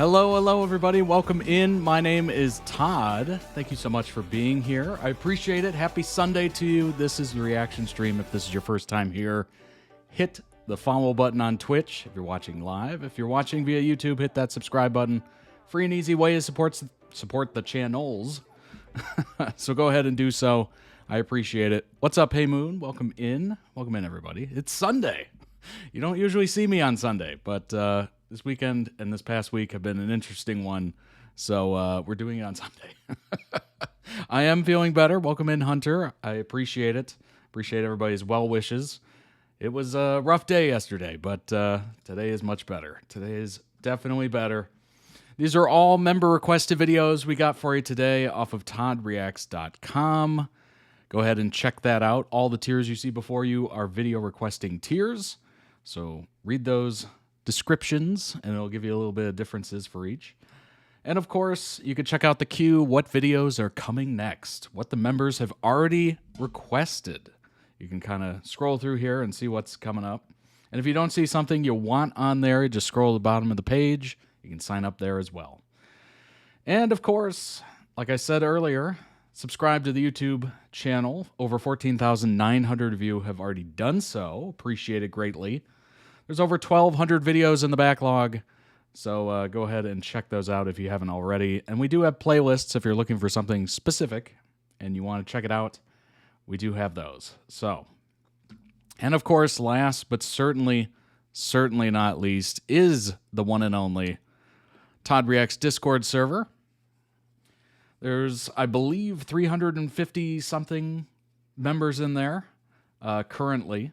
Hello, hello, everybody. Welcome in. My name is Todd. Thank you so much for being here. I appreciate it. Happy Sunday to you. This is the reaction stream. If this is your first time here, hit the follow button on Twitch if you're watching live. If you're watching via YouTube, hit that subscribe button. Free and easy way to support the channels. So go ahead and do so. I appreciate it. What's up, Hey Moon? Welcome in. Welcome in, everybody. It's Sunday. You don't usually see me on Sunday, but this weekend and this past week have been an interesting one, so we're doing it on Sunday. I am feeling better. Welcome in, Hunter. I appreciate it. Appreciate everybody's well wishes. It was a rough day yesterday, but today is much better. Today is definitely better. These are all member-requested videos we got for you today off of toddreacts.com. Go ahead and check that out. All the tiers you see before you are video requesting tiers, so read those descriptions, and it'll give you a little bit of differences for each. And of course, you can check out the queue, what videos are coming next, what the members have already requested. You can kind of scroll through here and see what's coming up. And if you don't see something you want on there, just scroll to the bottom of the page. You can sign up there as well. And of course, like I said earlier, subscribe to the YouTube channel. Over 14,900 of you have already done so. Appreciate it greatly. There's over 1,200 videos in the backlog, so go ahead and check those out if you haven't already. And we do have playlists if you're looking for something specific and you want to check it out. We do have those. So, and of course, last but certainly not least, is the one and only Todd Reacts Discord server. There's, I believe, 350-something members in there currently.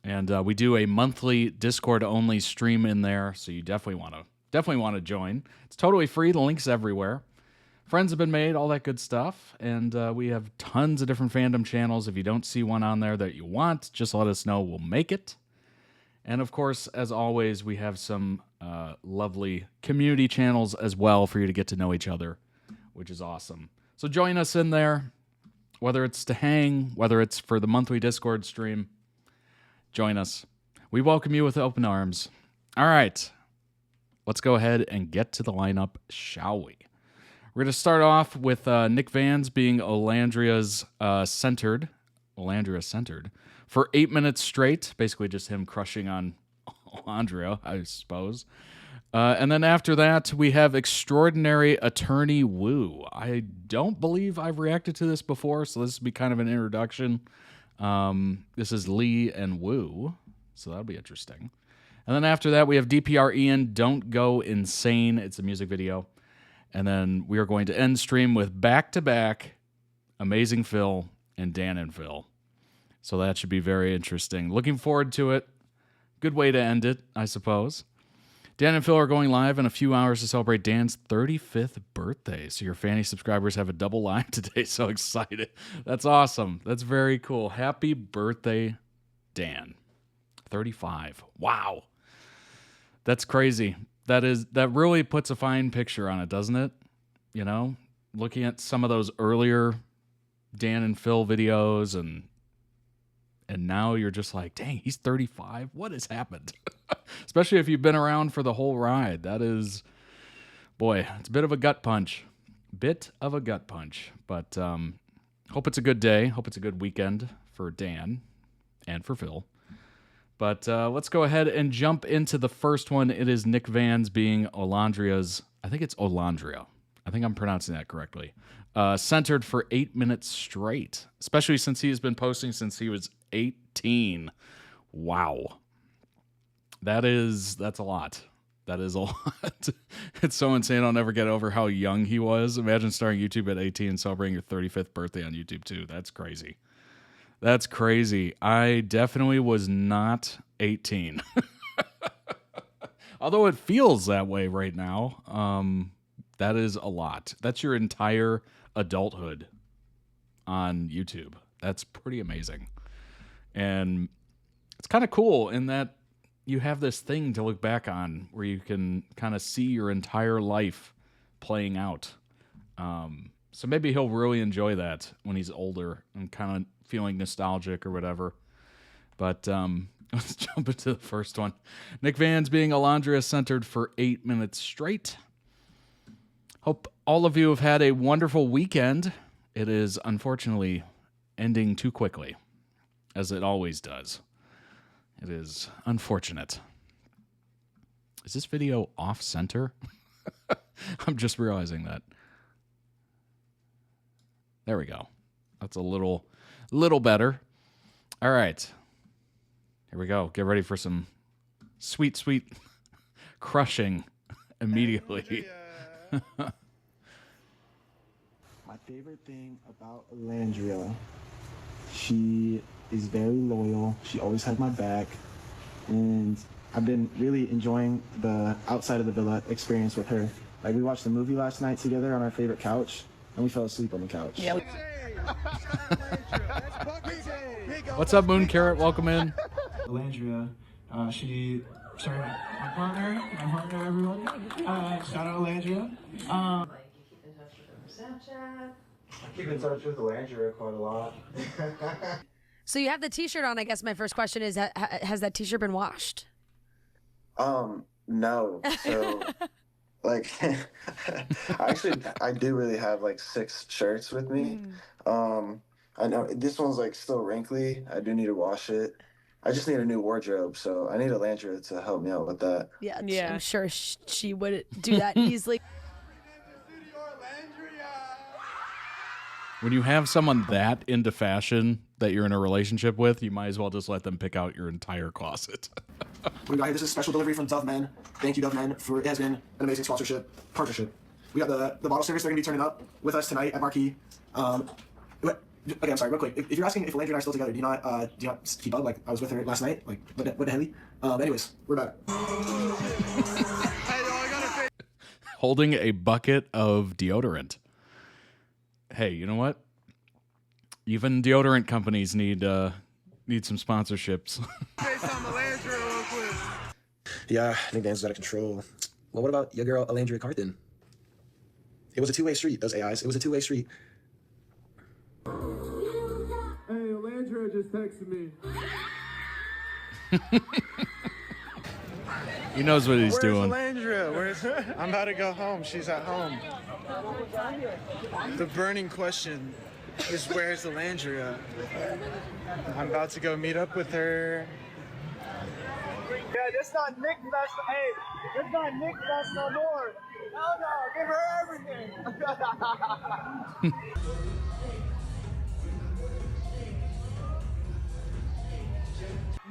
And we do a monthly Discord-only stream in there, so you definitely want to join. It's totally free. The link's everywhere. Friends have been made, all that good stuff. And we have tons of different fandom channels. If you don't see one on there that you want, just let us know. We'll make it. And of course, as always, we have some lovely community channels as well for you to get to know each other, which is awesome. So join us in there, whether it's to hang, whether it's for the monthly Discord stream. Join us. We welcome you with open arms. All right, let's go ahead and get to the lineup, shall we? We're going to start off with Nic Vans being Olandria's centered for 8 minutes straight. Basically just him crushing on Olandria, I suppose. And then after that, we have Extraordinary Attorney Woo. I don't believe I've reacted to this before, so this will be kind of an introduction. This is Lee and Woo, so that'll be interesting. And then after that, we have DPR Ian, Don't Go Insane. It's a music video. And then we are going to end stream with back-to-back AmazingPhil and DPR. So that should be very interesting. Looking forward to it. Good way to end it, I suppose. Dan and Phil are going live in a few hours to celebrate Dan's 35th birthday. So your Fanny subscribers have a double live today. So excited. That's awesome. That's very cool. Happy birthday, Dan. 35. Wow. That's crazy. That really puts a fine picture on it, doesn't it? You know, looking at some of those earlier Dan and Phil videos and now you're just like, dang, he's 35. What has happened? Especially if you've been around for the whole ride. That is, boy, it's a bit of a gut punch. But hope it's a good day. Hope it's a good weekend for Dan and for Phil. But let's go ahead and jump into the first one. It is Nic Vans being Olandria's, I think it's Olandria. I think I'm pronouncing that correctly. Centered for 8 minutes straight, especially since he has been posting since he was 18. Wow. That's a lot. That is a lot. It's so insane. I'll never get over how young he was. Imagine starting YouTube at 18 and celebrating your 35th birthday on YouTube too. That's crazy. That's crazy. I definitely was not 18. Although it feels that way right now. That is a lot. That's your entire adulthood on YouTube. That's pretty amazing. And it's kind of cool in that you have this thing to look back on where you can kind of see your entire life playing out. So maybe he'll really enjoy that when he's older and kind of feeling nostalgic or whatever. But Let's jump into the first one. Nic Vans being Alondria centered for 8 minutes straight. Hope all of you have had a wonderful weekend. It is unfortunately ending too quickly, as it always does. It is unfortunate. Is this video off center? I'm just realizing that. There we go. That's a little better. All right. Here we go. Get ready for some sweet, sweet crushing immediately. My favorite thing about Alandria, she is very loyal. She always has my back. And I've been really enjoying the outside of the villa experience with her. Like, we watched the movie last night together on our favorite couch, and we fell asleep on the couch. Yeah. What's up, Moon Carrot? Welcome in. Alandria, my partner, everyone. Shout out Alandria. Like, you keep in touch with them on Snapchat. I keep in touch with Alandria quite a lot. So you have the t-shirt on. I guess my first question is, has that t-shirt been washed? No. So, like, I do really have like 6 shirts with me. I know this one's like still wrinkly. I do need to wash it. I just need a new wardrobe, so I need Alandria to help me out with that. Yeah. I'm sure she would do that easily. When you have someone that into fashion that you're in a relationship with, you might as well just let them pick out your entire closet. We got here. This is a special delivery from Dove Men. Thank you, Dove Men, for it has been an amazing partnership. We got the bottle stickers. They're gonna be turning up with us tonight at Marquee. Okay, I'm sorry, real quick. If you're asking if Alandria and I are still together, do you not keep up? Like, I was with her last night. Like, what the hell? Anyways, we're back. Holding a bucket of deodorant. Hey, you know what? Even deodorant companies need some sponsorships. Yeah, I think Vans is out of control. Well, what about your girl Alandria Carthen? It was a two-way street, those AIs. It was a two-way street. Hey, Alandria just texted me. He knows what he's doing. Where's Alandria? I'm about to go home. She's at home. The burning question is, where's Alandria? I'm about to go meet up with her. Yeah, that's not Nic Vans. Hey, that's not Nic Vans no more. Hell no, give her everything.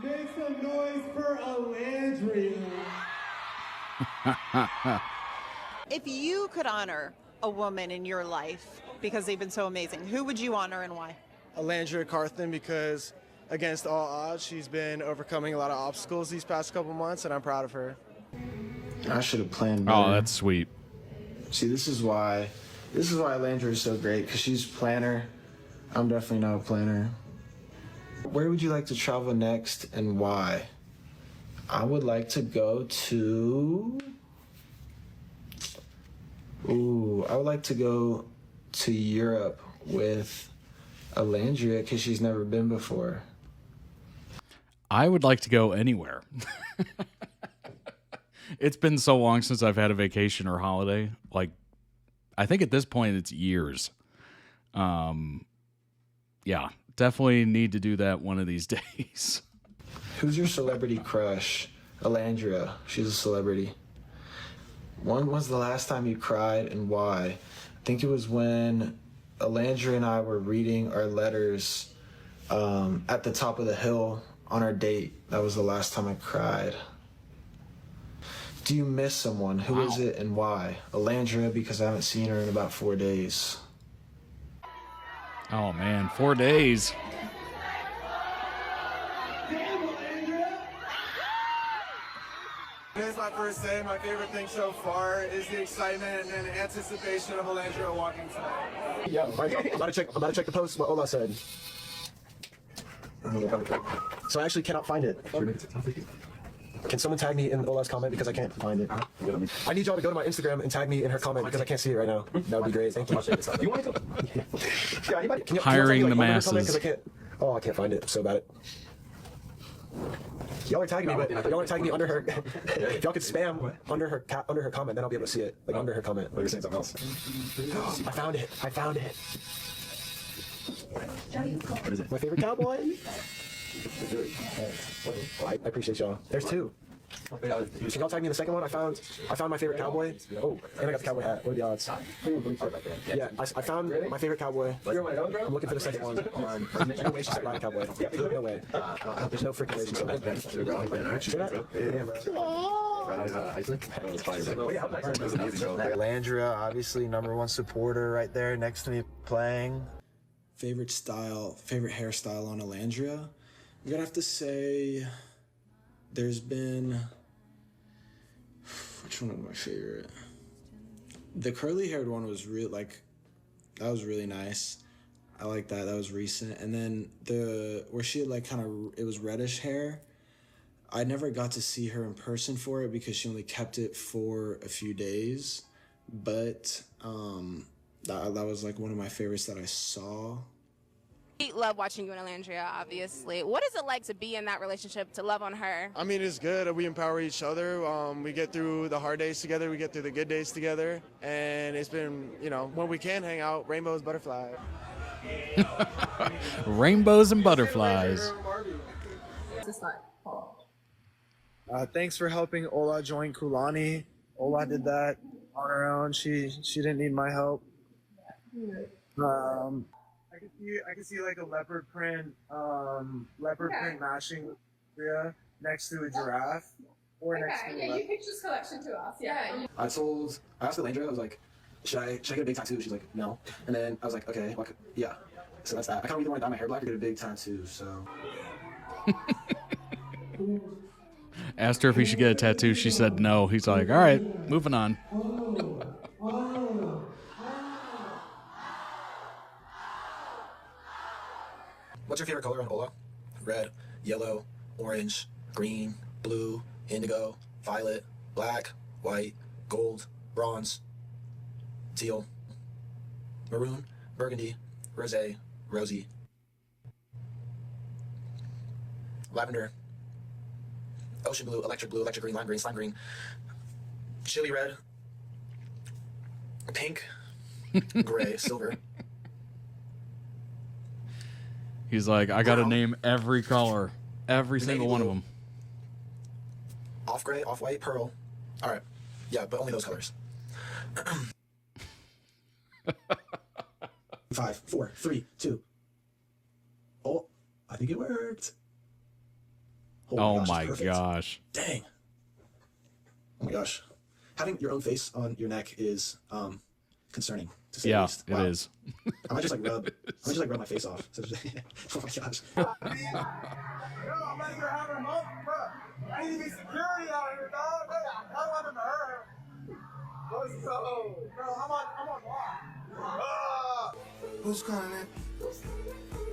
Make some noise for Alandria. If you could honor a woman in your life because they've been so amazing, who would you honor and why? Alandria Carthen, because against all odds, she's been overcoming a lot of obstacles these past couple months, and I'm proud of her. I should have planned better. Oh, that's sweet. See, this is why Alandria is so great, because she's planner. I'm definitely not a planner. Where would you like to travel next and why? I would like to go to... I would like to go to Europe with Alandria because she's never been before. I would like to go anywhere. It's been so long since I've had a vacation or holiday. Like, I think at this point it's years. Yeah, definitely need to do that one of these days. Who's your celebrity crush? Alandria. She's a celebrity. When was the last time you cried and why? I think it was when Alandria and I were reading our letters at the top of the hill on our date. That was the last time I cried. Do you miss someone? Who is it and why? Alandria, because I haven't seen her in about 4 days. Oh, man, 4 days. Today's my first day. My favorite thing so far is the excitement and anticipation of Alandria walking tonight. Yeah, right. I'm about to check the post. What Ola said. So I actually cannot find it. Can someone tag me in Ola's comment because I can't find it? I need y'all to go to my Instagram and tag me in her comment because I can't see it right now. That would be great. Thank you. You want to? Yeah, anybody? Can you Hiring tell me, the one of her masses. comment? 'Cause I can't. Oh, I can't find it. I'm so bad at it. Y'all are tagging me, but y'all are tagging me under her. If y'all could spam under her comment, then I'll be able to see it. Like under her comment. Or you're saying something else. I found it. I found it. What is it? My favorite cowboy. I appreciate y'all. There's two. Can y'all tag me in the second one? I found my favorite cowboy. Oh, and I got the cowboy hat. What are the odds? Yeah, I found my favorite cowboy. I'm looking for the second one. No way she said buy cowboy. No way. There's no freaking way she said that. Landria, obviously #1 supporter right there next to me playing. Favorite hairstyle on Alandria? I'm gonna have to say there's been, which one was my favorite? The curly haired one was that was really nice. I like that. That was recent. And then where she had it was reddish hair. I never got to see her in person for it because she only kept it for a few days. But that was one of my favorites that I saw. We love watching you and Alandria, obviously. What is it like to be in that relationship, to love on her? I mean, it's good. We empower each other. We get through the hard days together. We get through the good days together. And it's been, when we can hang out, rainbows, butterflies. Rainbows and butterflies. Thanks for helping Ola join Kulani. Ola did that on her own. She didn't need my help. I can see like a leopard print matching next to a giraffe or next to a leopard. You pitched this collection to us. Yeah. I asked Alandria, I was like, should I get a big tattoo? She's like, no. And then I was like, okay, yeah. So that's that. I kind of either want to dye my hair black or get a big tattoo, so. Asked her if he should get a tattoo. She said no. He's like, all right, moving on. What's your favorite color on Ola? Red, yellow, orange, green, blue, indigo, violet, black, white, gold, bronze, teal, maroon, burgundy, rosé, rosy, lavender, ocean blue, electric green, lime green, slime green, chili red, pink, gray, silver. He's like, I got to name every color, every single one of them. Off gray, off white, pearl. All right. Yeah, but only those colors. 5, 4, 3, 2. Oh, I think it worked. Oh my gosh. Dang. Oh my gosh. Having your own face on your neck is concerning, to say the least. It is. I might just rub my face off. Oh my gosh. Yo, I'm out here having a month, bro. I need to be security out here, dog. I don't want them to hurt. Let's go. Bro, I'm on block. Who's calling that?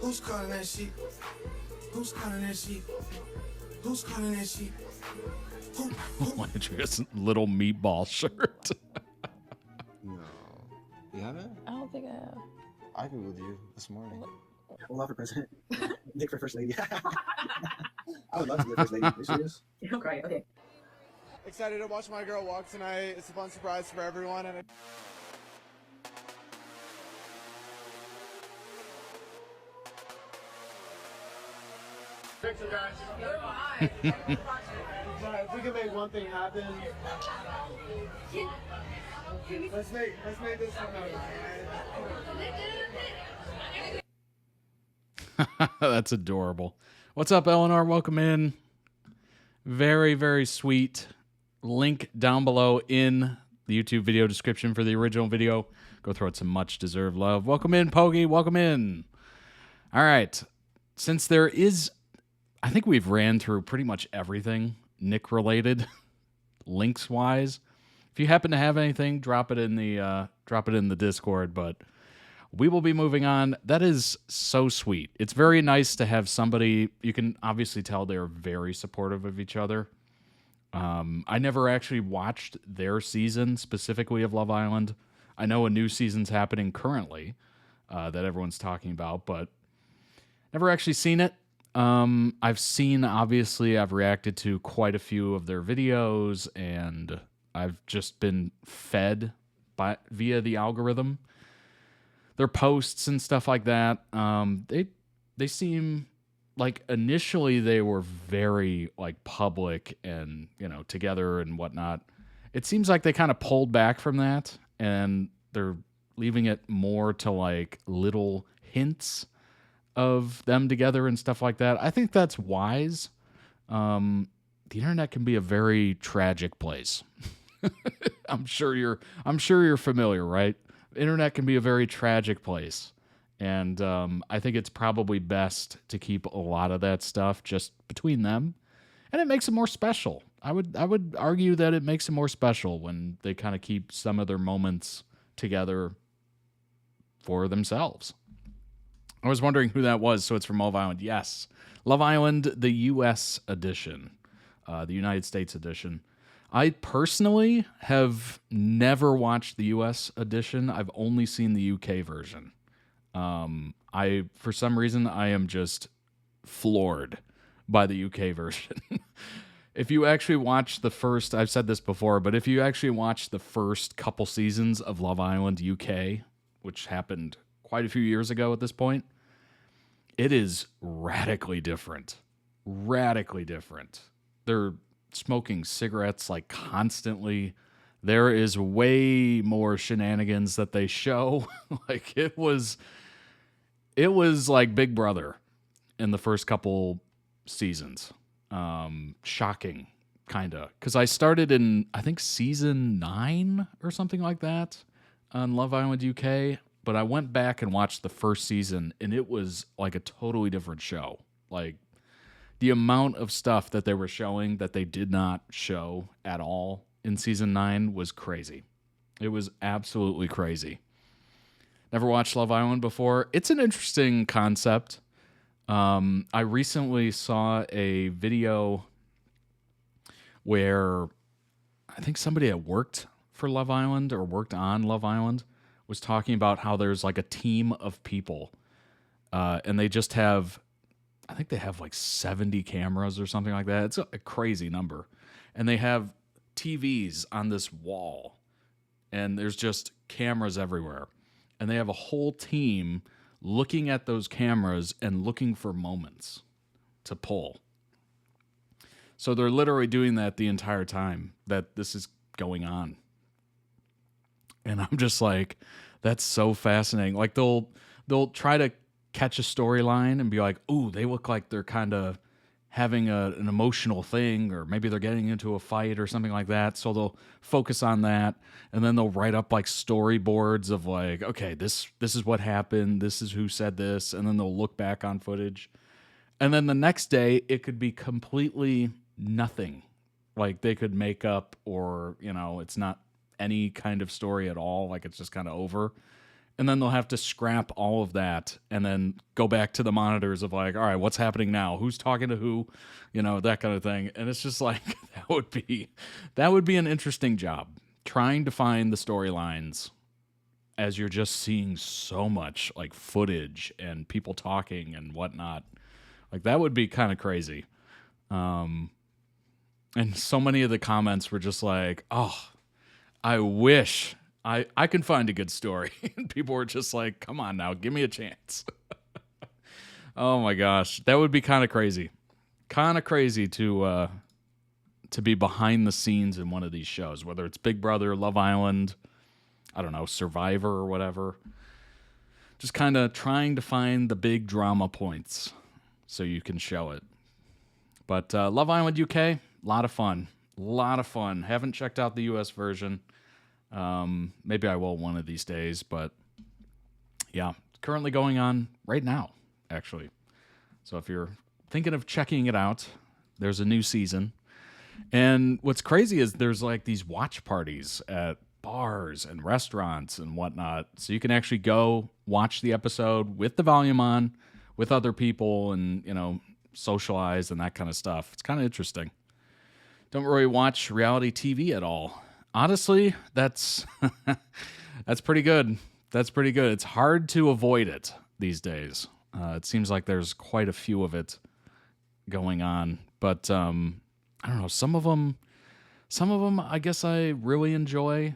Who's calling that sheep? Who's calling that sheep? Who's calling that sheep? Landria's little meatball shirt. No. You haven't? I don't think I have. I Googled you this morning. Ola for president. Nic for first lady. I would love to be first lady. Are you serious? Okay, okay. Excited to watch my girl walk tonight. It's a fun surprise for everyone. And Picture, guys. If we can make one thing happen, let's make this one happen. That's adorable. What's up, Eleanor? Welcome in. Very, very sweet. Link down below in the YouTube video description for the original video. Go throw it some much-deserved love. Welcome in, Pogi. Welcome in. All right. Since there is, I think we've ran through pretty much everything Nic-related, links-wise. If you happen to have anything, drop it in the Discord. But we will be moving on. That is so sweet. It's very nice to have somebody. You can obviously tell they're very supportive of each other. I never actually watched their season specifically of Love Island. I know a new season's happening currently that everyone's talking about, but never actually seen it. I've seen, obviously, I've reacted to quite a few of their videos, and I've just been fed via the algorithm their posts and stuff like that. They seem like initially they were very like public and, you know, together and whatnot. It seems like they kind of pulled back from that, and they're leaving it more to like little hints of them together and stuff like that. I think that's wise. The internet can be a very tragic place. I'm sure you're familiar, right? The internet can be a very tragic place. And I think it's probably best to keep a lot of that stuff just between them. And it makes it more special. I would argue that it makes it more special when they kind of keep some of their moments together for themselves. I was wondering who that was, so it's from Love Island. Yes. Love Island, the U.S. edition, the United States edition. I personally have never watched the U.S. edition. I've only seen the U.K. version. For some reason, I am just floored by the UK version. If you actually watch the first, I've said this before, but if you actually watch the first couple seasons of Love Island UK, which happened quite a few years ago at this point, it is radically different. Radically different. They're smoking cigarettes like constantly. There is way more shenanigans that they show. Like it was like Big Brother in the first couple seasons. Shocking, kinda. Because I started in, I think, season 9 or something like that on Love Island UK. But I went back and watched the first season, and it was like a totally different show. Like the amount of stuff that they were showing that they did not show at all in season 9 was crazy. It was absolutely crazy. Never watched Love Island before. It's an interesting concept. I recently saw a video where I think somebody that worked for Love Island or worked on Love Island was talking about how there's like a team of people, and they just have, I think they have like 70 cameras or something like that. It's a crazy number. And they have TVs on this wall, and there's just cameras everywhere. And they have a whole team looking at those cameras and looking for moments to pull. So they're literally doing that the entire time that this is going on. And I'm just like, that's so fascinating. Like they'll try to catch a storyline and be like, ooh, they look like they're kind of having an emotional thing, or maybe they're getting into a fight or something like that. So they'll focus on that, and then they'll write up like storyboards of like, okay, this is what happened, this is who said this, and then they'll look back on footage. And then the next day, it could be completely nothing. Like they could make up, or, you know, it's not any kind of story at all. Like it's just kind of over. And then they'll have to scrap all of that and then go back to the monitors of like, all right, what's happening now? Who's talking to who? You know, that kind of thing. And it's just like, that would be an interesting job, trying to find the storylines as you're just seeing so much like footage and people talking and whatnot. Like that would be kind of crazy. And so many of the comments were just like, oh, I wish I can find a good story. And people were just like, come on now, give me a chance. Oh my gosh. That would be kind of crazy. Kind of crazy to be behind the scenes in one of these shows, whether it's Big Brother, Love Island, I don't know, Survivor or whatever. Just kind of trying to find the big drama points so you can show it. But Love Island UK, a lot of fun. A lot of fun. Haven't checked out the US version. Maybe I will one of these days, but yeah, currently going on right now, actually. So if you're thinking of checking it out, there's a new season. And what's crazy is there's like these watch parties at bars and restaurants and whatnot. So you can actually go watch the episode with the volume on with other people and, you know, socialize and that kind of stuff. It's kind of interesting. Don't really watch reality TV at all. Honestly, that's pretty good. That's pretty good. It's hard to avoid it these days. It seems like there's quite a few of it going on. But I don't know, some of them I guess I really enjoy.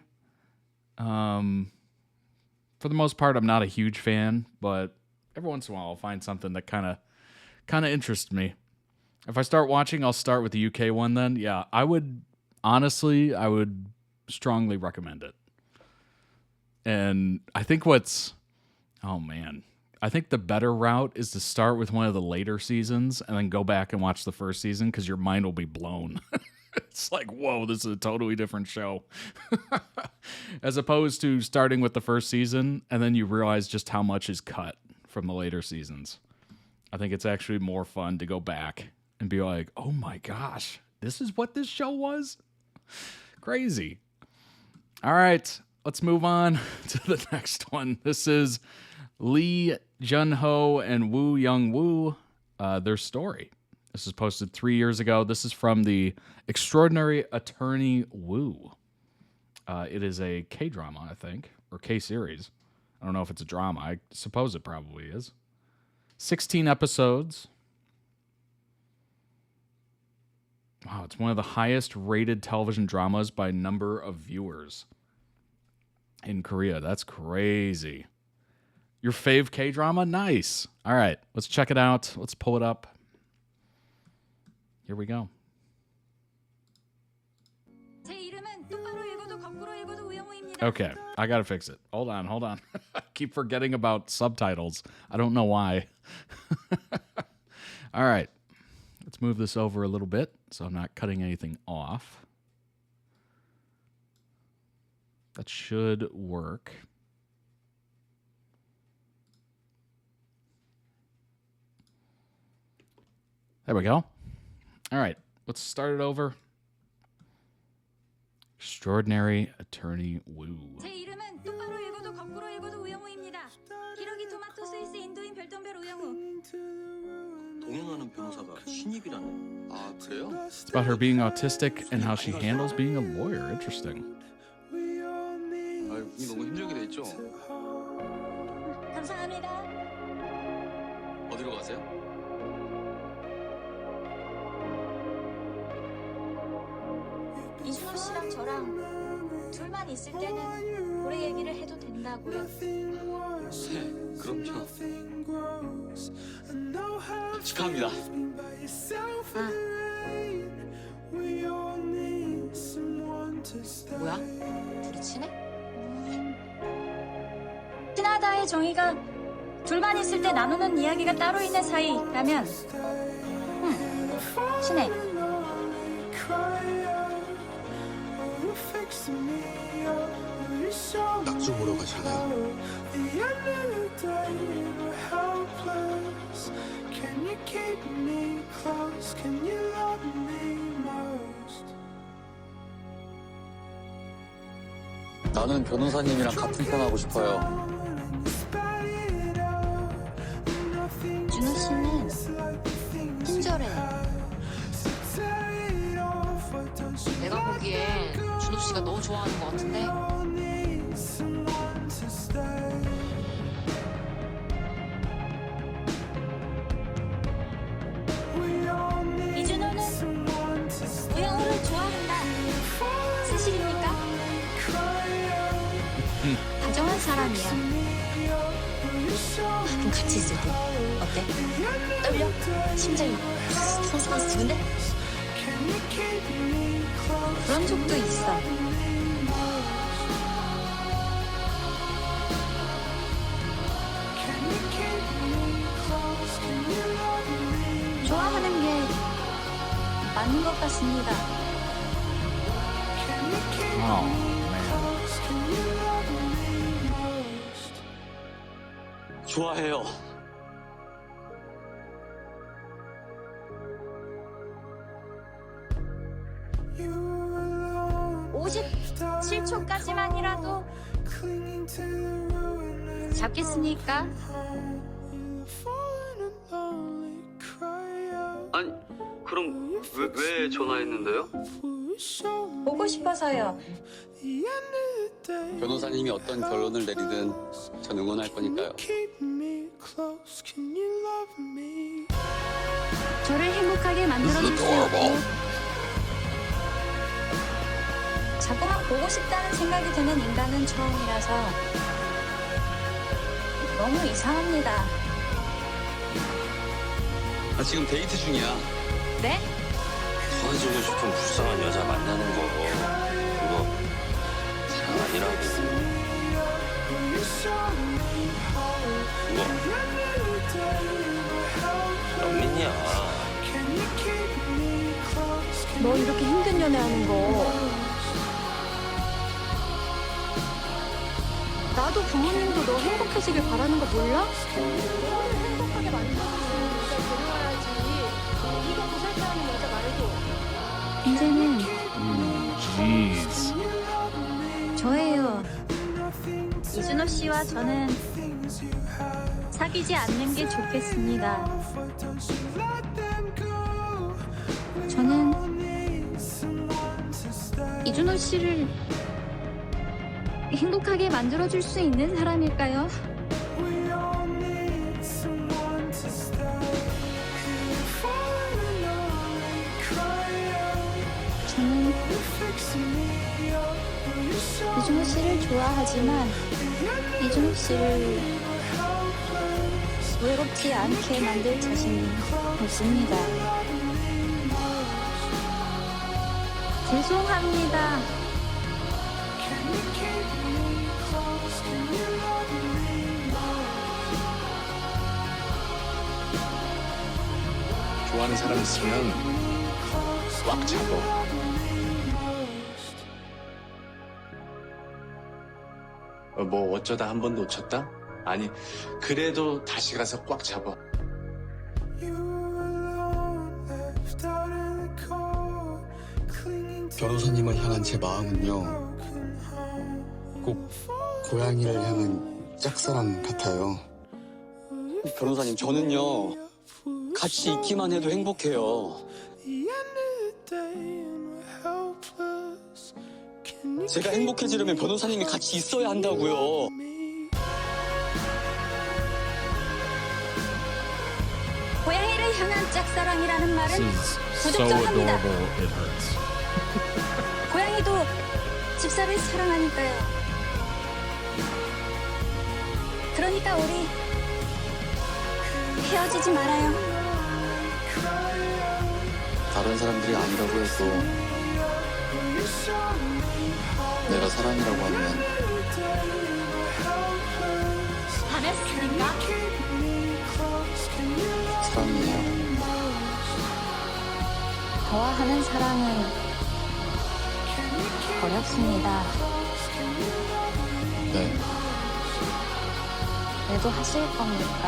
For the most part, I'm not a huge fan, but every once in a while I'll find something that kind of interests me. If I start watching, I'll start with the UK one then. Yeah, I would strongly recommend it. And I think I think the better route is to start with one of the later seasons and then go back and watch the first season because your mind will be blown. It's like, whoa, this is a totally different show. As opposed to starting with the first season and then you realize just how much is cut from the later seasons. I think it's actually more fun to go back and be like, oh my gosh, this is what this show was? Crazy. All right, let's move on to the next one. This is Lee Jun-ho and Woo Young-woo, their story. This was posted 3 years ago. This is from the Extraordinary Attorney Woo. It is a K-drama, I think, or K-series. I don't know if it's a drama. I suppose it probably is. 16 episodes. Wow, it's one of the highest rated television dramas by number of viewers in Korea. That's crazy. Your fave K-drama? Nice. All right, let's check it out. Let's pull it up. Here we go. Okay, I gotta fix it. Hold on. I keep forgetting about subtitles. I don't know why. All right, let's move this over a little bit so I'm not cutting anything off. That should work. There we go. All right, let's start it over. Extraordinary Attorney Woo. 제 이름은 똑바로 읽어도 거꾸로 읽어도 우영우입니다. 기러기 토마토 스위스 인도인 별똥별 우영우. 동행하는 변호사가 신입이라네. 아, 그래요? It's about her being autistic and how she handles being a lawyer. Interesting. 아유, 너무 힘들게 돼 있죠? 감사합니다. 어디로 가세요? 이준호 씨랑 저랑 둘만 있을 때는 우리 얘기를 해도 된다고요. 네, 그럼요. 축하합니다. 뭐야? 둘이 친해? 친하다의 정의가 둘만 있을 때 나누는 이야기가 따로 있는 사이라면 친해. 낙주 보러 가실래요? 나는 변호사님이랑 같은 편 하고 싶어요. 준호 씨는 친절해. 내가 보기엔 준호 씨가 너 좋아하는 것 같은데? 이준호는 우영우를 좋아한다. 사실입니까? 다정한 사람이야. 가끔 같이 있을 때 어때? 떨려? 심장이 펑펑 두근데? 그런 적도 있어. 좋아하는 게 맞는 것 같습니다. 좋아해요. 57초까지만이라도 잡겠습니까? 아니, 그럼 왜 전화했는데요? 보고 싶어서요. 변호사님이 어떤 결론을 내리든 전 응원할 거니까요. 저를 행복하게 만들어줄 수 있고 자꾸만 보고 싶다는 생각이 드는 인간은 처음이라서 너무 이상합니다. 나 지금 데이트 중이야. 네? 도와주고 싶은 불쌍한 여자 만나는 거 그거 사랑 아니라고. 그거 연민이야. 너 이렇게 힘든 연애하는 거 나도 부모님도 너 행복해지길 바라는 거 몰라? 행복하게 만들어줄 수 있는 여자 데려와야지. 네가 보살펴하는 여자 말고. 이제는 Jeez. 저예요. 이준호 씨와 저는 사귀지 않는 게 좋겠습니다. 저는 이준호 씨를 행복하게 만들어줄 수 있는 사람일까요? 저는 이준호 씨를 좋아하지만 이준호 씨를 외롭지 않게 만들 자신이 없습니다. 죄송합니다. 좋아하는 사람 있으면 꽉 잡어. 뭐 어쩌다 한 번 놓쳤다? 아니 그래도 다시 가서 꽉 잡어. 변호사님을 향한 제 마음은요, 꼭 고양이를 향한 짝사랑 같아요. 변호사님, 저는요, 같이 있기만 해도 행복해요. 제가 행복해지려면 변호사님이 같이 있어야 한다고요. 고양이를 향한 짝사랑이라는 말은 So 부적절합니다. adorable, it hurts. 고양이도 집사를 사랑하니까요. 그러니까 우리 헤어지지 말아요. 다른 사람들이 아니라고 해도 내가 사람이라고 하면 반했으니까 사람이에요. 좋아하는 사랑은 어렵습니다. 네. 그래도 하실 겁니까?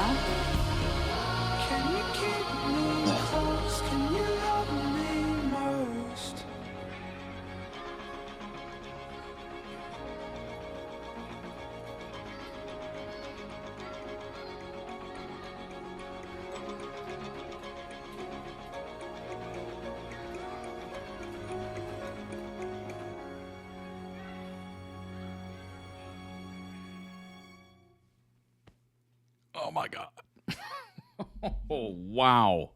Oh my God. Oh, wow.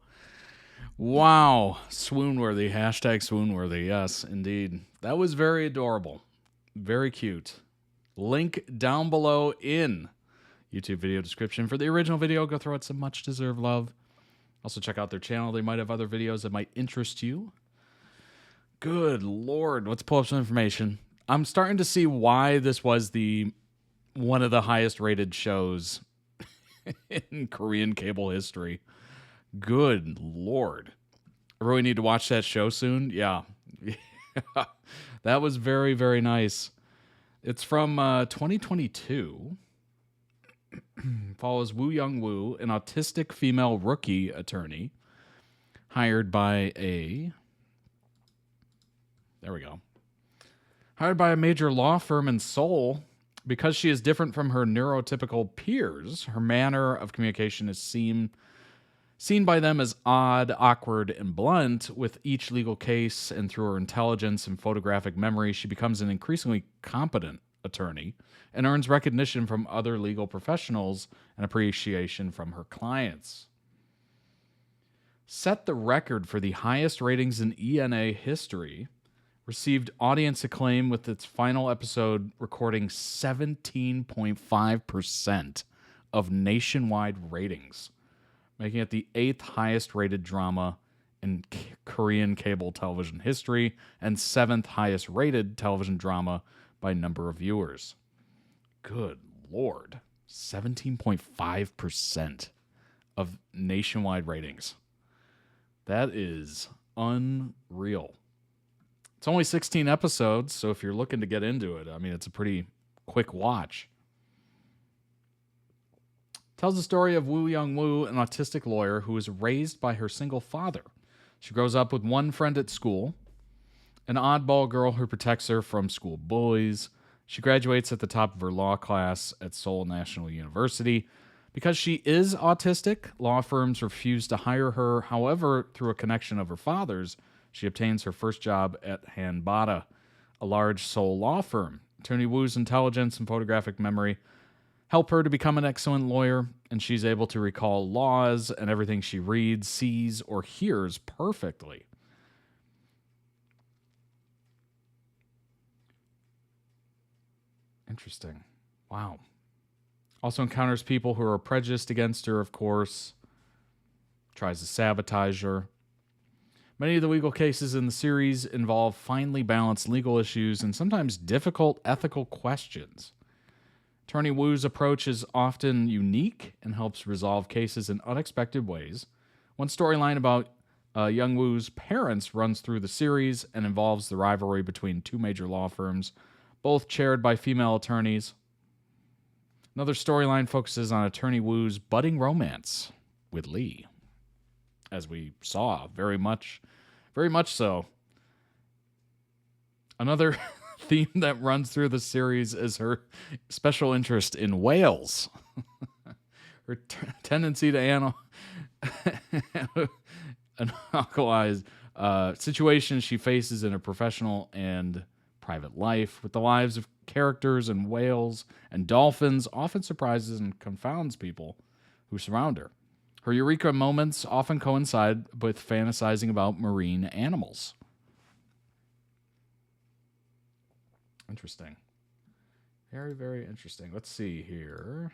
Wow. Swoon-worthy. Hashtag swoon-worthy. Yes, indeed. That was very adorable. Very cute. Link down below in YouTube video description for the original video. Go throw it some much-deserved love. Also check out their channel. They might have other videos that might interest you. Good Lord. Let's pull up some information. I'm starting to see why this was one of the highest rated shows in Korean cable history. Good Lord. I really need to watch that show soon. Yeah. That was very, very nice. It's from 2022. Follows Woo Young-woo, an autistic female rookie attorney, hired by a major law firm in Seoul. Because she is different from her neurotypical peers, her manner of communication is seen by them as odd, awkward, and blunt. With each legal case and through her intelligence and photographic memory, she becomes an increasingly competent attorney and earns recognition from other legal professionals and appreciation from her clients. set the record for the highest ratings in ENA history, received audience acclaim with its final episode recording 17.5% of nationwide ratings, making it the 8th highest rated drama in Korean cable television history and 7th highest rated television drama by number of viewers. Good Lord. 17.5% of nationwide ratings. That is unreal. It's only 16 episodes, so if you're looking to get into it, I mean, it's a pretty quick watch. Tells the story of Woo Young-woo, an autistic lawyer who is raised by her single father. She grows up with one friend at school, an oddball girl who protects her from school bullies. She graduates at the top of her law class at Seoul National University. Because she is autistic, law firms refuse to hire her. However, through a connection of her father's, she obtains her first job at Hanbada, a large Seoul law firm. Tony Woo's intelligence and photographic memory help her to become an excellent lawyer, and she's able to recall laws and everything she reads, sees, or hears perfectly. Interesting. Wow. Also encounters people who are prejudiced against her, of course. Tries to sabotage her. Many of the legal cases in the series involve finely balanced legal issues and sometimes difficult ethical questions. Attorney Woo's approach is often unique and helps resolve cases in unexpected ways. One storyline about Young Woo's parents runs through the series and involves the rivalry between two major law firms, both chaired by female attorneys. Another storyline focuses on Attorney Woo's budding romance with Lee, as we saw, very much so. Another theme that runs through the series is her special interest in whales. Her tendency to analyze situations she faces in her professional and private life, with the lives of characters and whales and dolphins often surprises and confounds people who surround her. Her eureka moments often coincide with fantasizing about marine animals. Interesting. Very, very interesting. Let's see here.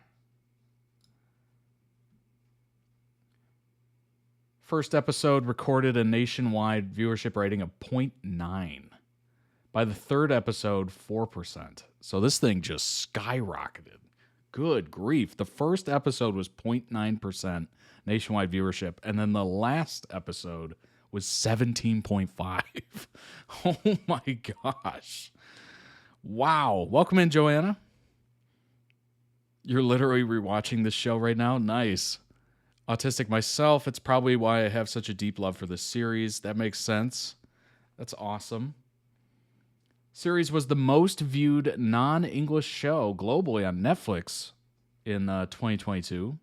First episode recorded a nationwide viewership rating of 0.9. By the third episode, 4%. So this thing just skyrocketed. Good grief. The first episode was 0.9% nationwide viewership, and then the last episode was 17.5. Oh my gosh. Wow. Welcome in, Joanna. You're literally rewatching this show right now? Nice. Autistic myself, it's probably why I have such a deep love for this series. That makes sense. That's awesome. Series was the most viewed non-English show globally on Netflix in 2022,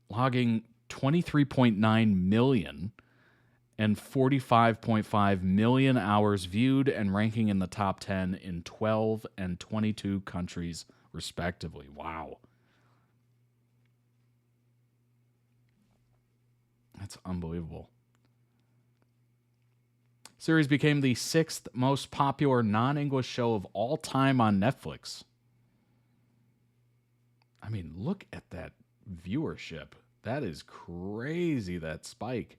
logging 23.9 million and 45.5 million hours viewed and ranking in the top 10 in 12 and 22 countries, respectively. Wow. That's unbelievable. Series became the 6th most popular non-English show of all time on Netflix. I mean, look at that viewership. That is crazy, that spike.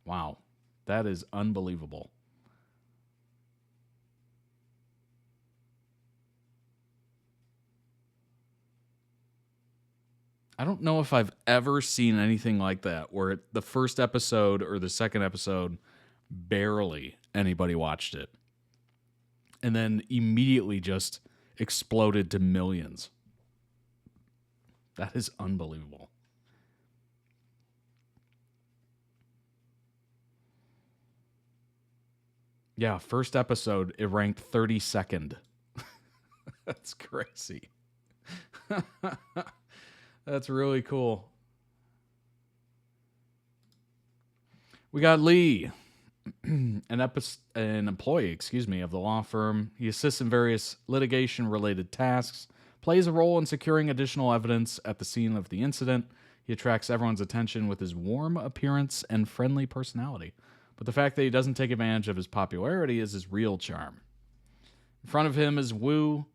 Wow, that is unbelievable. I don't know if I've ever seen anything like that, where the first episode or the second episode, barely anybody watched it. And then immediately just exploded to millions. That is unbelievable. Yeah, first episode, it ranked 32nd. That's crazy. That's really cool. We got Lee, an employee, of the law firm. He assists in various litigation-related tasks plays a role in securing additional evidence at the scene of the incident. He attracts everyone's attention with his warm appearance and friendly personality. But the fact that he doesn't take advantage of his popularity is his real charm. In front of him is Wu,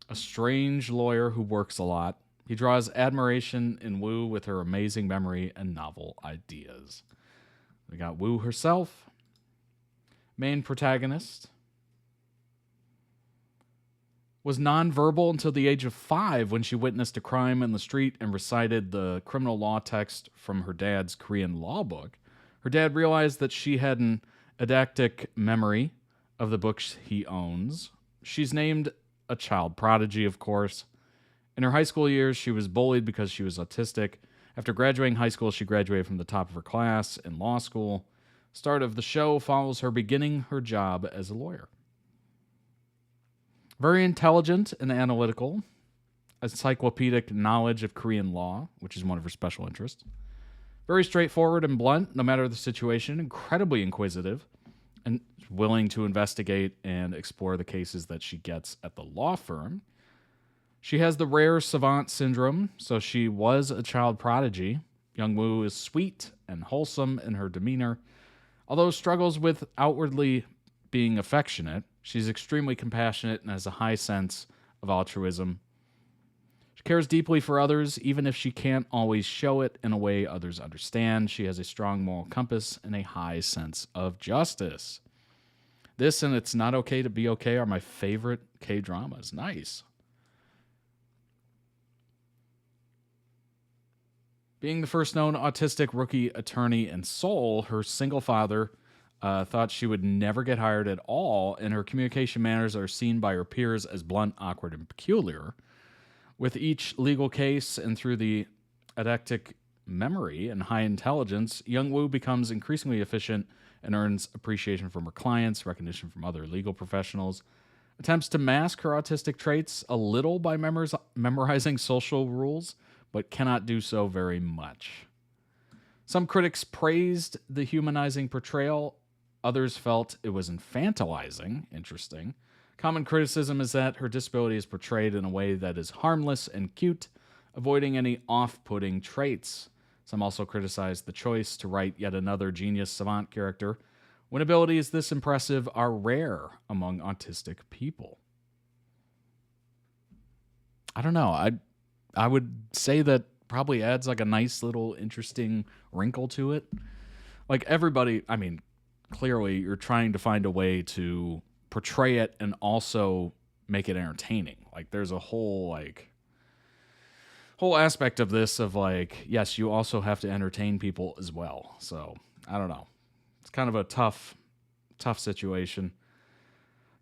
a strange lawyer who works a lot. He draws admiration in Wu with her amazing memory and novel ideas. We got Wu herself, main protagonist. Was nonverbal until the age of 5 when she witnessed a crime in the street and recited the criminal law text from her dad's Korean law book. Her dad realized that she had an eidetic memory of the books he owns. She's named a child prodigy, of course. In her high school years, she was bullied because she was autistic. After graduating high school, she graduated from the top of her class in law school. Start of the show follows her beginning her job as a lawyer. Very intelligent and analytical. Encyclopedic knowledge of Korean law, which is one of her special interests. Very straightforward and blunt, no matter the situation. Incredibly inquisitive and willing to investigate and explore the cases that she gets at the law firm. She has the rare savant syndrome, so she was a child prodigy. Young Woo is sweet and wholesome in her demeanor. Although struggles with outwardly being affectionate, she's extremely compassionate and has a high sense of altruism. She cares deeply for others, even if she can't always show it in a way others understand. She has a strong moral compass and a high sense of justice. This and It's Not Okay to Be Okay are my favorite K-dramas. Nice. Being the first known autistic rookie attorney in Seoul, her single father thought she would never get hired at all, and her communication manners are seen by her peers as blunt, awkward, and peculiar. With each legal case and through the eidetic memory and high intelligence, young Woo becomes increasingly efficient and earns appreciation from her clients, recognition from other legal professionals. Attempts to mask her autistic traits a little by memorizing social rules, but cannot do so very much. Some critics praised the humanizing portrayal. Others felt it was infantilizing. Interesting. Common criticism is that her disability is portrayed in a way that is harmless and cute, avoiding any off-putting traits. Some also criticized the choice to write yet another genius savant character when abilities this impressive are rare among autistic people. I don't know. I would say that probably adds like a nice little interesting wrinkle to it. Like everybody, I mean, clearly you're trying to find a way to portray it and also make it entertaining. Like there's a whole aspect of this of like, yes, you also have to entertain people as well. So I don't know. It's kind of a tough situation.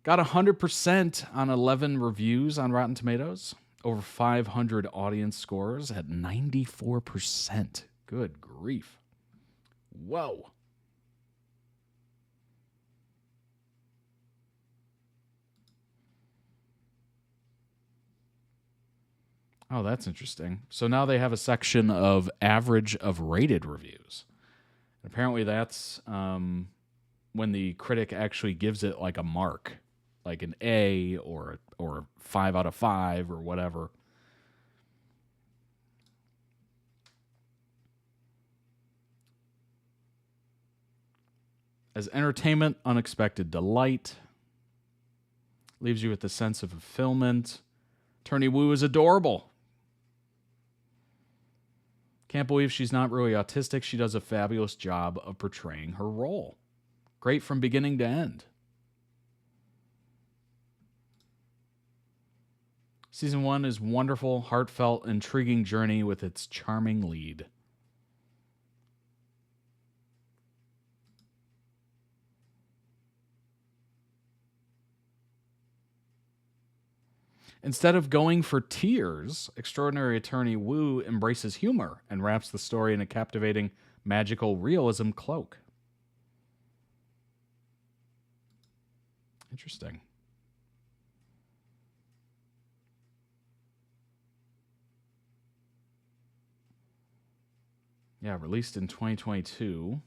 Got 100% on 11 reviews on Rotten Tomatoes. Over 500 audience scores at 94%. Good grief. Whoa. Oh, that's interesting. So now they have a section of average of rated reviews. Apparently that's when the critic actually gives it like a mark, like an A or 5 out of 5 or whatever. As entertainment, unexpected delight, leaves you with a sense of fulfillment. Attorney Wu is adorable. Can't believe she's not really autistic. She does a fabulous job of portraying her role. Great from beginning to end. Season 1 is wonderful, heartfelt, intriguing journey with its charming lead. Instead of going for tears, extraordinary attorney Wu embraces humor and wraps the story in a captivating, magical realism cloak. Interesting. Yeah, released in 2022.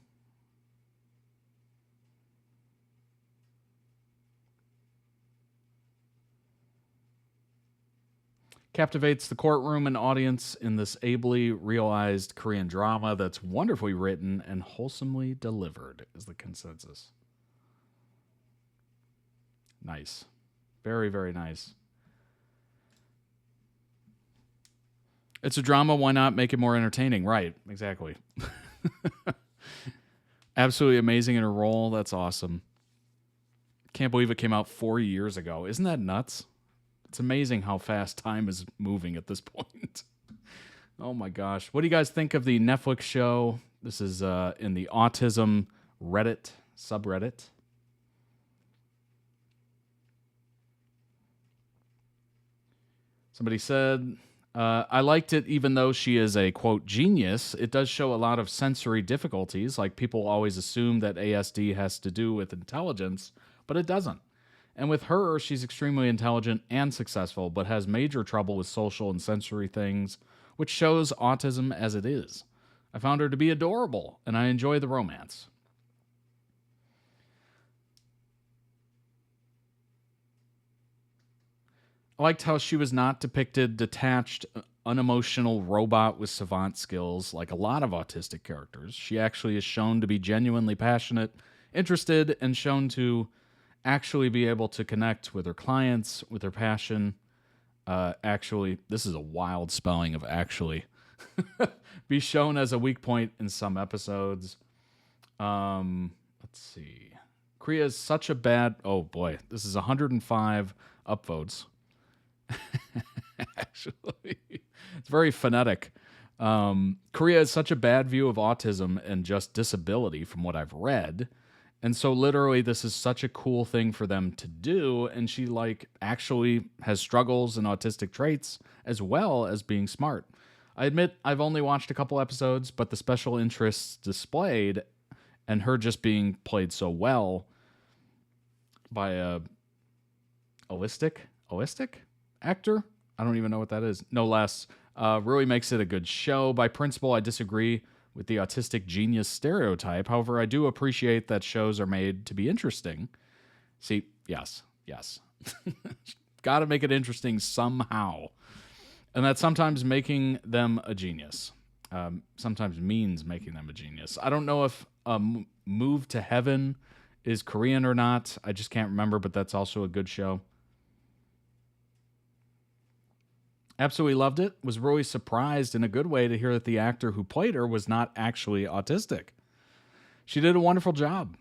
captivates the courtroom and audience in this ably realized Korean drama that's wonderfully written and wholesomely delivered, is the consensus. Nice. Very, very nice. It's a drama. Why not make it more entertaining? Right. Exactly. Absolutely amazing in her role. That's awesome. Can't believe it came out 4 years ago. Isn't that nuts? It's amazing how fast time is moving at this point. Oh my gosh. What do you guys think of the Netflix show? This is in the autism Reddit subreddit. Somebody said, I liked it even though she is a, quote, genius. It does show a lot of sensory difficulties, like people always assume that ASD has to do with intelligence, but it doesn't. And with her, she's extremely intelligent and successful, but has major trouble with social and sensory things, which shows autism as it is. I found her to be adorable, and I enjoy the romance. I liked how she was not depicted detached, unemotional robot with savant skills like a lot of autistic characters. She actually is shown to be genuinely passionate, interested, and shown to actually be able to connect with her clients, with her passion. Actually, this is a wild spelling of actually. Be shown as a weak point in some episodes. Let's see. Korea is such a bad... Oh, boy. This is 105 upvotes. Actually, it's very phonetic. Korea has such a bad view of autism and just disability from what I've read. And so literally this is such a cool thing for them to do. And she actually has struggles and autistic traits as well as being smart. I admit I've only watched a couple episodes, but the special interests displayed and her just being played so well by a holistic actor? I don't even know what that is. No less. Really makes it a good show. By principle, I disagree with the autistic genius stereotype. However, I do appreciate that shows are made to be interesting. See, yes. Got to make it interesting somehow. And that sometimes making them a genius. Sometimes means making them a genius. I don't know if Move to Heaven is Korean or not. I just can't remember, but that's also a good show. Absolutely loved it. Was really surprised in a good way to hear that the actor who played her was not actually autistic. She did a wonderful job.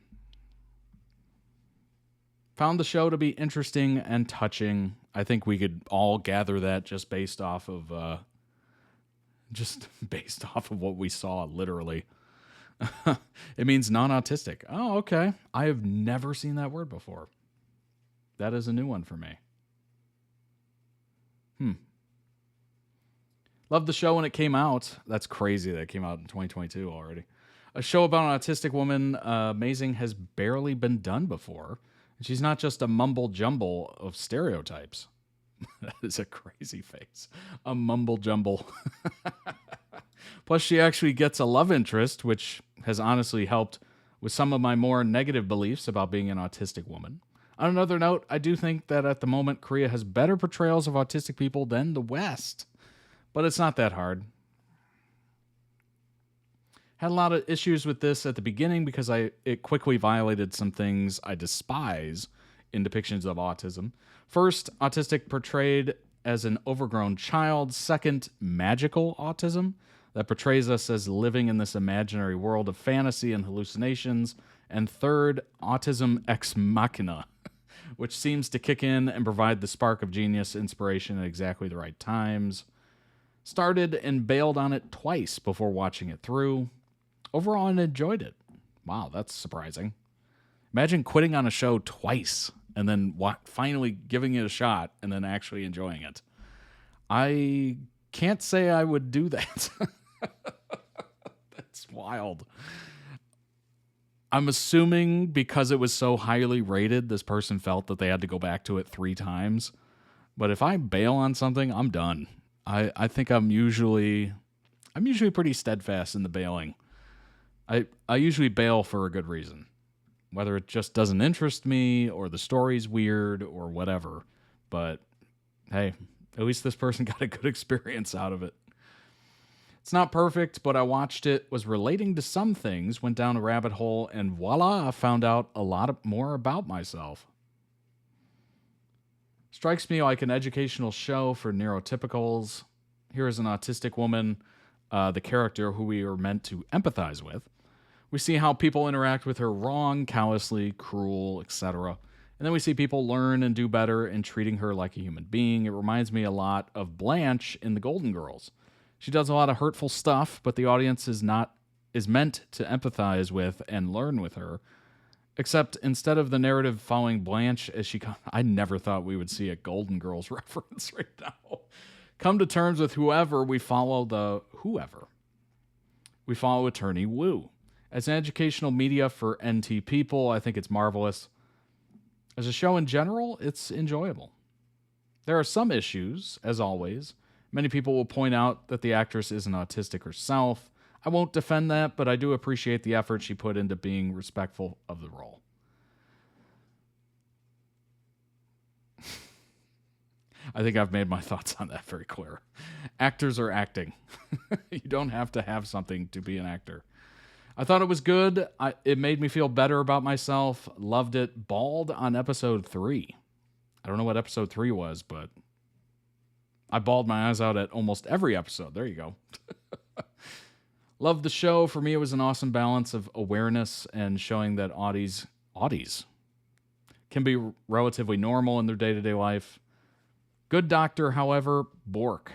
Found the show to be interesting and touching. I think we could all gather that just based off of what we saw, literally. It means non-autistic. Oh, okay. I have never seen that word before. That is a new one for me. Loved the show when it came out. That's crazy that it came out in 2022 already. A show about an autistic woman, amazing, has barely been done before. And she's not just a mumble jumble of stereotypes. That is a crazy face. A mumble jumble. Plus, she actually gets a love interest, which has honestly helped with some of my more negative beliefs about being an autistic woman. On another note, I do think that at the moment, Korea has better portrayals of autistic people than the West. But it's not that hard. Had a lot of issues with this at the beginning because it quickly violated some things I despise in depictions of autism. First, autistic portrayed as an overgrown child. Second, magical autism that portrays us as living in this imaginary world of fantasy and hallucinations. And third, autism ex machina, which seems to kick in and provide the spark of genius inspiration at exactly the right times. Started and bailed on it twice before watching it through. Overall, I enjoyed it. Wow, that's surprising. Imagine quitting on a show twice and then finally giving it a shot and then actually enjoying it. I can't say I would do that. That's wild. I'm assuming because it was so highly rated, this person felt that they had to go back to it 3 times. But if I bail on something, I'm done. I think I'm usually pretty steadfast in the bailing. I usually bail for a good reason. Whether it just doesn't interest me or the story's weird or whatever. But hey, At least this person got a good experience out of it. It's not perfect, but I watched it, was relating to some things, went down a rabbit hole, and voila, I found out a lot more about myself. Strikes me like an educational show for neurotypicals. Here is an autistic woman, the character who we are meant to empathize with. We see how people interact with her wrong, callously, cruel, etc. And then we see people learn and do better in treating her like a human being. It reminds me a lot of Blanche in The Golden Girls. She does a lot of hurtful stuff, but the audience is meant to empathize with and learn with her. Except instead of the narrative following Blanche as I never thought we would see a Golden Girls reference right now. Come to terms with whoever, we follow Attorney Wu. As an educational media for NT people, I think it's marvelous. As a show in general, it's enjoyable. There are some issues, as always. Many people will point out that the actress isn't autistic herself. I won't defend that, but I do appreciate the effort she put into being respectful of the role. I think I've made my thoughts on that very clear. Actors are acting. You don't have to have something to be an actor. I thought it was good. It made me feel better about myself. Loved it. Bawled on episode 3. I don't know what episode 3 was, but I bawled my eyes out at almost every episode. There you go. Loved the show. For me, it was an awesome balance of awareness and showing that Audis can be relatively normal in their day-to-day life. Good doctor, however, Bork.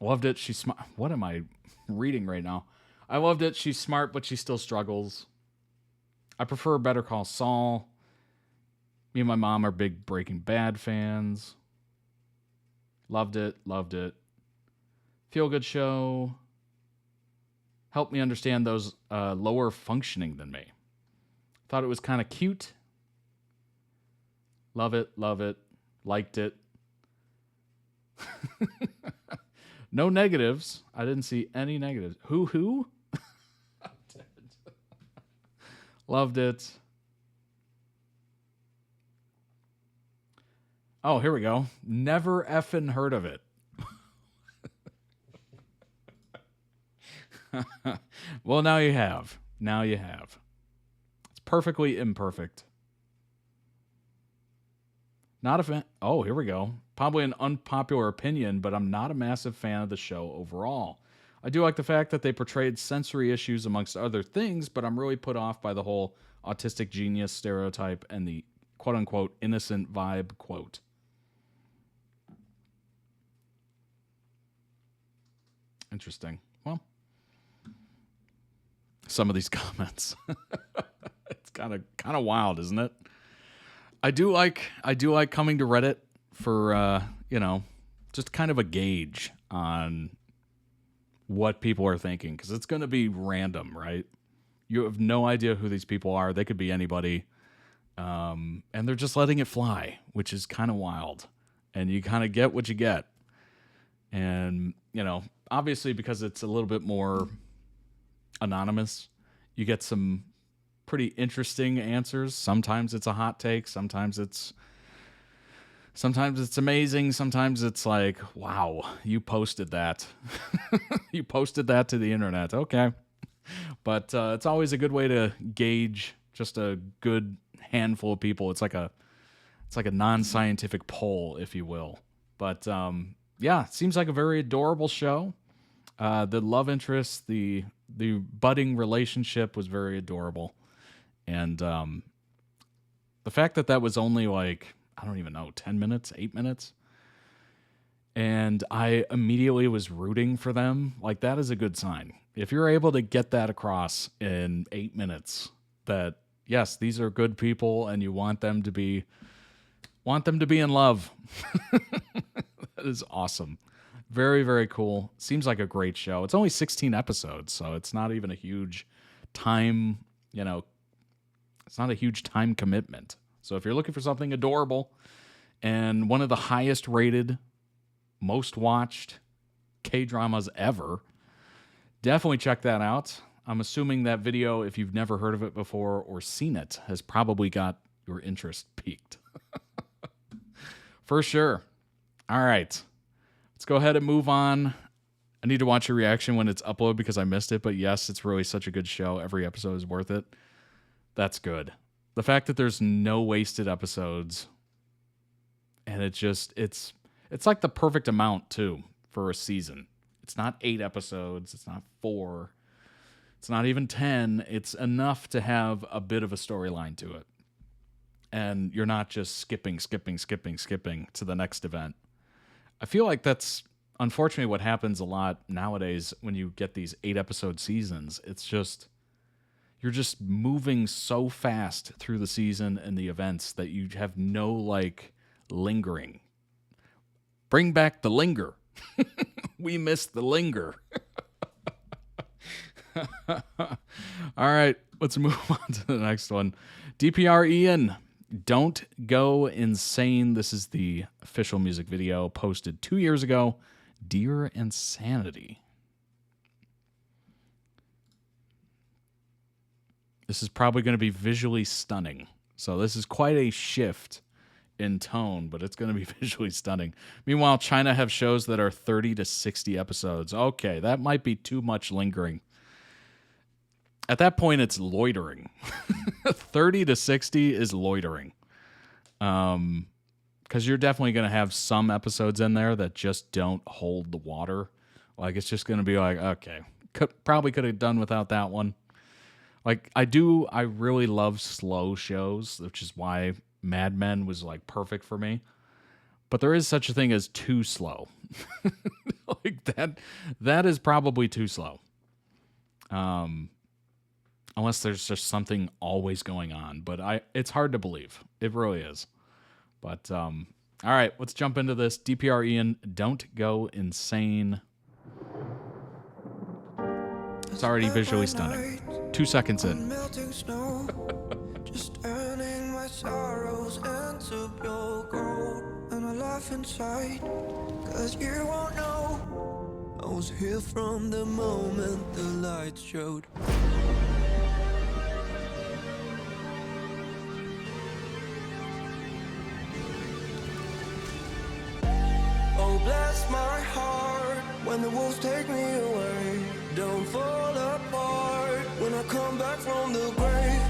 Loved it. She's smart. What am I reading right now? I loved it. She's smart, but she still struggles. I prefer Better Call Saul. Me and my mom are big Breaking Bad fans. Loved it. Feel good show. Helped me understand those lower functioning than me. Thought it was kind of cute. Love it. Liked it. No negatives. I didn't see any negatives. Who? Loved it. Oh, here we go. Never effing heard of it. Well, now you have. It's perfectly imperfect. Not a fan. Oh, here we go. Probably an unpopular opinion, but I'm not a massive fan of the show overall. I do like the fact that they portrayed sensory issues amongst other things, but I'm really put off by the whole autistic genius stereotype and the quote-unquote innocent vibe quote. Interesting. Well, some of these comments. It's kind of wild, isn't it? I do like coming to Reddit for just kind of a gauge on what people are thinking, because it's going to be random, right? You have no idea who these people are. They could be anybody, and they're just letting it fly, which is kind of wild. And you kind of get what you get, and obviously because it's a little bit more anonymous, you get some pretty interesting answers. Sometimes it's a hot take. Sometimes it's amazing. Sometimes it's like, wow, you posted that. You posted that to the internet. Okay. But it's always a good way to gauge just a good handful of people. It's like a non-scientific poll, if you will. But yeah, seems like a very adorable show. The love interest, the budding relationship was very adorable. And the fact that was only like, I don't even know, 10 minutes, 8 minutes. And I immediately was rooting for them. Like, that is a good sign. If you're able to get that across in 8 minutes, that yes, these are good people and you want them to be in love. That is awesome. Very, very cool. Seems like a great show. It's only 16 episodes, so it's not even a huge time, it's not a huge time commitment. So if you're looking for something adorable and one of the highest rated, most watched K-dramas ever, definitely check that out. I'm assuming that video, if you've never heard of it before or seen it, has probably got your interest piqued. For sure. All right. Let's go ahead and move on. I need to watch your reaction when it's uploaded because I missed it. But yes, it's really such a good show. Every episode is worth it. That's good. The fact that there's no wasted episodes. And it's like the perfect amount, too, for a season. It's not 8 episodes. It's not 4. It's not even 10. It's enough to have a bit of a storyline to it. And you're not just skipping to the next event. I feel like that's unfortunately what happens a lot nowadays when you get these 8-episode seasons. It's just, you're just moving so fast through the season and the events that you have no, like, lingering. Bring back the linger. We miss the linger. All right, let's move on to the next one. DPR Ian, Don't Go Insane. This is the official music video posted 2 years ago. Dear Insanity. This is probably going to be visually stunning. So this is quite a shift in tone, but it's going to be visually stunning. Meanwhile, China have shows that are 30 to 60 episodes. Okay, that might be too much lingering. At that point, it's loitering. 30 to 60 is loitering. Because you're definitely going to have some episodes in there that just don't hold the water. Like, it's just going to be like, okay, probably could have done without that one. Like, I really love slow shows, which is why Mad Men was, like, perfect for me. But there is such a thing as too slow. Like, that is probably too slow. Unless there's just something always going on. But it's hard to believe. It really is. But, all right, let's jump into this. DPR Ian, Don't Go Insane. It's already visually stunning. 2 seconds in. Melting snow, just turning my sorrows into pure gold. And I laugh inside, 'cause you won't know. I was here from the moment the light showed. Oh, bless my heart when the wolves take me away. Don't fall apart when I come back from the grave.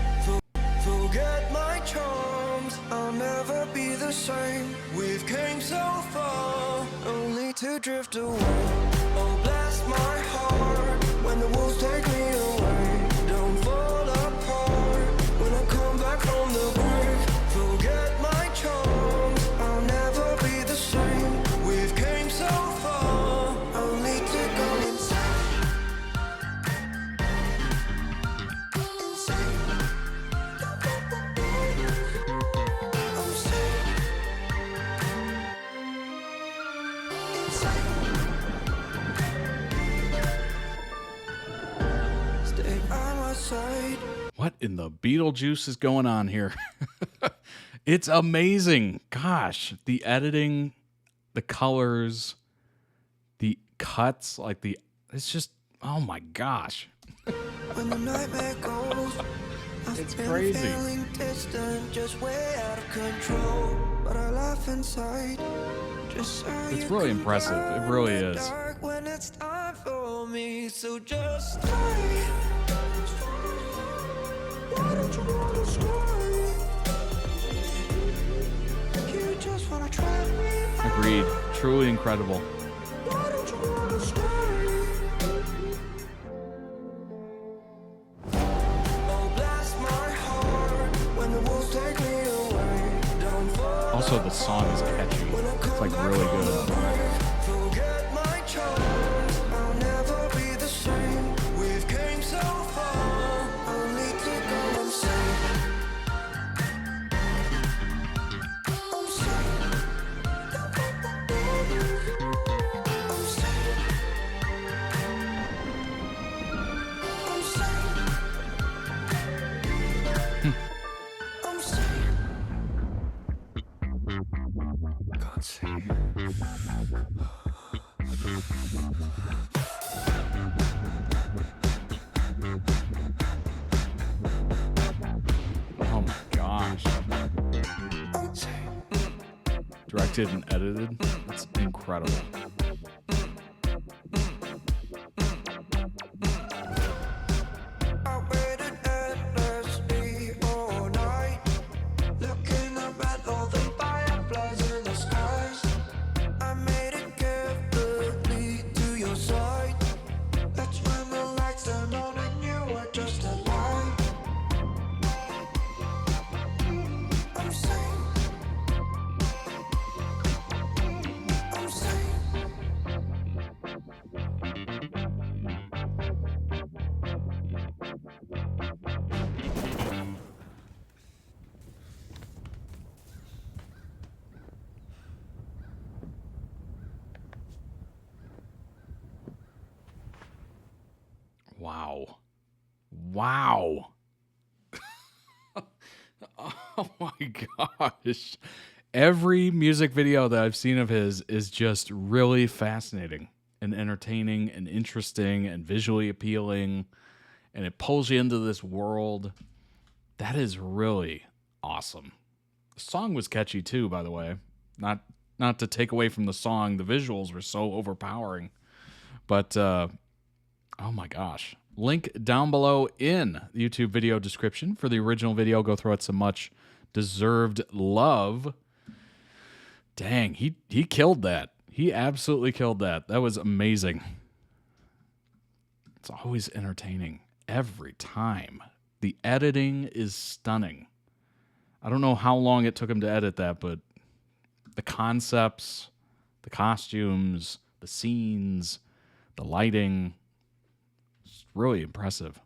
Forget my charms, I'll never be the same. We've came so far, only to drift away. Oh, bless my heart when the wolves take me away. Don't fall apart when I come back from the grave. Forget my charms, I'll never be the same. We've came so far, only to go insane. What in the Beetlejuice is going on here? It's amazing. Gosh, the editing, the colors, the cuts, it's just, oh my gosh. When the nightmare goes, It's crazy. Feeling distant, just way out of control. But I laugh inside. Just so It's really impressive. It really is. dark when it's time for me. So just stay. Why don't you wanna stay? You just wanna try me. Agreed. Truly incredible. Why don't you wanna stay? Oh, bless my heart when the wolves take me away. Don't fall. Also, the song is catchy. It's like really good. Forget my charms, I'll never be the same. We've came so far, only to go insane. I'm safe. I'm safe. I'm safe. I'm safe. Can't see. Oh my gosh. directed and edited. It's incredible. Wow. Wow. Oh my gosh. Every music video that I've seen of his is just really fascinating and entertaining and interesting and visually appealing, and it pulls you into this world. That is really awesome. The song was catchy too, by the way. Not to take away from the song, the visuals were so overpowering. But oh my gosh. Link down below in the YouTube video description for the original video. Go throw it some much deserved love. Dang, he killed that. He absolutely killed that. That was amazing. It's always entertaining every time. The editing is stunning. I don't know how long it took him to edit that, but the concepts, the costumes, the scenes, the lighting, it's really impressive.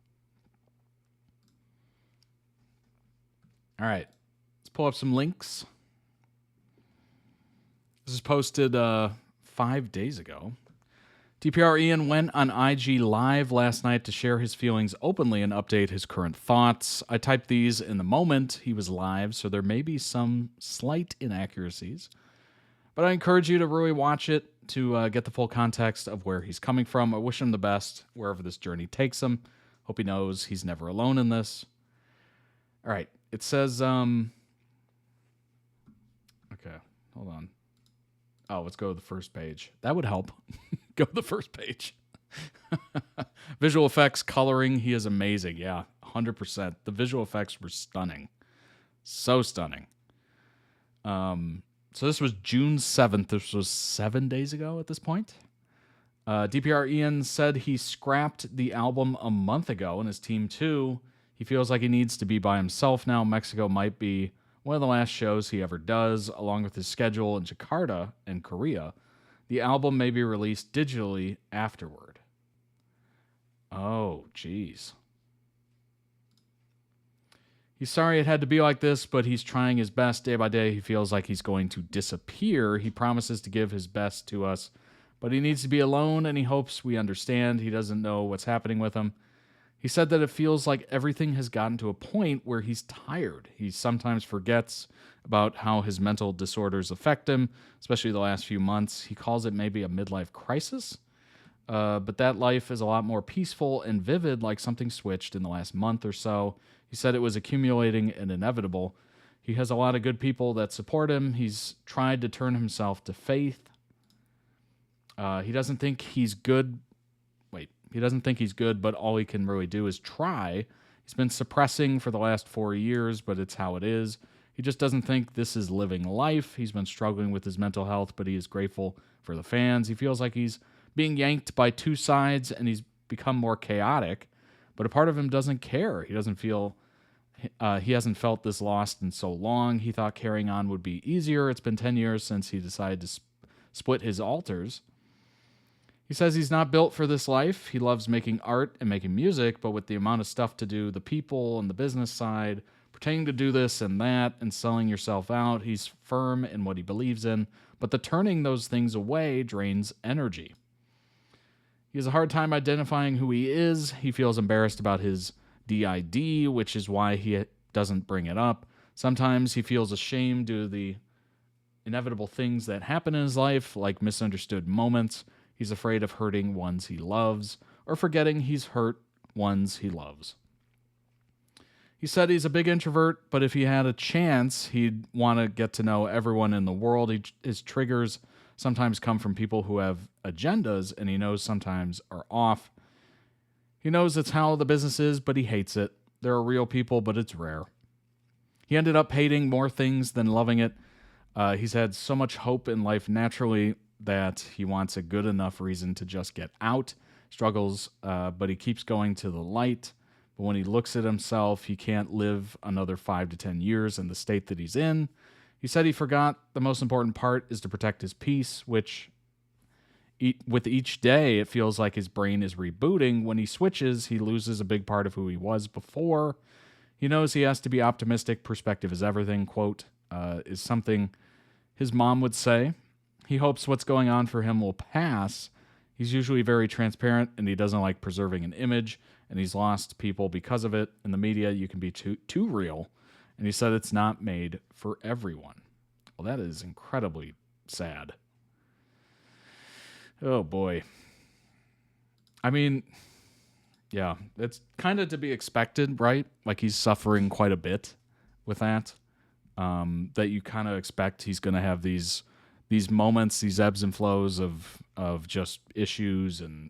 All right, let's pull up some links. This is posted 5 days ago. DPR Ian went on IG Live last night to share his feelings openly and update his current thoughts. I typed these in the moment he was live, so there may be some slight inaccuracies. But I encourage you to really watch it to get the full context of where he's coming from. I wish him the best wherever this journey takes him. Hope he knows he's never alone in this. All right, it says... Okay, hold on. Oh, let's go to the first page. That would help. Go to the first page. Visual effects, coloring, he is amazing. Yeah, 100%. The visual effects were stunning. So stunning. So this was June 7th. This was 7 days ago at this point. DPR Ian said he scrapped the album a month ago, and his team too. He feels like he needs to be by himself now. Mexico might be one of the last shows he ever does, along with his schedule in Jakarta and Korea. The album may be released digitally afterward. Oh, geez. He's sorry it had to be like this, but he's trying his best day by day. He feels like he's going to disappear. He promises to give his best to us, but he needs to be alone, and he hopes we understand. He doesn't know what's happening with him. He said that it feels like everything has gotten to a point where he's tired. He sometimes forgets about how his mental disorders affect him, especially the last few months. He calls it maybe a midlife crisis, but that life is a lot more peaceful and vivid, like something switched in the last month or so. He said it was accumulating and inevitable. He has a lot of good people that support him. He's tried to turn himself to faith. He doesn't think he's good. He doesn't think he's good, but all he can really do is try. He's been suppressing for the last 4 years, but it's how it is. He just doesn't think this is living life. He's been struggling with his mental health, but he is grateful for the fans. He feels like he's being yanked by two sides, and he's become more chaotic, but a part of him doesn't care. He doesn't feel... he hasn't felt this lost in so long. He thought carrying on would be easier. It's been 10 years since he decided to split his altars. He says he's not built for this life. He loves making art and making music, but with the amount of stuff to do, the people and the business side, pretending to do this and that, and selling yourself out, he's firm in what he believes in, but the turning those things away drains energy. He has a hard time identifying who he is. He feels embarrassed about his DID, which is why he doesn't bring it up. Sometimes he feels ashamed due to the inevitable things that happen in his life, like misunderstood moments. He's afraid of hurting ones he loves, or forgetting he's hurt ones he loves. He said he's a big introvert, but if he had a chance, he'd want to get to know everyone in the world. His triggers sometimes come from people who have agendas, and he knows sometimes are off. He knows it's how the business is, but he hates it. There are real people, but it's rare. He ended up hating more things than loving it. He's had so much hope in life naturally that he wants a good enough reason to just get out. Struggles, but he keeps going to the light. But when he looks at himself, he can't live another 5 to 10 years in the state that he's in. He said he forgot the most important part is to protect his peace, which with each day, it feels like his brain is rebooting. When he switches, he loses a big part of who he was before. He knows he has to be optimistic. Perspective is everything, quote, is something his mom would say. He hopes what's going on for him will pass. He's usually very transparent, and he doesn't like preserving an image, and he's lost people because of it. In the media, you can be too real, and he said it's not made for everyone. Well, that is incredibly sad. Oh, boy. I mean, yeah, it's kind of to be expected, right? Like, he's suffering quite a bit with that. That you kind of expect he's going to have these moments, these ebbs and flows of just issues and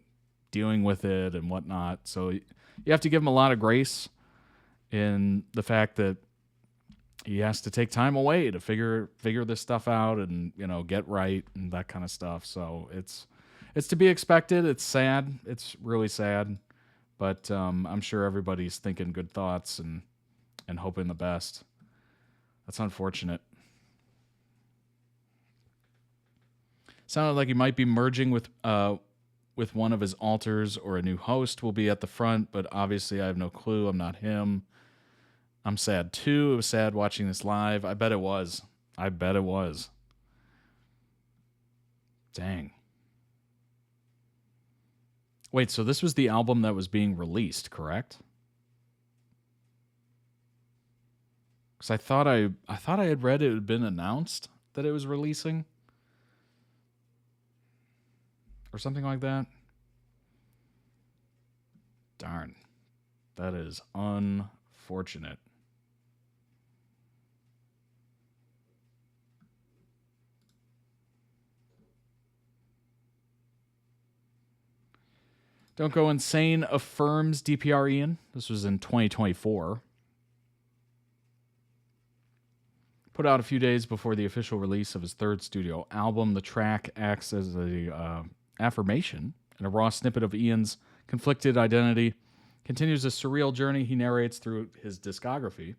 dealing with it and whatnot. So you have to give him a lot of grace in the fact that he has to take time away to figure this stuff out and, get right and that kind of stuff. So it's to be expected. It's sad. It's really sad. But I'm sure everybody's thinking good thoughts and hoping the best. That's unfortunate. Sounded like he might be merging with one of his alters, or a new host will be at the front, but obviously I have no clue. I'm not him. I'm sad too. It was sad watching this live. I bet it was. Dang. Wait, so this was the album that was being released, correct? Because I thought I had read it had been announced that it was releasing. Or something like that. Darn. That is unfortunate. Don't Go Insane affirms DPR Ian. This was in 2024. Put out a few days before the official release of his third studio album. The track acts as a affirmation and a raw snippet of Ian's conflicted identity. Continues a surreal journey he narrates through his discography.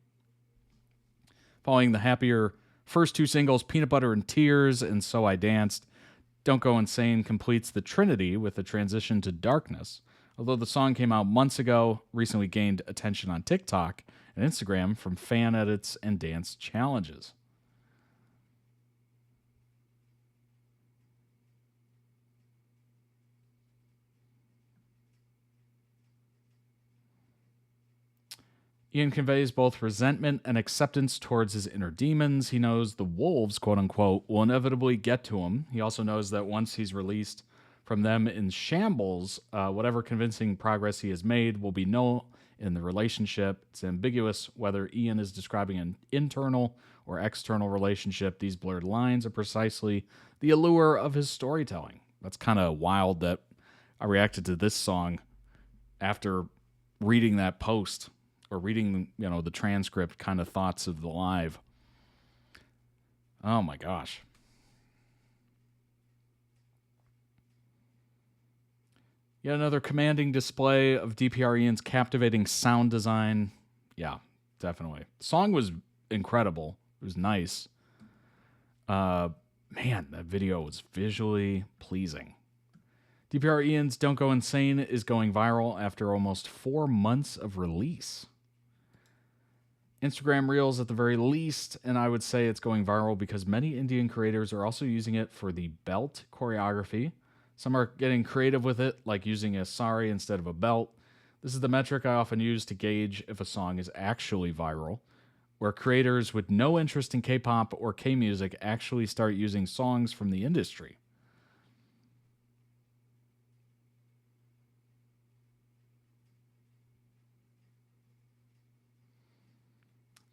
Following the happier first two singles, Peanut Butter and Tears and So I Danced, Don't Go Insane completes the trinity with a transition to darkness. Although the song came out months ago, recently gained attention on TikTok and Instagram from fan edits and dance challenges. Ian conveys both resentment and acceptance towards his inner demons. He knows the wolves, quote unquote, will inevitably get to him. He also knows that once he's released from them in shambles, whatever convincing progress he has made will be null in the relationship. It's ambiguous whether Ian is describing an internal or external relationship. These blurred lines are precisely the allure of his storytelling. That's kind of wild that I reacted to this song after reading that post. Or reading, the transcript kind of thoughts of the live. Oh my gosh. Yet another commanding display of DPR Ian's captivating sound design. Yeah, definitely. The song was incredible. It was nice. Man, that video was visually pleasing. DPR Ian's Don't Go Insane is going viral after almost 4 months of release. Instagram Reels at the very least, and I would say it's going viral because many Indian creators are also using it for the belt choreography. Some are getting creative with it, like using a sari instead of a belt. This is the metric I often use to gauge if a song is actually viral, where creators with no interest in K-pop or K-music actually start using songs from the industry.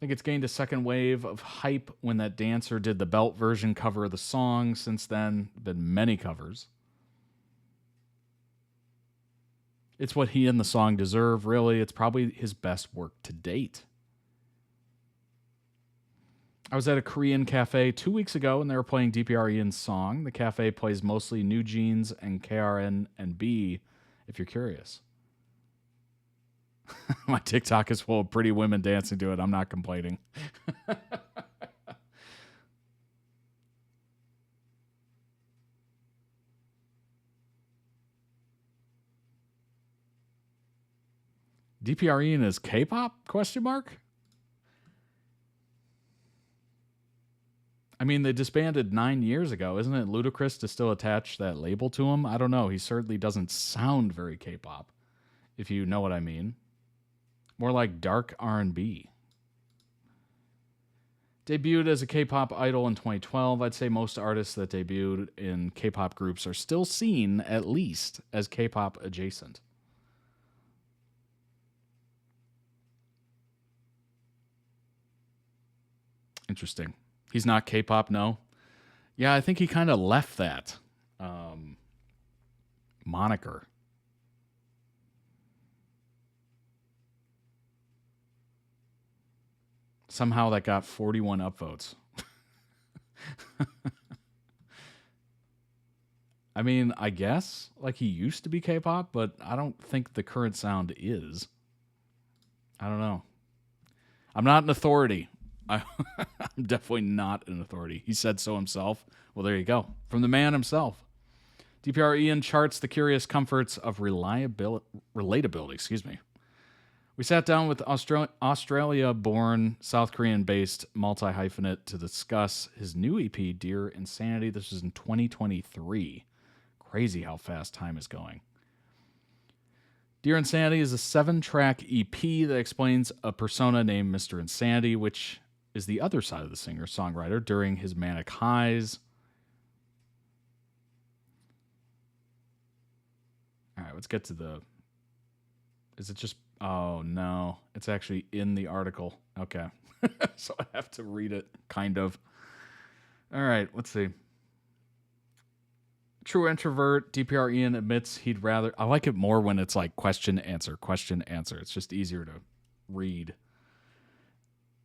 think it's gained a second wave of hype when that dancer did the belt version cover of the song. Since then, been many covers. It's what he and the song deserve, really. It's probably his best work to date. I was at a Korean cafe 2 weeks ago and they were playing DPR Ian's song. The cafe plays mostly New Jeans and KRN and B, if you're curious. My TikTok is full of pretty women dancing to it. I'm not complaining. DPR Ian is K-pop? Question mark? I mean, they disbanded 9 years ago. Isn't it ludicrous to still attach that label to him? I don't know. He certainly doesn't sound very K-pop, if you know what I mean. More like dark R&B. Debuted as a K-pop idol in 2012. I'd say most artists that debuted in K-pop groups are still seen, at least, as K-pop adjacent. Interesting. He's not K-pop, no? Yeah, I think he kind of left that moniker. Somehow that got 41 upvotes. I mean, I guess, like he used to be K-pop, but I don't think the current sound is. I don't know. I'm not an authority. I'm definitely not an authority. He said so himself. Well, there you go. From the man himself. DPR Ian charts the curious comforts of relatability. Excuse me. We sat down with Australia-born, South Korean-based multi-hyphenate to discuss his new EP, Dear Insanity. This was in 2023. Crazy how fast time is going. Dear Insanity is a 7-track EP that explains a persona named Mr. Insanity, which is the other side of the singer-songwriter during his manic highs. All right, let's get to the... Is it just... Oh, no. It's actually in the article. Okay. So I have to read it, kind of. All right, let's see. True introvert, DPR Ian admits he'd rather... I like it more when it's like question, answer, question, answer. It's just easier to read.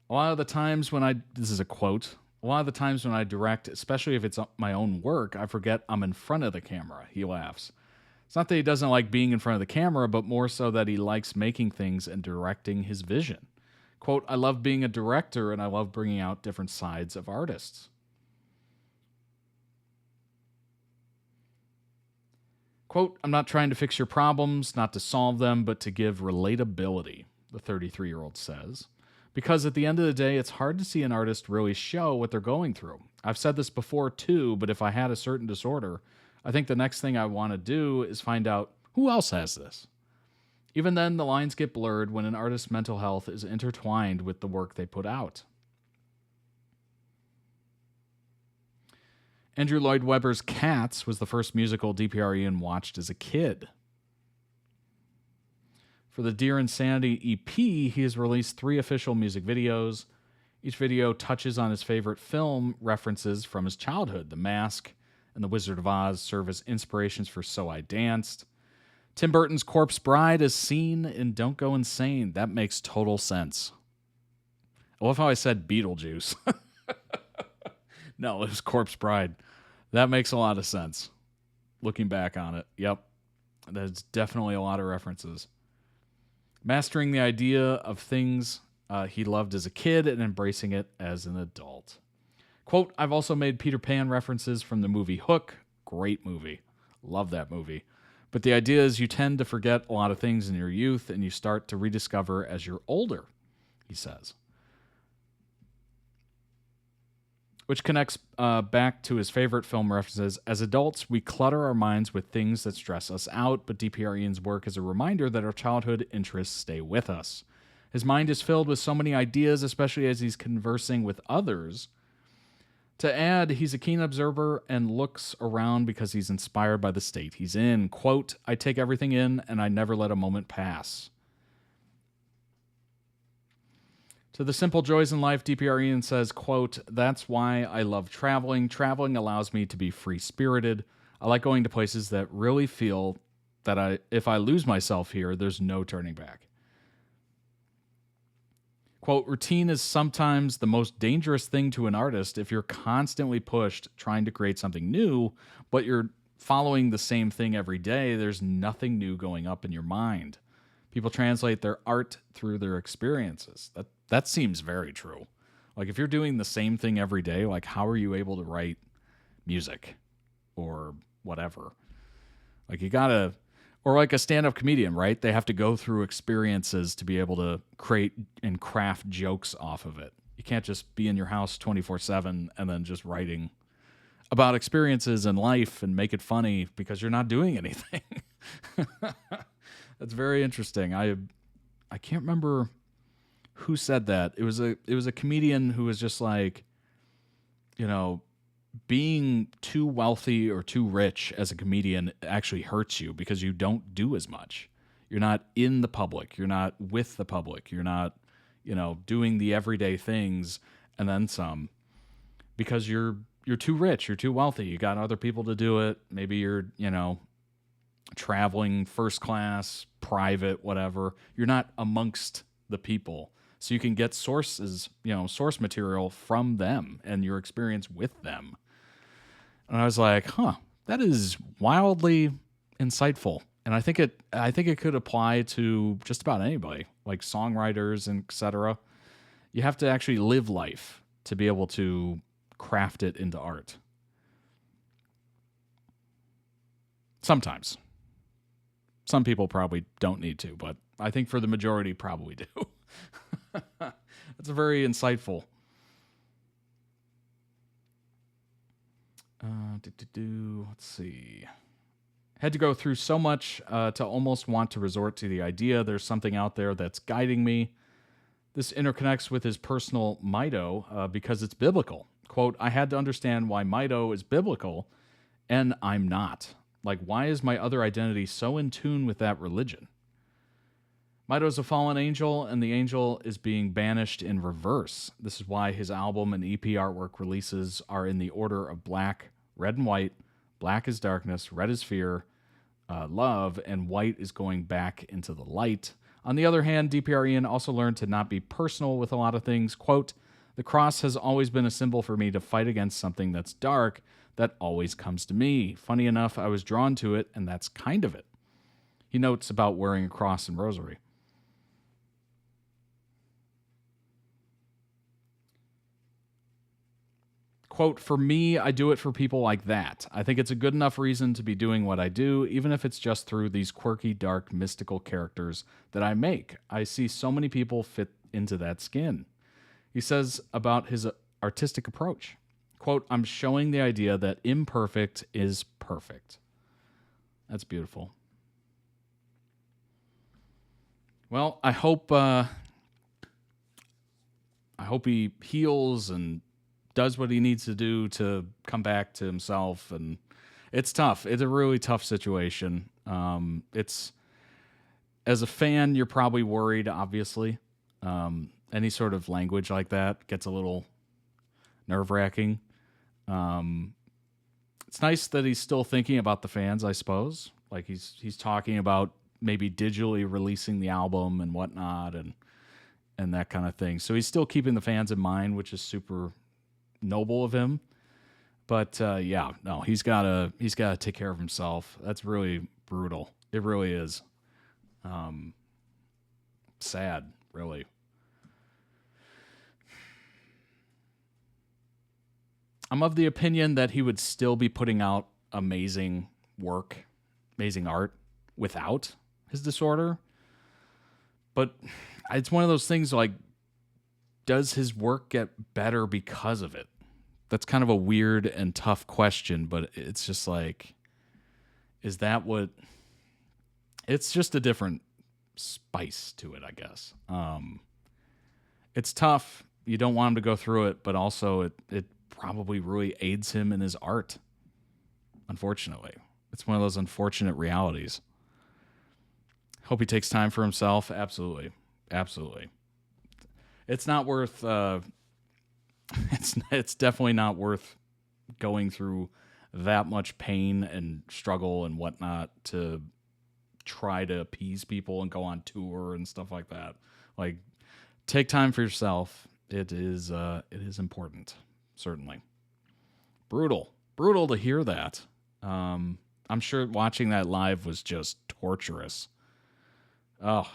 A lot of the times when I... This is a quote. A lot of the times when I direct, especially if it's my own work, I forget I'm in front of the camera. He laughs. It's not that he doesn't like being in front of the camera, but more so that he likes making things and directing his vision. Quote, I love being a director and I love bringing out different sides of artists. Quote, I'm not trying to fix your problems, not to solve them, but to give relatability, the 33-year-old says. Because at the end of the day, it's hard to see an artist really show what they're going through. I've said this before too, but if I had a certain disorder, I think the next thing I want to do is find out who else has this. Even then, the lines get blurred when an artist's mental health is intertwined with the work they put out. Andrew Lloyd Webber's Cats was the first musical DPR Ian watched as a kid. For the Dear Insanity EP, he has released 3 official music videos. Each video touches on his favorite film references from his childhood. The Mask and The Wizard of Oz serve as inspirations for So I Danced. Tim Burton's Corpse Bride is seen in Don't Go Insane. That makes total sense. I love how I said Beetlejuice. No, it was Corpse Bride. That makes a lot of sense. Looking back on it. Yep. There's definitely a lot of references. Mastering the idea of things he loved as a kid and embracing it as an adult. Quote, I've also made Peter Pan references from the movie Hook. Great movie. Love that movie. But the idea is you tend to forget a lot of things in your youth and you start to rediscover as you're older, he says. Which connects back to his favorite film references. As adults, we clutter our minds with things that stress us out, but DPR Ian's work is a reminder that our childhood interests stay with us. His mind is filled with so many ideas, especially as he's conversing with others. To add, he's a keen observer and looks around because he's inspired by the state he's in. Quote, I take everything in and I never let a moment pass. To the simple joys in life, DPR Ian says, quote, "That's why I love traveling. Traveling allows me to be free-spirited. I like going to places that really feel that if I lose myself here, there's no turning back." Quote, "Routine is sometimes the most dangerous thing to an artist if you're constantly pushed trying to create something new, but you're following the same thing every day. There's nothing new going up in your mind. People translate their art through their experiences." That seems very true. Like, if you're doing the same thing every day, like, how are you able to write music or whatever? Like, you gotta, or like a stand-up comedian, right? They have to go through experiences to be able to create and craft jokes off of it. You can't just be in your house 24/7 and then just writing about experiences in life and make it funny because you're not doing anything. That's very interesting. I can't remember who said that. It was a comedian who was just like, you know, being too wealthy or too rich as a comedian actually hurts you because you don't do as much. You're not in the public. You're not with the public. You're not, you know, doing the everyday things and then some because you're too rich. You're too wealthy. You got other people to do it. Maybe you're, you know, traveling first class, private, whatever. You're not amongst the people. So you can get source material from them and your experience with them. And I was like, that is wildly insightful. And I think it could apply to just about anybody, like songwriters and etc. You have to actually live life to be able to craft it into art. Sometimes. Some people probably don't need to, but I think for the majority probably do. That's very insightful. Let's see. Had to go through so much to almost want to resort to the idea there's something out there that's guiding me. This interconnects with his personal Mido because it's biblical. Quote, "I had to understand why Mido is biblical and I'm not. Like, why is my other identity so in tune with that religion? Mido is a fallen angel, and the angel is being banished in reverse. This is why his album and EP artwork releases are in the order of black, red and white. Black is darkness, red is fear, love, and white is going back into the light. On the other hand, DPR Ian also learned to not be personal with a lot of things. Quote, "The cross has always been a symbol for me to fight against something that's dark that always comes to me. Funny enough, I was drawn to it, and that's kind of it." He notes about wearing a cross and rosary. Quote, "For me, I do it for people like that. I think it's a good enough reason to be doing what I do, even if it's just through these quirky, dark, mystical characters that I make. I see so many people fit into that skin." He says about his artistic approach. Quote, "I'm showing the idea that imperfect is perfect." That's beautiful. Well, I hope he heals and does what he needs to do to come back to himself. And it's tough. It's a really tough situation. It's, as a fan, you're probably worried, obviously. Any sort of language like that gets a little nerve-wracking. It's nice that he's still thinking about the fans, I suppose. Like, he's talking about maybe digitally releasing the album and whatnot and that kind of thing. So he's still keeping the fans in mind, which is super noble of him. But yeah, no, he's gotta take care of himself. That's really brutal. It really is. Sad, really. I'm of the opinion that he would still be putting out amazing work, amazing art without his disorder. But it's one of those things like, does his work get better because of it? That's kind of a weird and tough question, but it's just like, is that what... It's just a different spice to it, I guess. It's tough. You don't want him to go through it, but also it probably really aids him in his art, unfortunately. It's one of those unfortunate realities. Hope he takes time for himself. Absolutely. Absolutely. it's not worth. It's definitely not worth going through that much pain and struggle and whatnot to try to appease people and go on tour and stuff like that. Like, take time for yourself. It is important, certainly. Brutal to hear that. I'm sure watching that live was just torturous. Oh,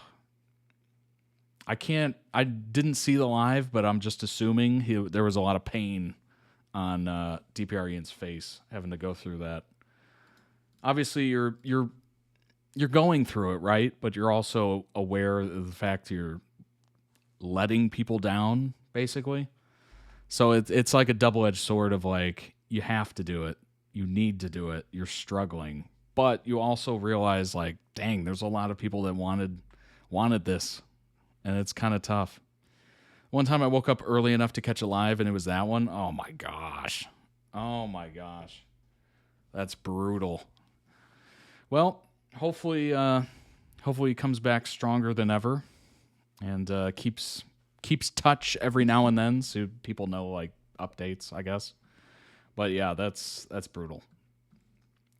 I didn't see the live, but I'm just assuming there was a lot of pain on DPR Ian's face having to go through that. Obviously, you're going through it, right? But you're also aware of the fact you're letting people down, basically. So it's like a double-edged sword of like, you have to do it. You need to do it. You're struggling. But you also realize, like, dang, there's a lot of people that wanted this. And it's kind of tough. One time I woke up early enough to catch a live, and it was that one. Oh, my gosh. That's brutal. Well, hopefully he comes back stronger than ever and keeps touch every now and then so people know, like, updates, I guess. But, yeah, that's brutal.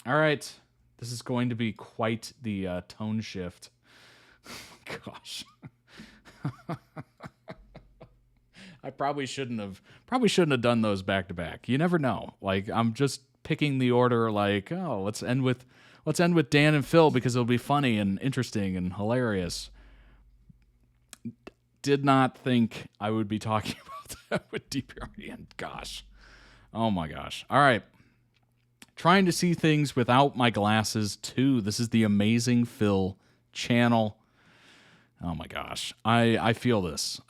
All right. This is going to be quite the tone shift. Gosh. I probably shouldn't have done those back to back. You never know. Like, I'm just picking the order like, oh, let's end with Dan and Phil because it'll be funny and interesting and hilarious. Did not think I would be talking about that with DPR Ian. Gosh. Oh my gosh. All right. Trying to see things without my glasses too. This is the AmazingPhil channel. Oh my gosh. I feel this.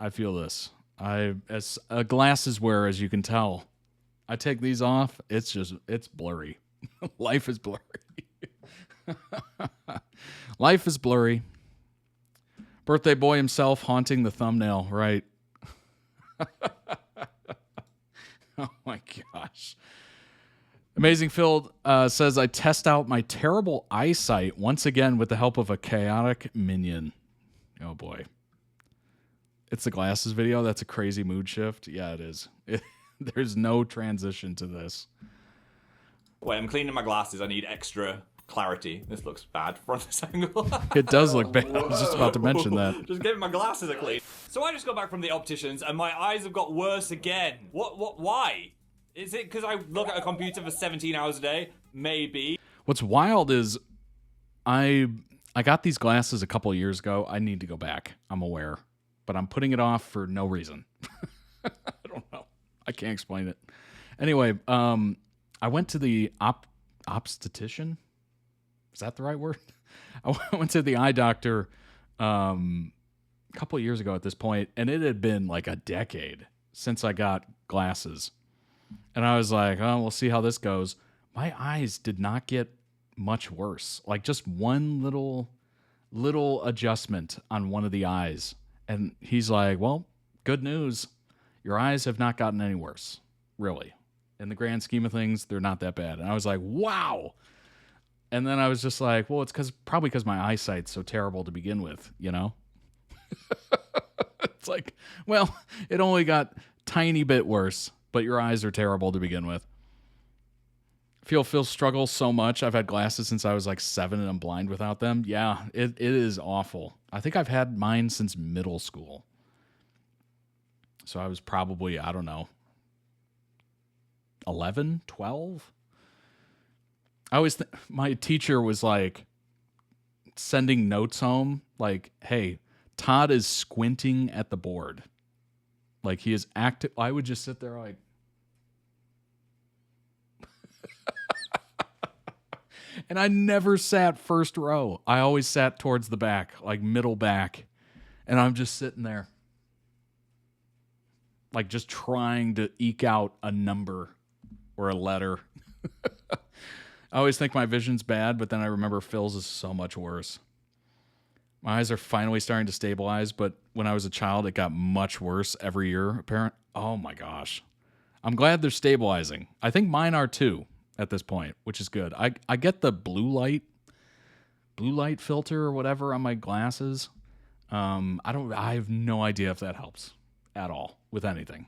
As a glasses wearer, as you can tell, I take these off. It's blurry. Life is blurry. Life is blurry. Birthday boy himself haunting the thumbnail, right? Oh my gosh. AmazingPhil says, I test out my terrible eyesight once again with the help of a chaotic minion. Oh boy. It's the glasses video. That's a crazy mood shift. Yeah, it is. There's no transition to this. Wait, I'm cleaning my glasses. I need extra clarity. This looks bad from this angle. It does look bad. I was just about to mention that. Just getting my glasses are clean. So I just got back from the opticians and my eyes have got worse again. Why? Is it because I look at a computer for 17 hours a day? Maybe. What's wild is I got these glasses a couple of years ago. I need to go back. I'm aware. But I'm putting it off for no reason. I don't know. I can't explain it. Anyway, I went to the obstetrician. Is that the right word? I went to the eye doctor a couple of years ago at this point, and it had been like a decade since I got glasses. And I was like, oh, we'll see how this goes. My eyes did not get much worse. Like just one little adjustment on one of the eyes. And he's like, well, good news. Your eyes have not gotten any worse, really. In the grand scheme of things, they're not that bad. And I was like, wow. And then I was just like, well, it's probably because my eyesight's so terrible to begin with, you know? It's like, well, it only got tiny bit worse, but your eyes are terrible to begin with. Phil struggles so much. I've had glasses since I was like 7 and I'm blind without them. Yeah, it is awful. I think I've had mine since middle school. So I was probably, I don't know, 11, 12? I always my teacher was like sending notes home like, hey, Todd is squinting at the board. Like he is active. I would just sit there like, and I never sat first row. I always sat towards the back, like middle back. And I'm just sitting there. Like just trying to eke out a number or a letter. I always think my vision's bad, but then I remember Phil's is so much worse. My eyes are finally starting to stabilize, but when I was a child, it got much worse every year, apparently. Oh my gosh. I'm glad they're stabilizing. I think mine are too at this point, which is good. I get the blue light filter or whatever on my glasses. I have no idea if that helps. at all with anything.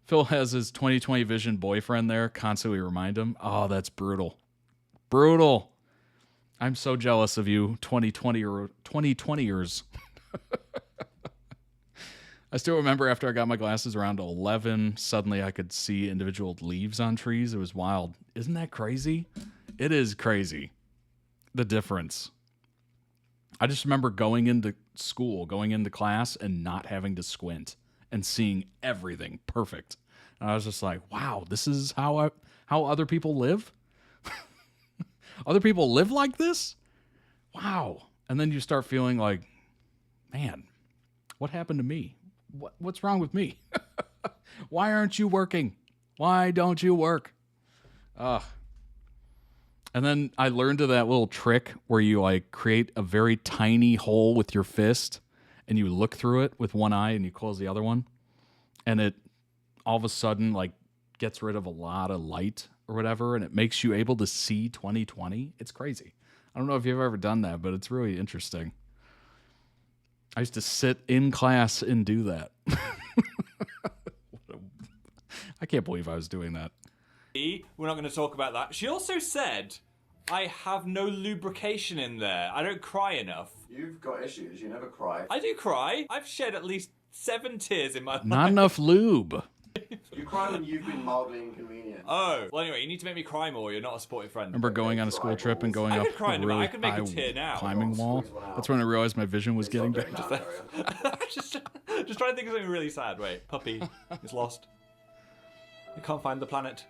Phil has his 2020 vision boyfriend there, constantly remind him. Oh, that's brutal. Brutal. I'm so jealous of you, 2020ers. I still remember after I got my glasses around 11, suddenly I could see individual leaves on trees. It was wild. Isn't that crazy? It is crazy. The difference. I just remember going into school, going into class, and not having to squint and seeing everything perfect. And I was just like, wow, this is how other people live? Other people live like this? Wow. And then you start feeling like, man, what happened to me? What's wrong with me? Why aren't you working? Why don't you work? And then I learned of that little trick where you like create a very tiny hole with your fist and you look through it with one eye and you close the other one. And it all of a sudden like gets rid of a lot of light or whatever. And it makes you able to see 2020. It's crazy. I don't know if you've ever done that, but it's really interesting. I used to sit in class and do that. I can't believe I was doing that. We're not going to talk about that. She also said, I have no lubrication in there. I don't cry enough. You've got issues. You never cry. I do cry. I've shed at least 7 tears in my life. Not enough lube. You cry when you've been mildly inconvenient. Oh, well anyway, you need to make me cry more. You're not a supportive friend. Remember going on a school trip and going up cry a really I could make high a tear now. climbing wall? That's when I realized my vision was getting better. just trying to think of something really sad. Wait, puppy is lost. It can't find the planet.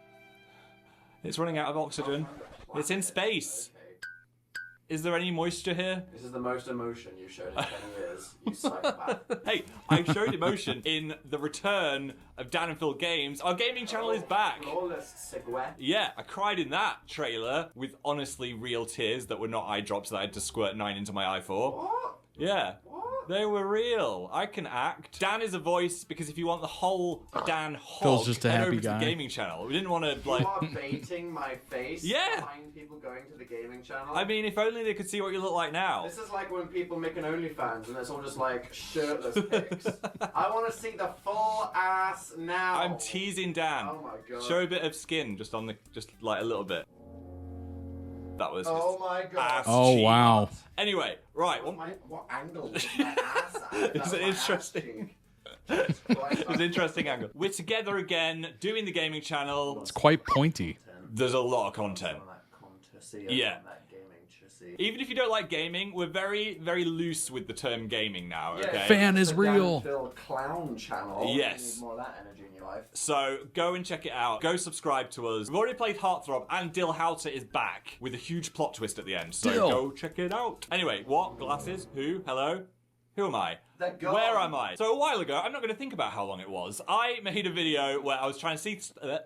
It's running out of oxygen. It's in space. Is there any moisture here? This is the most emotion you've shown in 10 years, you psychopath. Hey, I showed emotion in the return of Dan and Phil Games. Our gaming channel is back. Flawless segue. Yeah, I cried in that trailer with honestly real tears that were not eye drops that I had to squirt 9 into my eye for. What? Yeah. They were real. I can act. Dan is a voice because if you want the whole Dan hog, Phil's just a head happy over to guy. the gaming channel. We didn't want to like. You are baiting my face. Yeah. Behind people going to the gaming channel. I mean, if only they could see what you look like now. This is like when people make an OnlyFans and it's all just like shirtless pics. I want to see the full ass now. I'm teasing Dan. Oh my god. Show a bit of skin, just like a little bit. That was. Oh my god. Ass Oh, cheek. wow. Anyway, right. What angle was my ass at? It's an interesting. It's an interesting angle. We're together again, doing the gaming channel. It's quite pointy. There's a lot of content. Yeah. Even if you don't like gaming, we're very, very loose with the term gaming now, okay? Fan is The real. Dan Phil Clown channel. Yes. You need more of that energy in your life. So go and check it out. Go subscribe to us. We've already played Heartthrob, and Dill Houter is back with a huge plot twist at the end. So Dill. go check it out. Anyway, what? Glasses? Who? Hello? Who am I? They're gone. Where am I? So a while ago, I'm not going to think about how long it was. I made a video where I was trying to I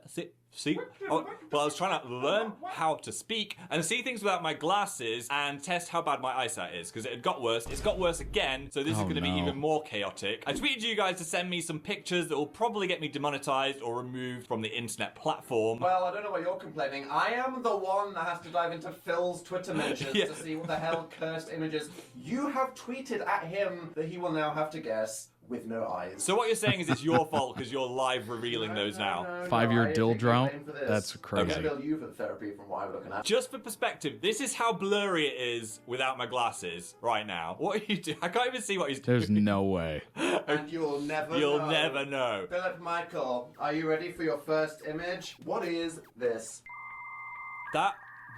was trying to learn how to speak and see things without my glasses and test how bad my eyesight is because it had got worse. It's got worse again, so this is Oh, going to be no. even more chaotic. I tweeted you guys to send me some pictures that will probably get me demonetized or removed from the internet platform. Well, I don't know what you're complaining. I am the one that has to dive into Phil's Twitter mentions Yeah. to see what the hell cursed images. You have tweeted at him that he will now have to guess with no eyes. So what you're saying is it's your fault because you're live revealing those now. 5-year I dill take no drought? blame for this. That's crazy. I bill you for the therapy from what I'm looking at. Just for perspective, this is how blurry it is without my glasses right now. What are you doing? I can't even see what he's doing. There's no way. And you'll never know. You'll never know. Philip Michael, are you ready for your first image? What is this?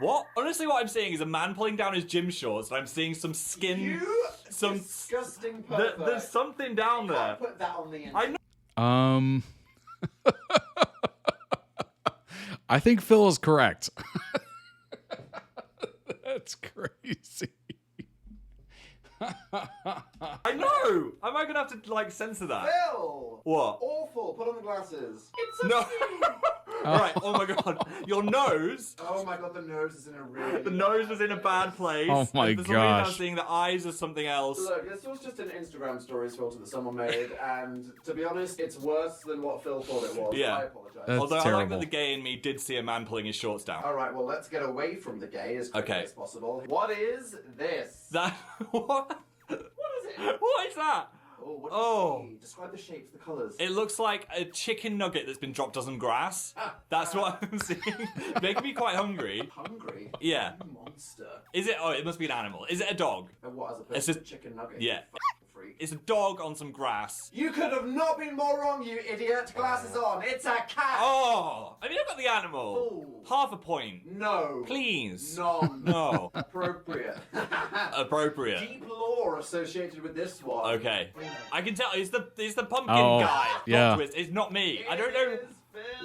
What? Honestly, what I'm seeing is a man pulling down his gym shorts, and I'm seeing some skin. Some disgusting pervert. There's something down there. Put that on the internet. I know. I think Phil is correct. That's crazy. I know. Am I gonna have to like censor that? Phil! What? Awful. Put on the glasses. It's a No. scene. Right. Oh my god. Your nose. Oh my god, the nose is in a really The nose was in a bad place. Oh my and for some reason I'm gosh. seeing the eyes or something else. Look, this was just an Instagram stories filter that someone made, and to be honest, it's worse than what Phil thought it was. Yeah. I apologize. That's Although I like terrible. that the gay in me did see a man pulling his shorts down. Alright, well, let's get away from the gay as quickly Okay. as possible. What is this? That what? What is it? What is that? what do you see? Describe the shapes, the colours. It looks like a chicken nugget that's been dropped on some grass. That's what I'm seeing. Making me quite hungry. Hungry? Yeah. You monster. Is it? Oh, it must be an animal. Is it a dog? And what, as It's opposed to just- chicken nugget? Yeah. Freak. It's a dog on some grass. You could have not been more wrong, you idiot. Glasses on. It's a cat. Oh! I mean, I've got the animal. Fool. Half a point. No. Please. None. No. Appropriate. Appropriate. Deep lore associated with this one. Okay. I can tell it's the pumpkin Oh, guy. yeah. Plot twist. It's not me. I don't know.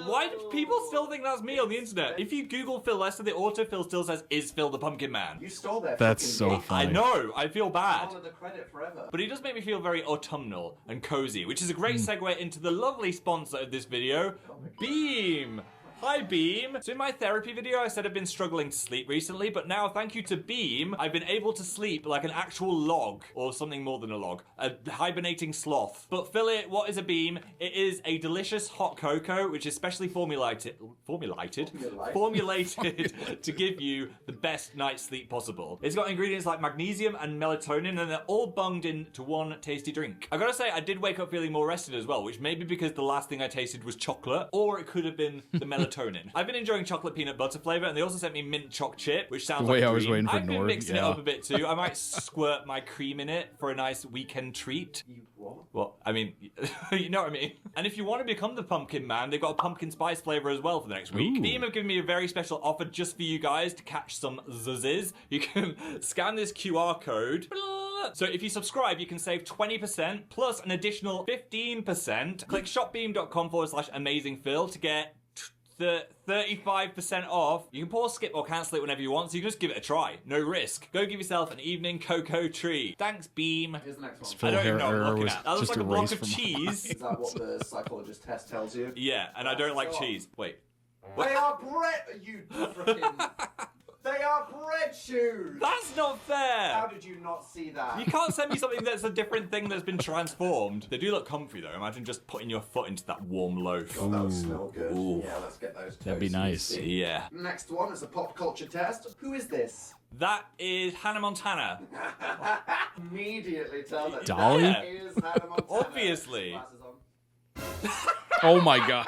Why do people still think that's me on the internet? If you Google Phil Lester, the autofill still says, "Is Phil the Pumpkin Man?" You stole their That's fucking so gig. funny. I know. I feel bad. Honor the credit forever. But he does make me feel very autumnal and cozy, which is a great segue into the lovely sponsor of this video, Beam. Hi, Beam. So in my therapy video, I said I've been struggling to sleep recently, but now, thank you to Beam, I've been able to sleep like an actual log, or something more than a log, a hibernating sloth. But Phil, what is a Beam? It is a delicious hot cocoa, which is specially formulated to give you the best night's sleep possible. It's got ingredients like magnesium and melatonin, and they're all bunged into one tasty drink. I gotta say, I did wake up feeling more rested as well, which may be because the last thing I tasted was chocolate, or it could have been the melatonin. I've been enjoying chocolate peanut butter flavor, and they also sent me mint choc chip, which sounds The way like a I was dream. waiting for I've been Nord, mixing it yeah. up a bit too. I might squirt my cream in it for a nice weekend treat. What? Well, I mean, you know what I mean. And if you want to become the Pumpkin Man, they've got a pumpkin spice flavor as well for the next week. Ooh. Beam have given me a very special offer just for you guys to catch some zuzzes. You can scan this QR code. So if you subscribe, you can save 20% plus an additional 15%. Click shopbeam.com/AmazingPhil to get 35% off. You can pause, skip, or cancel it whenever you want, so you can just give it a try. No risk. Go give yourself an evening cocoa treat. Thanks, Beam. Here's the next one. Phil I don't even hair know what I'm error looking was at. That looks just like a block erased of from my cheese. Is that what the psychologist test tells you? Yeah, and I don't like cheese. Wait. They are bread. You freaking. They are bread shoes. That's not fair. How did you not see that? You can't send me something that's a different thing that's been transformed. They do look comfy though. Imagine just putting your foot into that warm loaf. God, that would smell good. Ooh. Yeah, let's get those. That'd be toes nice. juicy. Yeah. Next one is a pop culture test. Who is this? That is Hannah Montana. Immediately tell that. Dolly? That is Hannah Montana. Obviously. Glasses on. Oh my god.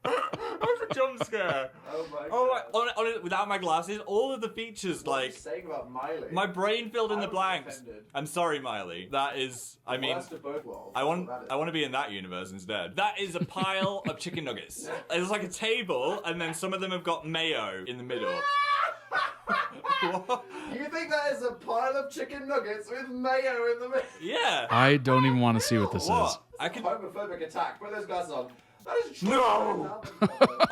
That was a jump scare. Oh my god. Oh, without my glasses, all of the features, What are you like, saying about Miley? my brain filled in I the was blanks. offended. I'm sorry, Miley. That is, I mean, Worst of both worlds. I want That's what to be in that universe instead. That is a pile of chicken nuggets. It's like a table, and then some of them have got mayo in the middle. What? that is. You think that is a pile of chicken nuggets with mayo in the middle? Yeah. I don't even want to see what this is. What? I can. Homophobic attack. Put those glasses on. That is true. No.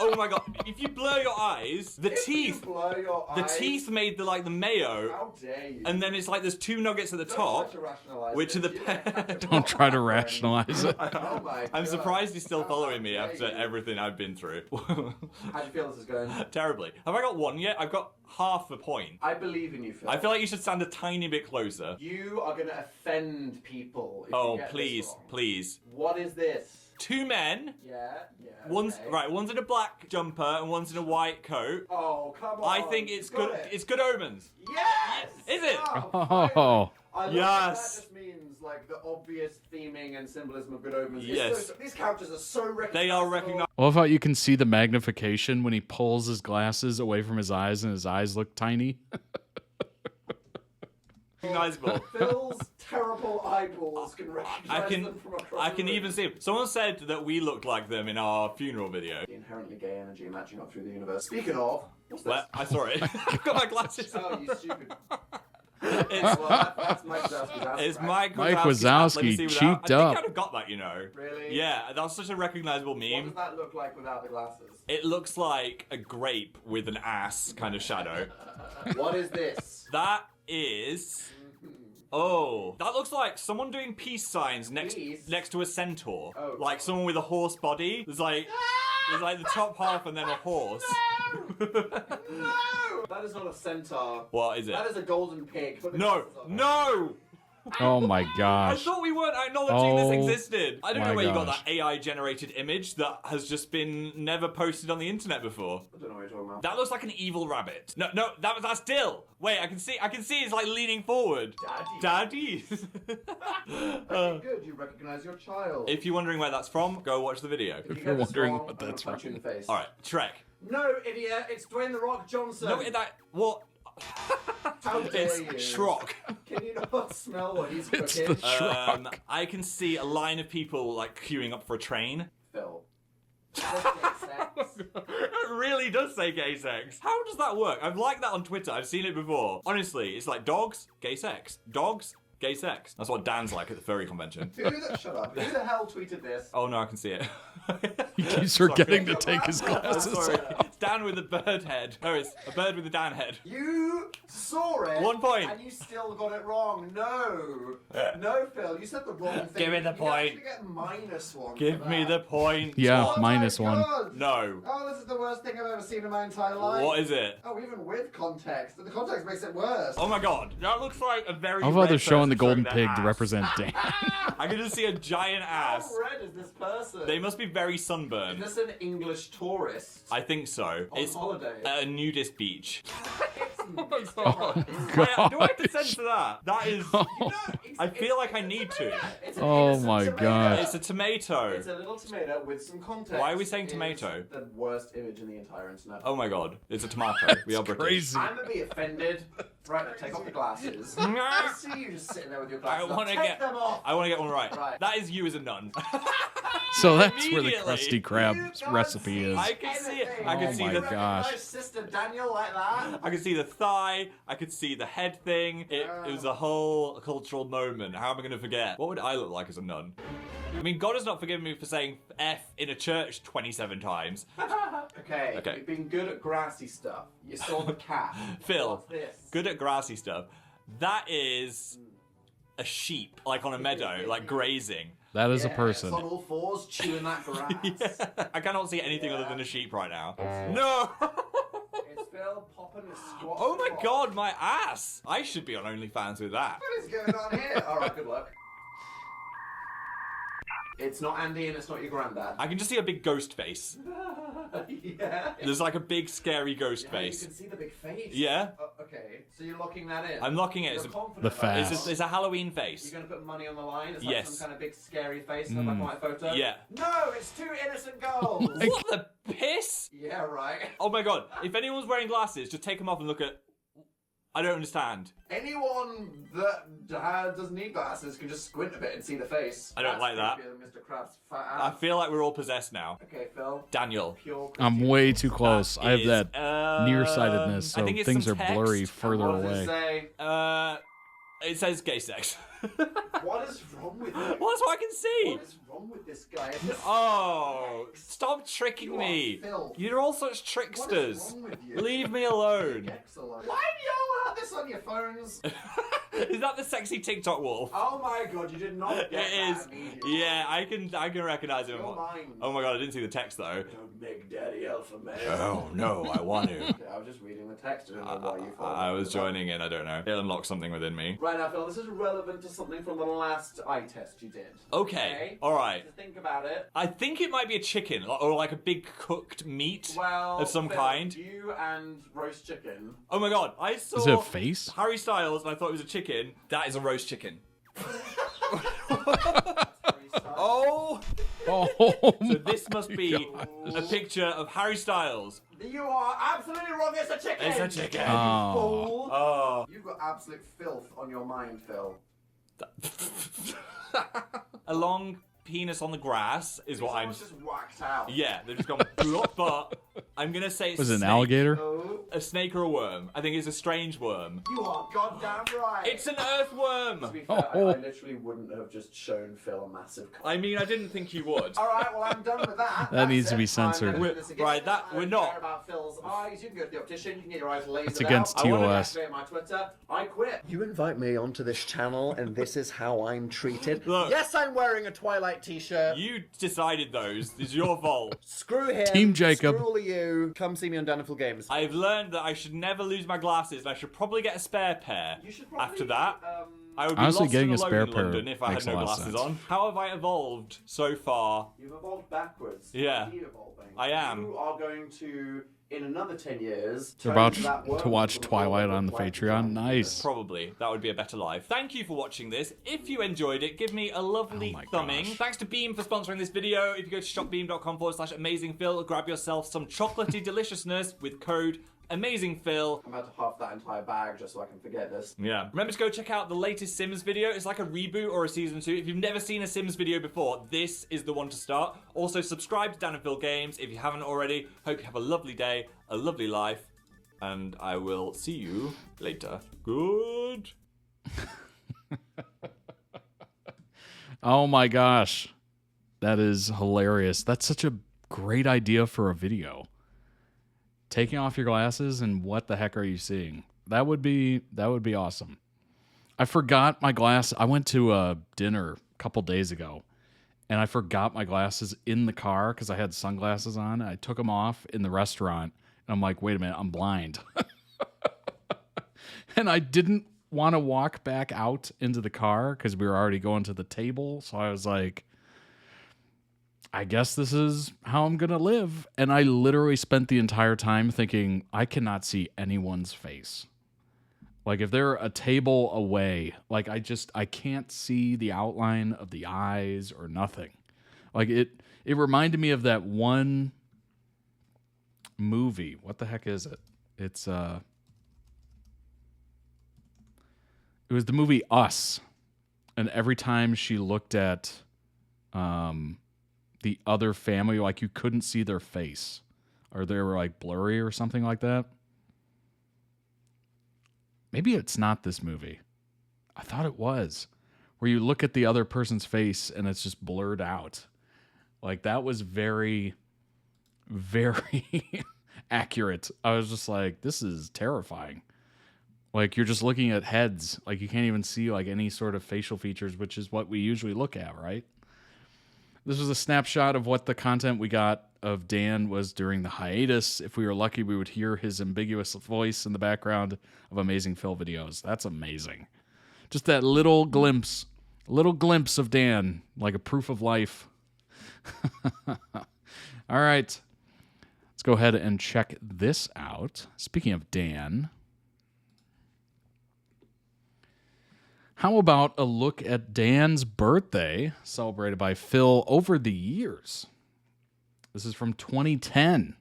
Oh my god! If you blur your eyes, the teeth, the teeth made the mayo, How dare you? and then it's like there's two nuggets at the Don't top, try to rationalize which are this. the. You don't have to Don't try to my friend. rationalize it. Oh my I'm God. surprised he's still How following me dare after you. everything I've been through. How do you feel this is going? Terribly. Have I got one yet? I've got half a point. I believe in you, Phil. I feel like you should stand a tiny bit closer. You are going to offend people. If Oh, you get please, This wrong. please. What is this? Two men. Yeah. One's okay. right. One's in a black jumper and one's in a white coat. Oh, come on. I think it's good. Got it. It's good omens. Yes! Is it? Oh. I love Yes. that just means like the obvious theming and symbolism of good omens. Yes. These characters are so recognizable. They are recognized. I love how you can see the magnification when he pulls his glasses away from his eyes and his eyes look tiny. Recognizable. Phil's terrible eyeballs can recognize them from across I the can room. even see them. Someone said that we looked like them in our funeral video. The inherently gay energy matching up through the universe. Speaking of, what's this? Well, I saw it. I've got my glasses. Oh, you stupid. It's, That's Mike Wazowski's answer, it's right? Mike Mike Wazowski's. Let me Wazowski see without- cheeked I up. think I'd have got that, you know. Really? Yeah, that's such a recognizable What meme. does that look like without the glasses? It looks like a grape with an ass kind of shadow. What is this? That is. Oh, that looks like someone doing peace signs next to a centaur. Oh. Like someone with a horse body. There's like the top half and then a horse. No! That is not a centaur. What is it? That is a golden pig. Put the No, glasses on. no! Oh my I gosh. thought we weren't acknowledging this Oh existed. I don't know my where you got gosh. that AI-generated image that has just been never posted on the internet before. I don't know what you're talking about. That looks like an evil rabbit. No, that's Dill. Wait, I can see it's like leaning forward. Daddy. Okay, good. You recognize your child. If you're wondering where that's from, go watch the video. If you're wondering what that's punch you in the face. All right, Shrek. No, idiot. It's Dwayne the Rock Johnson. No, what? How dare It's you? Shrock. Can you not smell what he's It's cooking? the Shrock. I can see a line of people like queuing up for a train. Phil. It really does say gay sex. How does that work? I've liked that on Twitter. I've seen it before. Honestly, it's like dogs, gay sex. Dogs, gay sex. That's what Dan's like at the furry convention. Shut up. Who the hell tweeted this? Oh no, I can see it. He keeps forgetting to take his glasses Sorry. off. It's Dan with a bird head. No, it's a bird with a Dan head. You saw it. 1 point. And you still got it wrong. No. No, Phil. You said the wrong thing. Give me the You point. actually get -1. Give me the point. Yeah, Oh minus my one. God. No. Oh, this is the worst thing I've ever seen in my entire life. What is it? Oh, even with context. The context makes it worse. Oh my god, that looks like a very. I love how they're red showing the person golden their pig to ass. represent Dan. I can just see a giant ass. How red is this person? They must be very sunburned. Is this an English tourist? I think so. It's holiday? a nudist beach. Oh, Do I consent to that? That is. I feel like I need to. Oh my gosh. It's a tomato. It's a little tomato with some context. Why are we saying It's tomato? The worst image in the entire internet. Oh my god, it's a tomato. We are British. crazy. I'm gonna be offended. Right, now, take off the glasses. I see you just sitting there with your glasses. I want to Take get. them off. I want to get one right. Right. That is you as a nun. So that's where the Immediately. Krusty Krab recipe is. I can see it. I can Oh see my the. gosh. Sister Daniel like that. I could see the thigh. I could see the head thing. It was a whole cultural moment. How am I going to forget? What would I look like as a nun? I mean, God has not forgiven me for saying F in a church 27 times. Okay. You've been good at grassy stuff. You saw the cat. Phil, What's this? good at grassy stuff. That is a sheep, like on a meadow, like grazing. That is a Yeah, person. It's on all fours chewing that grass. I cannot see anything other than a sheep right now. No! It's Phil popping his squat. Oh my god, my ass! I should be on OnlyFans with that. What is going on here? Alright, good luck. It's not Andy and it's not your granddad. I can just see a big ghost face. Yeah. There's like a big scary ghost You face. can see the big face. Yeah? Okay, so you're locking that in. I'm locking it. You're It's confident The about it. fast. It's a Halloween face. You're going to put money on the line? It's Yes. like some kind of big scary face in a black and white photo? Yeah. No, it's two innocent girls. What the piss? Yeah, right. Oh my god. If anyone's wearing glasses, just take them off and look at... I don't understand. Anyone that doesn't need glasses can just squint a bit and see the face. I don't like that. creepier than Mr. Krabs' fat I ass. feel like we're all possessed now. Okay, Phil. Daniel. Pure I'm way too close. I have is, that nearsightedness, I so think it's things some are text. blurry further What does it away. say? It says gay sex. What is wrong with you? Well, that's what I can see. What is wrong with this guy? Is this Oh, stop tricking You me. are filth. You're all such What is tricksters. wrong with you? Leave me alone. Excellent. Why do you all have this on your phones? Is that the sexy TikTok wolf? Oh my god, you did not get It that is. immediately. Yeah, I can recognize him. Your mind. Oh my god, I didn't see the text though. Don't make daddy alpha male. Oh no, I want to. Yeah, I was just reading the text. I don't know why you thought I was joining in. I don't know. It unlocked something within me. Right now, Phil, this is relevant to something from the last eye test you did. Okay. All right. Just think about it. I think it might be a chicken or like a big cooked meat Well, of some Phil, kind. You and roast chicken. Oh my god, I saw Is it a face? Harry Styles and I thought it was a chicken. That is a roast chicken. Oh! Oh, So this must be a picture of Harry Styles. You are absolutely wrong. It's a chicken. It's a chicken. You Oh. fool. Oh. You've got absolute filth on your mind, Phil. A long penis on the grass is what I'm. Someone's just whacked out. Yeah, they've just gone. But I'm gonna say it's Was a it an snake. alligator? Oh, A snake or a worm? I think it's a strange worm. you are goddamn right. It's an earthworm. To be fair, I literally wouldn't have just shown Phil a massive. I mean, I didn't think you would. All right, well, I'm done with that. That needs That's to be it. censored. I'm never doing this again. Right, that- I we're don't not. care about Phil's eyes. You can go to the optician. You can get your eyes lasered It's against out. I wanna TOS. deactivate my Twitter. I quit. You invite me onto this channel, and this is how I'm treated. Look. Yes, I'm wearing a Twilight T-shirt. You decided those. It's your fault. Screw him. Team Jacob. Screw all of you. Come see me on DPR Games. I've learned that I should never lose my glasses, and I should probably get a spare pair. You should probably, after that. I would be Honestly, lost getting and a alone spare in pair London if I makes had a no lot of glasses sense. on. How have I evolved so far? You've evolved backwards. Yeah. Keep evolving. I am. You are going to, in another 10 years, They're turn about into that to worm watch from the Twilight world on the like Patreon. Nice. Probably. That would be a better life. Thank you for watching this. If you enjoyed it, give me a lovely thumbing. Thanks to Beam for sponsoring this video. If you go to shopbeam.com/AmazingPhil, grab yourself some chocolatey deliciousness with code AmazingPhil. I'm about to half that entire bag just so I can forget this. Yeah. Remember to go check out the latest Sims video. It's like a reboot or a season 2. If you've never seen a Sims video before, this is the one to start. Also, subscribe to Dan and Phil Games if you haven't already. Hope you have a lovely day, a lovely life, and I will see you later. Good. Oh my gosh. That is hilarious. That's such a great idea for a video. Taking off your glasses and what the heck are you seeing? That would be awesome. I forgot my glass. I went to a dinner a couple days ago and I forgot my glasses in the car because I had sunglasses on. I took them off in the restaurant and I'm like, wait a minute, I'm blind. And I didn't want to walk back out into the car because we were already going to the table. So I was like, I guess this is how I'm going to live. And I literally spent the entire time thinking, I cannot see anyone's face. Like if they're a table away, like I can't see the outline of the eyes or nothing. Like it reminded me of that one movie. What the heck is it? It was the movie Us. And every time she looked at the other family, like you couldn't see their face or they were like blurry or something like that. Maybe it's not this movie. I thought it was, where you look at the other person's face and it's just blurred out. Like that was very, very accurate. I was just like, this is terrifying. Like you're just looking at heads. Like you can't even see like any sort of facial features, which is what we usually look at, right? This was a snapshot of what the content we got of Dan was during the hiatus. If we were lucky, we would hear his ambiguous voice in the background of AmazingPhil videos. That's amazing. Just that little glimpse of Dan, like a proof of life. All right. Let's go ahead and check this out. Speaking of Dan, how about a look at Dan's birthday, celebrated by Phil over the years? This is from 2010.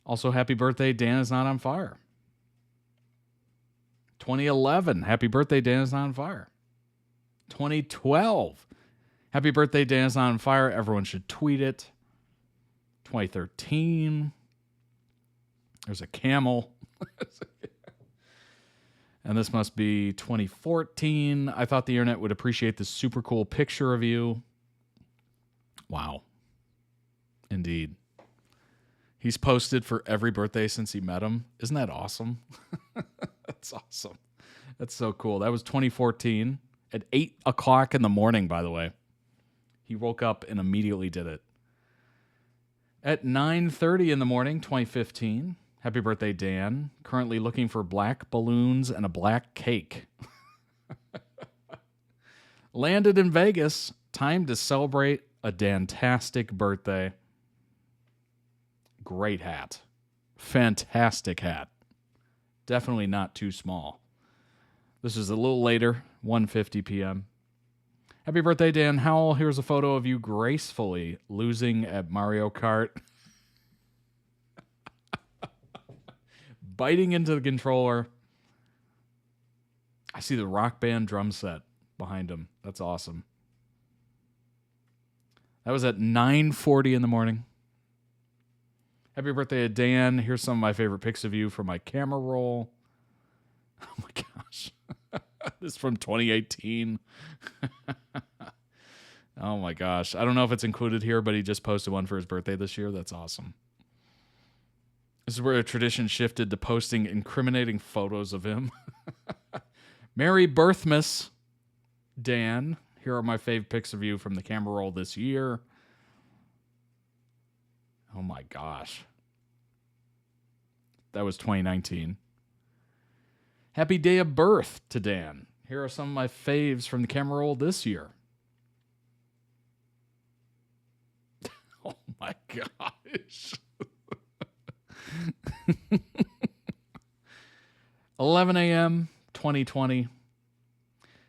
Also, happy birthday, Dan is not on fire. 2011, happy birthday, Dan is not on fire. 2012, happy birthday, Dan is not on fire. Everyone should tweet it. 2013, there's a camel. And this must be 2014. I thought the internet would appreciate this super cool picture of you. Wow. Indeed. He's posted for every birthday since he met him. Isn't that awesome? That's awesome. That's so cool. That was 2014 at 8 o'clock in the morning, by the way. He woke up and immediately did it. At 9:30 in the morning, 2015. Happy birthday, Dan. Currently looking for black balloons and a black cake. Landed in Vegas. Time to celebrate a Dan-tastic birthday. Great hat. Fantastic hat. Definitely not too small. This is a little later, 1:50 p.m. Happy birthday, Dan Howell. Here's a photo of you gracefully losing at Mario Kart. Biting into the controller. I see the Rock Band drum set behind him. That's awesome. That was at 9:40 in the morning. Happy birthday to Dan. Here's some of my favorite pics of you from my camera roll. Oh my gosh. This is from 2018. Oh my gosh. I don't know if it's included here, but he just posted one for his birthday this year. That's awesome. This is where a tradition shifted to posting incriminating photos of him. Merry Birthmas, Dan. Here are my fave pics of you from the camera roll this year. Oh my gosh. That was 2019. Happy day of birth to Dan. here are some of my faves from the camera roll this year. Oh my gosh. 11 a.m. 2020.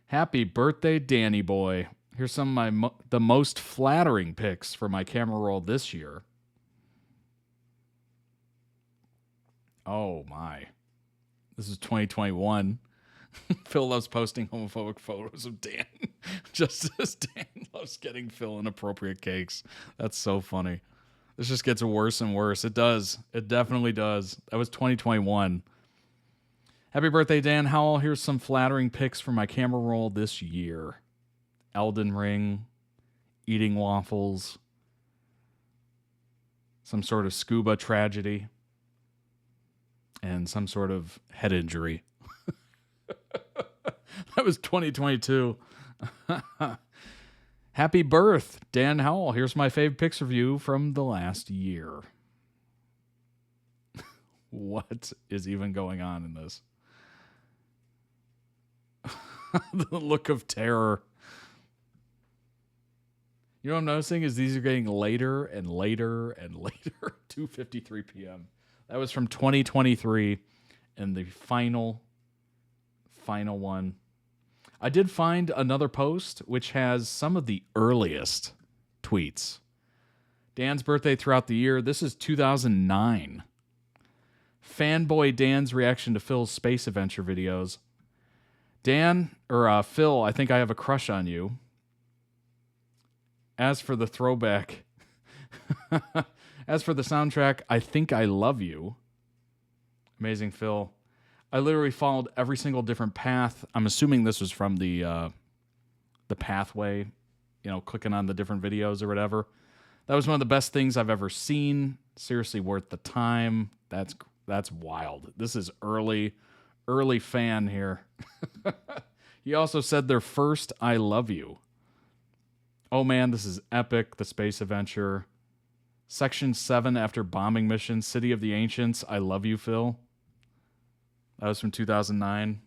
Happy birthday, Danny boy. Here's some of my the most flattering pics for my camera roll this year. Oh my. This is 2021. Phil loves posting homophobic photos of Dan. Just as Dan loves getting Phil inappropriate cakes. That's so funny. This just gets worse and worse. It does. It definitely does. That was 2021. Happy birthday, Dan Howell. Here's some flattering pics for my camera roll this year. Elden Ring, eating waffles, some sort of scuba tragedy, and some sort of head injury. That was 2022. Happy birth, Dan Howell. Here's my fave pics of you from the last year. What is even going on in this? The look of terror. You know what I'm noticing is these are getting later and later and later. 2:53 p.m. That was from 2023, and the final one. I did find another post which has some of the earliest tweets. Dan's birthday throughout the year. This is 2009. Fanboy Dan's reaction to Phil's space adventure videos. Dan, or Phil, I think I have a crush on you. As for the throwback, as for the soundtrack, I think I love you. Amazing Phil. I literally followed every single different path. I'm assuming this was from the pathway, you know, clicking on the different videos or whatever. That was one of the best things I've ever seen. Seriously worth the time. That's wild. This is early fan here. He also said their first I love you. Oh man, this is epic. The space adventure. Section 7 after bombing mission. City of the Ancients. I love you, Phil. That was from 2009.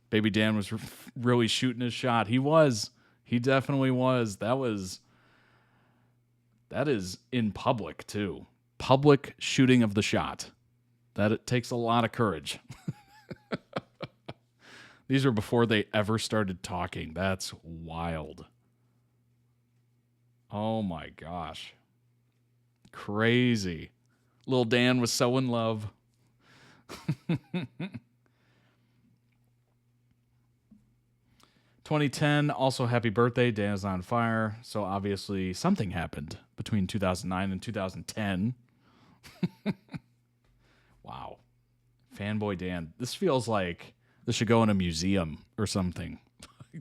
Baby Dan was really shooting his shot. He was. He definitely was. That is in public, too. Public shooting of the shot. That it takes a lot of courage. These were before they ever started talking. That's wild. Oh my gosh. Crazy. Little Dan was so in love. 2010, also happy birthday. Dan is on fire. So obviously something happened between 2009 and 2010. Wow. Fanboy Dan. This feels like this should go in a museum or something.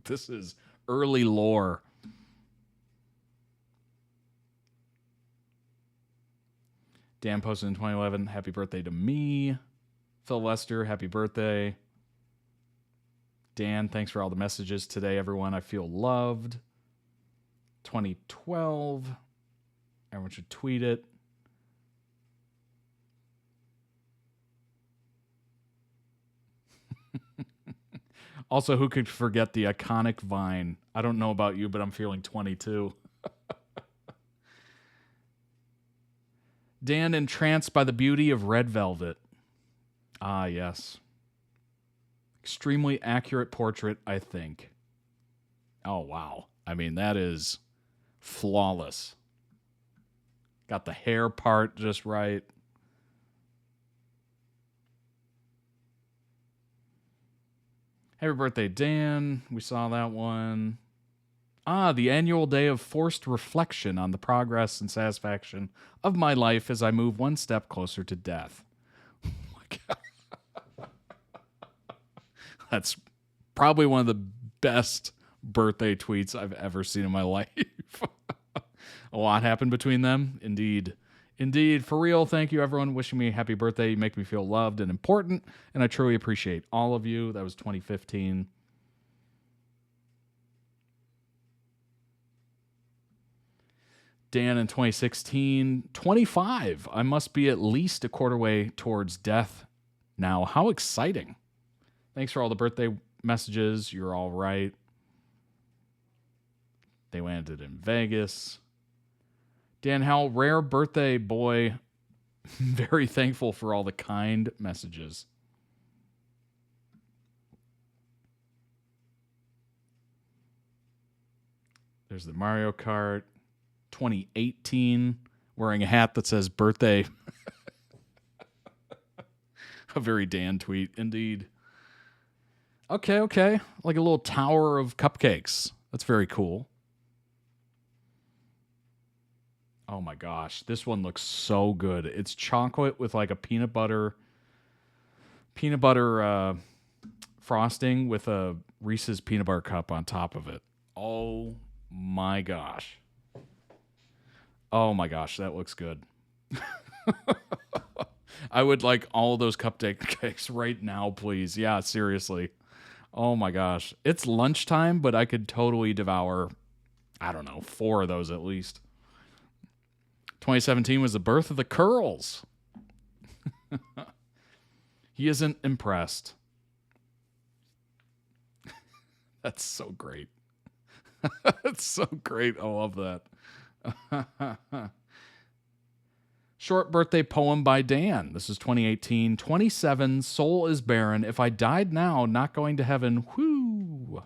This is early lore. Dan posted in 2011, happy birthday to me. Phil Lester, happy birthday. Dan, thanks for all the messages today, everyone. I feel loved. 2012, everyone should tweet it. Also, who could forget the iconic Vine? I don't know about you, but I'm feeling 22. Dan entranced by the beauty of red velvet. Ah, yes. Extremely accurate portrait, I think. Oh, wow. I mean, that is flawless. Got the hair part just right. Happy birthday, Dan. We saw that one. Ah, the annual day of forced reflection on the progress and satisfaction of my life as I move one step closer to death. Oh my God. That's probably one of the best birthday tweets I've ever seen in my life. A lot happened between them. Indeed. Indeed. For real, thank you, everyone. Wishing me a happy birthday. You make me feel loved and important, and I truly appreciate all of you. That was 2015. Dan in 2016. 25. I must be at least a quarter way towards death now. How exciting. Thanks for all the birthday messages. You're all right. They landed in Vegas. Dan Hell, rare birthday boy. Very thankful for all the kind messages. There's the Mario Kart 2018 wearing a hat that says birthday. A very Dan tweet, indeed. Okay. Like a little tower of cupcakes. That's very cool. Oh my gosh, this one looks so good. It's chocolate with like a peanut butter frosting with a Reese's peanut butter cup on top of it. Oh my gosh. Oh my gosh, that looks good. I would like all those cupcakes right now, please. Yeah, seriously. Oh my gosh. It's lunchtime, but I could totally devour, I don't know, 4 of those at least. 2017 was the birth of the curls. He isn't impressed. That's so great. That's so great. I love that. Short birthday poem by Dan. This is 2018. 27, soul is barren. If I died now, not going to heaven. Whoo.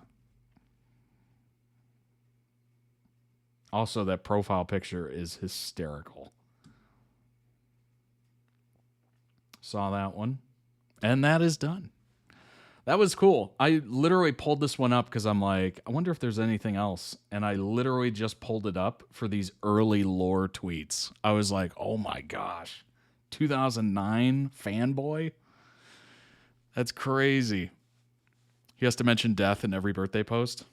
Also, that profile picture is hysterical. Saw that one. And that is done. That was cool. I literally pulled this one up because I'm like, I wonder if there's anything else. And I literally just pulled it up for these early lore tweets. I was like, oh my gosh. 2009 fanboy? That's crazy. He has to mention death in every birthday post.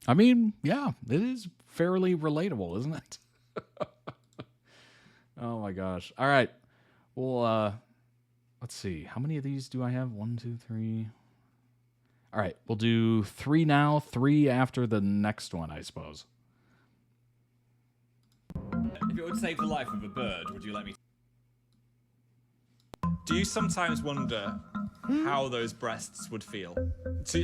I mean, yeah, it is fairly relatable, isn't it? Oh my gosh. All right. Well, let's see. How many of these do I have? 1, 2, 3. All right. We'll do 3 now, 3 after the next one, I suppose. If it would save the life of a bird, would you let me? Do you sometimes wonder how those breasts would feel?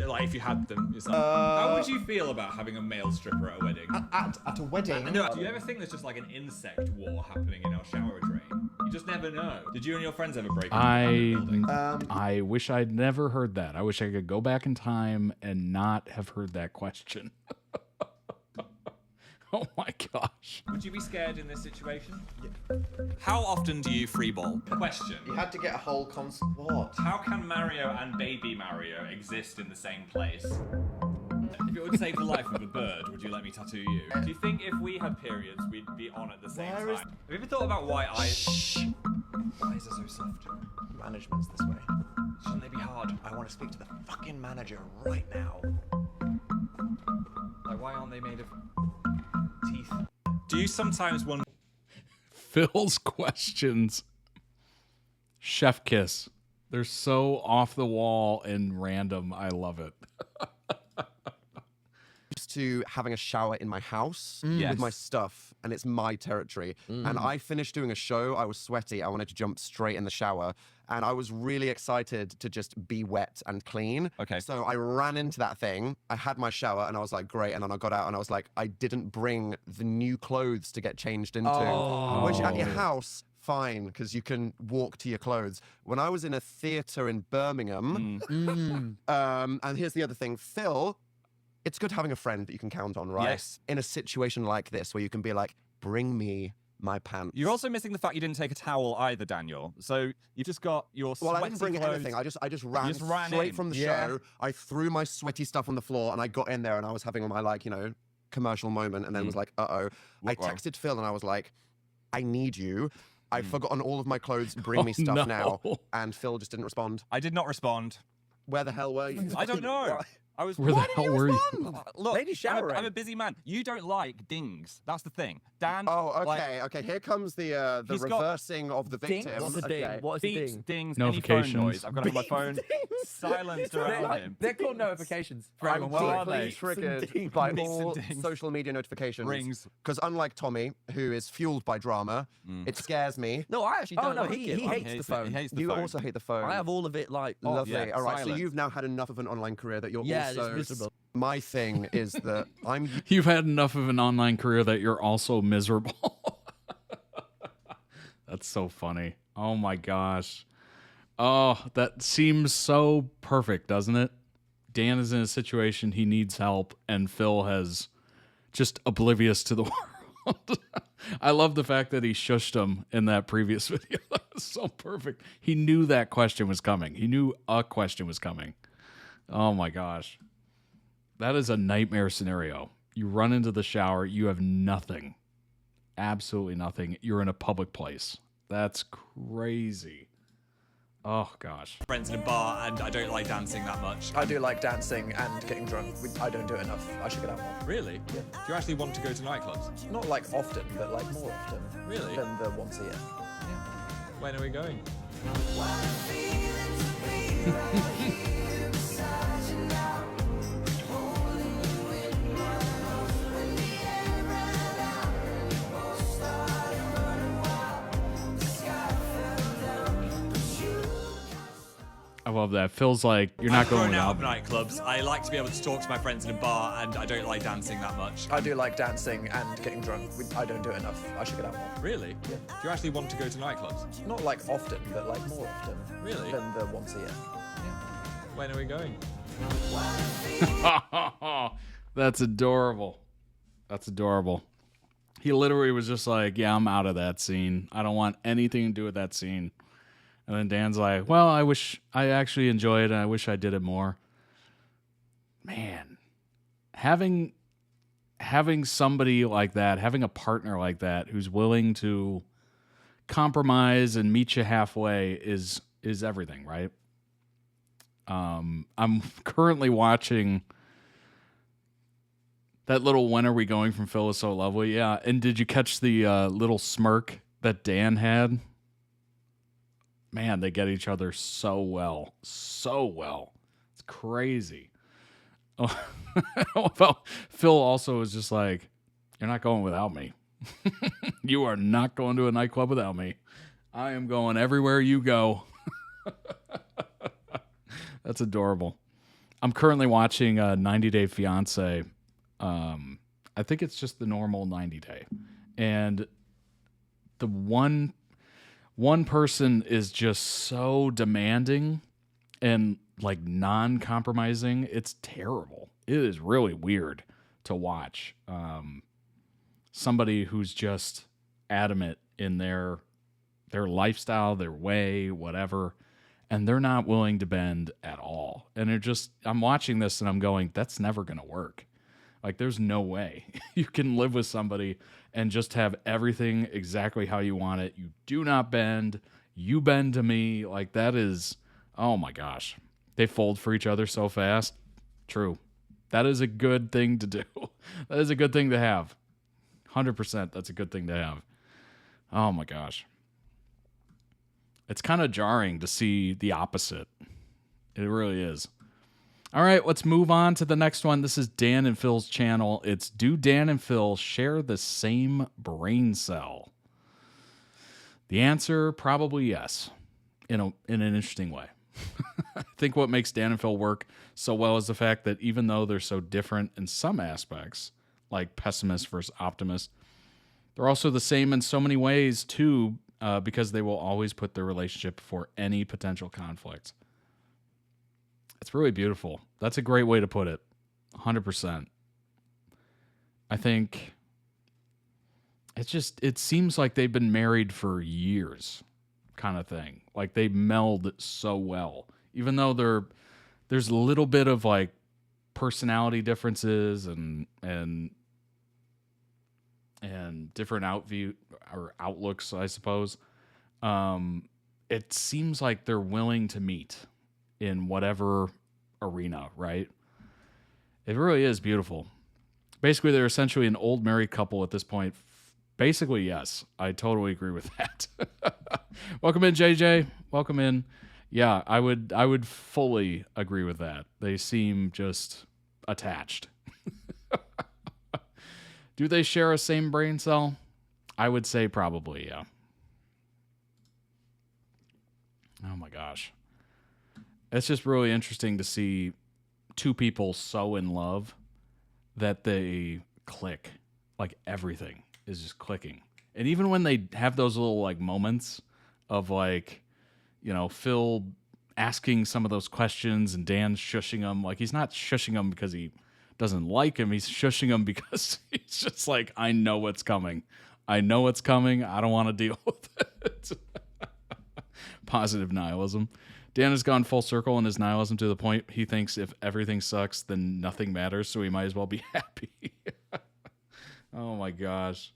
Like if you had them yourself. How would you feel about having a male stripper at a wedding? At a wedding? No, do you ever think there's just like an insect war happening in our shower drain? You just never know. Did you and your friends ever break into the building? I wish I'd never heard that. I wish I could go back in time and not have heard that question. Oh my gosh. Would you be scared in this situation? Yeah. How often do you freeball? Question. You had to get a whole console. What? How can Mario and Baby Mario exist in the same place? If it would save the life of a bird, would you let me tattoo you? Do you think if we had periods, we'd be on at the same time? Have you ever thought about why eyes are so soft? Management's this way. Shouldn't they be hard? I want to speak to the fucking manager right now. Like, why aren't they made of teeth? Do you sometimes wonder? Phil's questions. Chef kiss. They're so off the wall and random. I love it. To having a shower in my house Yes. with my stuff, and it's my territory. And I finished doing a show. I was sweaty. I wanted to jump straight in the shower, and I was really excited to just be wet and clean. Okay. So I ran into that thing. I had my shower, and I was like, great. And then I got out, and I was like, I didn't bring the new clothes to get changed into. Which at your house, fine, because you can walk to your clothes. When I was in a theater in Birmingham, and here's the other thing, Phil. It's good having a friend that you can count on, right? Yes. In a situation like this where you can be like, bring me my pants. You're also missing the fact you didn't take a towel either, Daniel. So you just got your Well, sweaty I didn't bring clothes. anything. I just ran, You just ran straight in. from the Yeah. show. I threw my sweaty stuff on the floor, and I got in there, and I was having my, like, commercial moment, and then was like, uh-oh. I texted Phil, and I was like, I need you. I've forgotten all of my clothes. Bring me stuff now. And Phil just didn't respond. I did not respond. Where the hell were you? I don't know. I was. Where the Why did hell you were you? respond? Look, Lady showering. I'm a busy man. You don't like dings. That's the thing. Dan. Oh, okay, like, okay. Here comes the he's got reversing of the Ding? victim. What's a ding? Okay. What is a beeps, ding? dings, Notifications. any phone noise. I've got to have my phone silenced around him. They're called notifications for I'm everyone. What are deeply they? triggered by Beeps and all dings. social media notifications. Rings. Because unlike Tommy, who is fueled by drama, it scares me. No, I actually Oh, don't no, like he it. He hates hates the the phone. He hates the You phone. also hate the phone. I have all of it like Lovely. yeah, All right, so silent. you've now had enough of an online career that you're Yeah, also. it's miserable. My thing is that I'm. You've had enough of an online career that you're also miserable. That's so funny. Oh my gosh. Oh, that seems so perfect, doesn't it? Dan is in a situation he needs help, and Phil has just oblivious to the world. I love the fact that he shushed him in that previous video. That was so perfect. He knew that question was coming. He knew a question was coming. Oh my gosh. That is a nightmare scenario. You run into the shower, you have nothing. Absolutely nothing. You're in a public place. That's crazy. Oh gosh. Friends in a bar, and I don't like dancing that much. I do like dancing and getting drunk. I don't do it enough. I should get out more. Really? Yeah. Do you actually want to go to nightclubs? Not like often, but like more often. Really? Than the once a year. When are we going? I love that. Phil's like, you're not going I've grown out without of me. nightclubs. I like to be able to talk to my friends in a bar, and I don't like dancing that much. I do like dancing and getting drunk. I don't do it enough. I should get out more. Really? Yeah. Do you actually want to go to nightclubs? Not like often, but like more often. Really? Than the once a year. When are we going? That's adorable. That's adorable. He literally was just like, yeah, I'm out of that scene. I don't want anything to do with that scene. And then Dan's like, well, I actually enjoy it, and I wish I did it more. Man, having somebody like that, having a partner like that who's willing to compromise and meet you halfway is everything, right? I'm currently watching that little "When Are We Going" from Phil is so lovely. Yeah, and did you catch the little smirk that Dan had? Man, they get each other so well. So well. It's crazy. Oh, well, Phil also was just like, you're not going without me. You are not going to a nightclub without me. I am going everywhere you go. That's adorable. I'm currently watching 90 Day Fiancé. I think it's just the normal 90 day. And the one person is just so demanding and like non-compromising. It's terrible. It is really weird to watch. Somebody who's just adamant in their lifestyle, their way, whatever, and they're not willing to bend at all. And I'm watching this and I'm going, that's never going to work. Like, there's no way you can live with somebody and just have everything exactly how you want it. You do not bend. You bend to me. Like, that is, oh my gosh. They fold for each other so fast. True. That is a good thing to do. That is a good thing to have. 100%. That's a good thing to have. Oh my gosh. It's kind of jarring to see the opposite. It really is. All right, let's move on to the next one. This is Dan and Phil's channel. It's Do Dan and Phil Share the Same Brain Cell? The answer, probably yes, in an interesting way. I think what makes Dan and Phil work so well is the fact that even though they're so different in some aspects, like pessimist versus optimist, they're also the same in so many ways too, because they will always put their relationship before any potential conflict. It's really beautiful. That's a great way to put it. 100%. I think it seems like they've been married for years, kind of thing. Like, they meld so well. Even though there's a little bit of like personality differences and different outlooks, I suppose. It seems like they're willing to meet in whatever arena, right? It really is beautiful. Basically, they're essentially an old married couple at this point. Basically, yes. I totally agree with that. Welcome in, JJ. Welcome in. Yeah, I would fully agree with that. They seem just attached. Do they share a same brain cell? I would say probably, yeah. Oh my gosh. It's just really interesting to see two people so in love that they click. Like everything is just clicking. And even when they have those little like moments of like, you know, Phil asking some of those questions and Dan shushing him, like he's not shushing him because he doesn't like him. He's shushing him because he's just like, I know what's coming. I know what's coming. I don't want to deal with it. Positive nihilism. Dan has gone full circle in his nihilism to the point he thinks if everything sucks, then nothing matters, so he might as well be happy. Oh my gosh.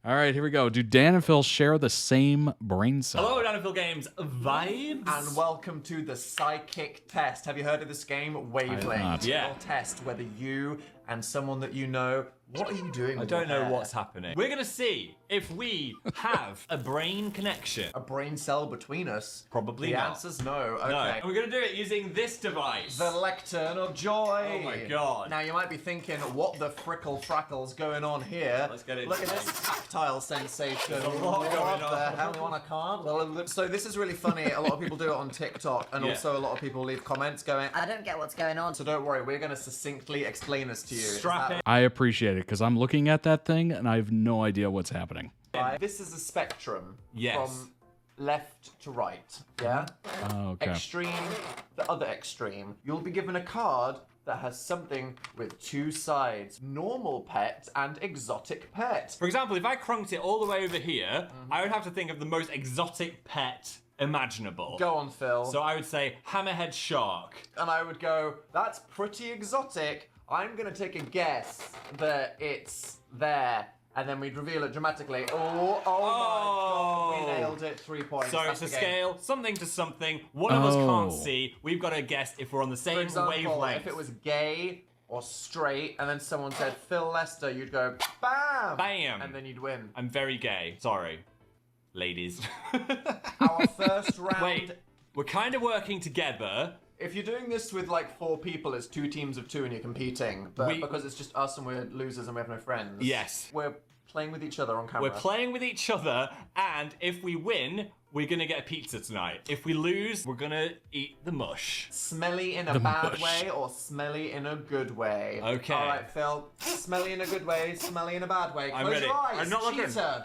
All right, here we go. Do Dan and Phil share the same brain cell? Hello, Dan and Phil Games vibes. And welcome to the psychic test. Have you heard of this game, Wavelength? Yeah. It'll test whether you and someone that you know, what are you doing? I don't know what's happening. We're gonna see if we have a brain connection. A brain cell between us? Probably the not. answer's no. Okay. No. And we're gonna do it using this device. The lectern of joy. Oh my god. Now you might be thinking, what the frickle frackle's going on here? Let's get it. Look at this tactile sensation. There's a lot what going the on. hell? You want a card? Well, so this is really funny. A lot of people do it on TikTok, and Yeah. also a lot of people leave comments going, I don't get what's going on. So don't worry, we're going to succinctly explain this to you. Strap in. I appreciate it because I'm looking at that thing and I have no idea what's happening. This is a spectrum Yes. from left to right. Yeah? Oh, okay. Extreme, the other extreme. You'll be given a card that has something with two sides. Normal pet and exotic pet. For example, if I crunked it all the way over here, I would have to think of the most exotic pet imaginable. Go on, Phil. So I would say hammerhead shark. And I would go, that's pretty exotic. I'm gonna take a guess that it's there. And then we'd reveal it dramatically. Oh my god, we nailed it. 3 points. So That's it's a the game. scale, something to something. One of us can't Oh. see. We've got to guess if we're on the For same example, wavelength. if it was gay or straight, and then someone said Phil Lester, you'd go, bam! Bam! And then you'd win. I'm very gay. Sorry, ladies. Our first round. Wait, we're kind of working together. If you're doing this with like 4 people, it's 2 teams of 2 and you're competing. But because it's just us and we're losers and we have no friends. Yes. We're playing with each other on camera. We're playing with each other, and if we win, we're gonna get a pizza tonight. If we lose, we're gonna eat the mush. Smelly in a The bad mush. way or smelly in a good way? Okay. All right, Phil. Smelly in a good way, smelly in a bad way. I'm Close ready. your eyes. I'm not looking. Cheater.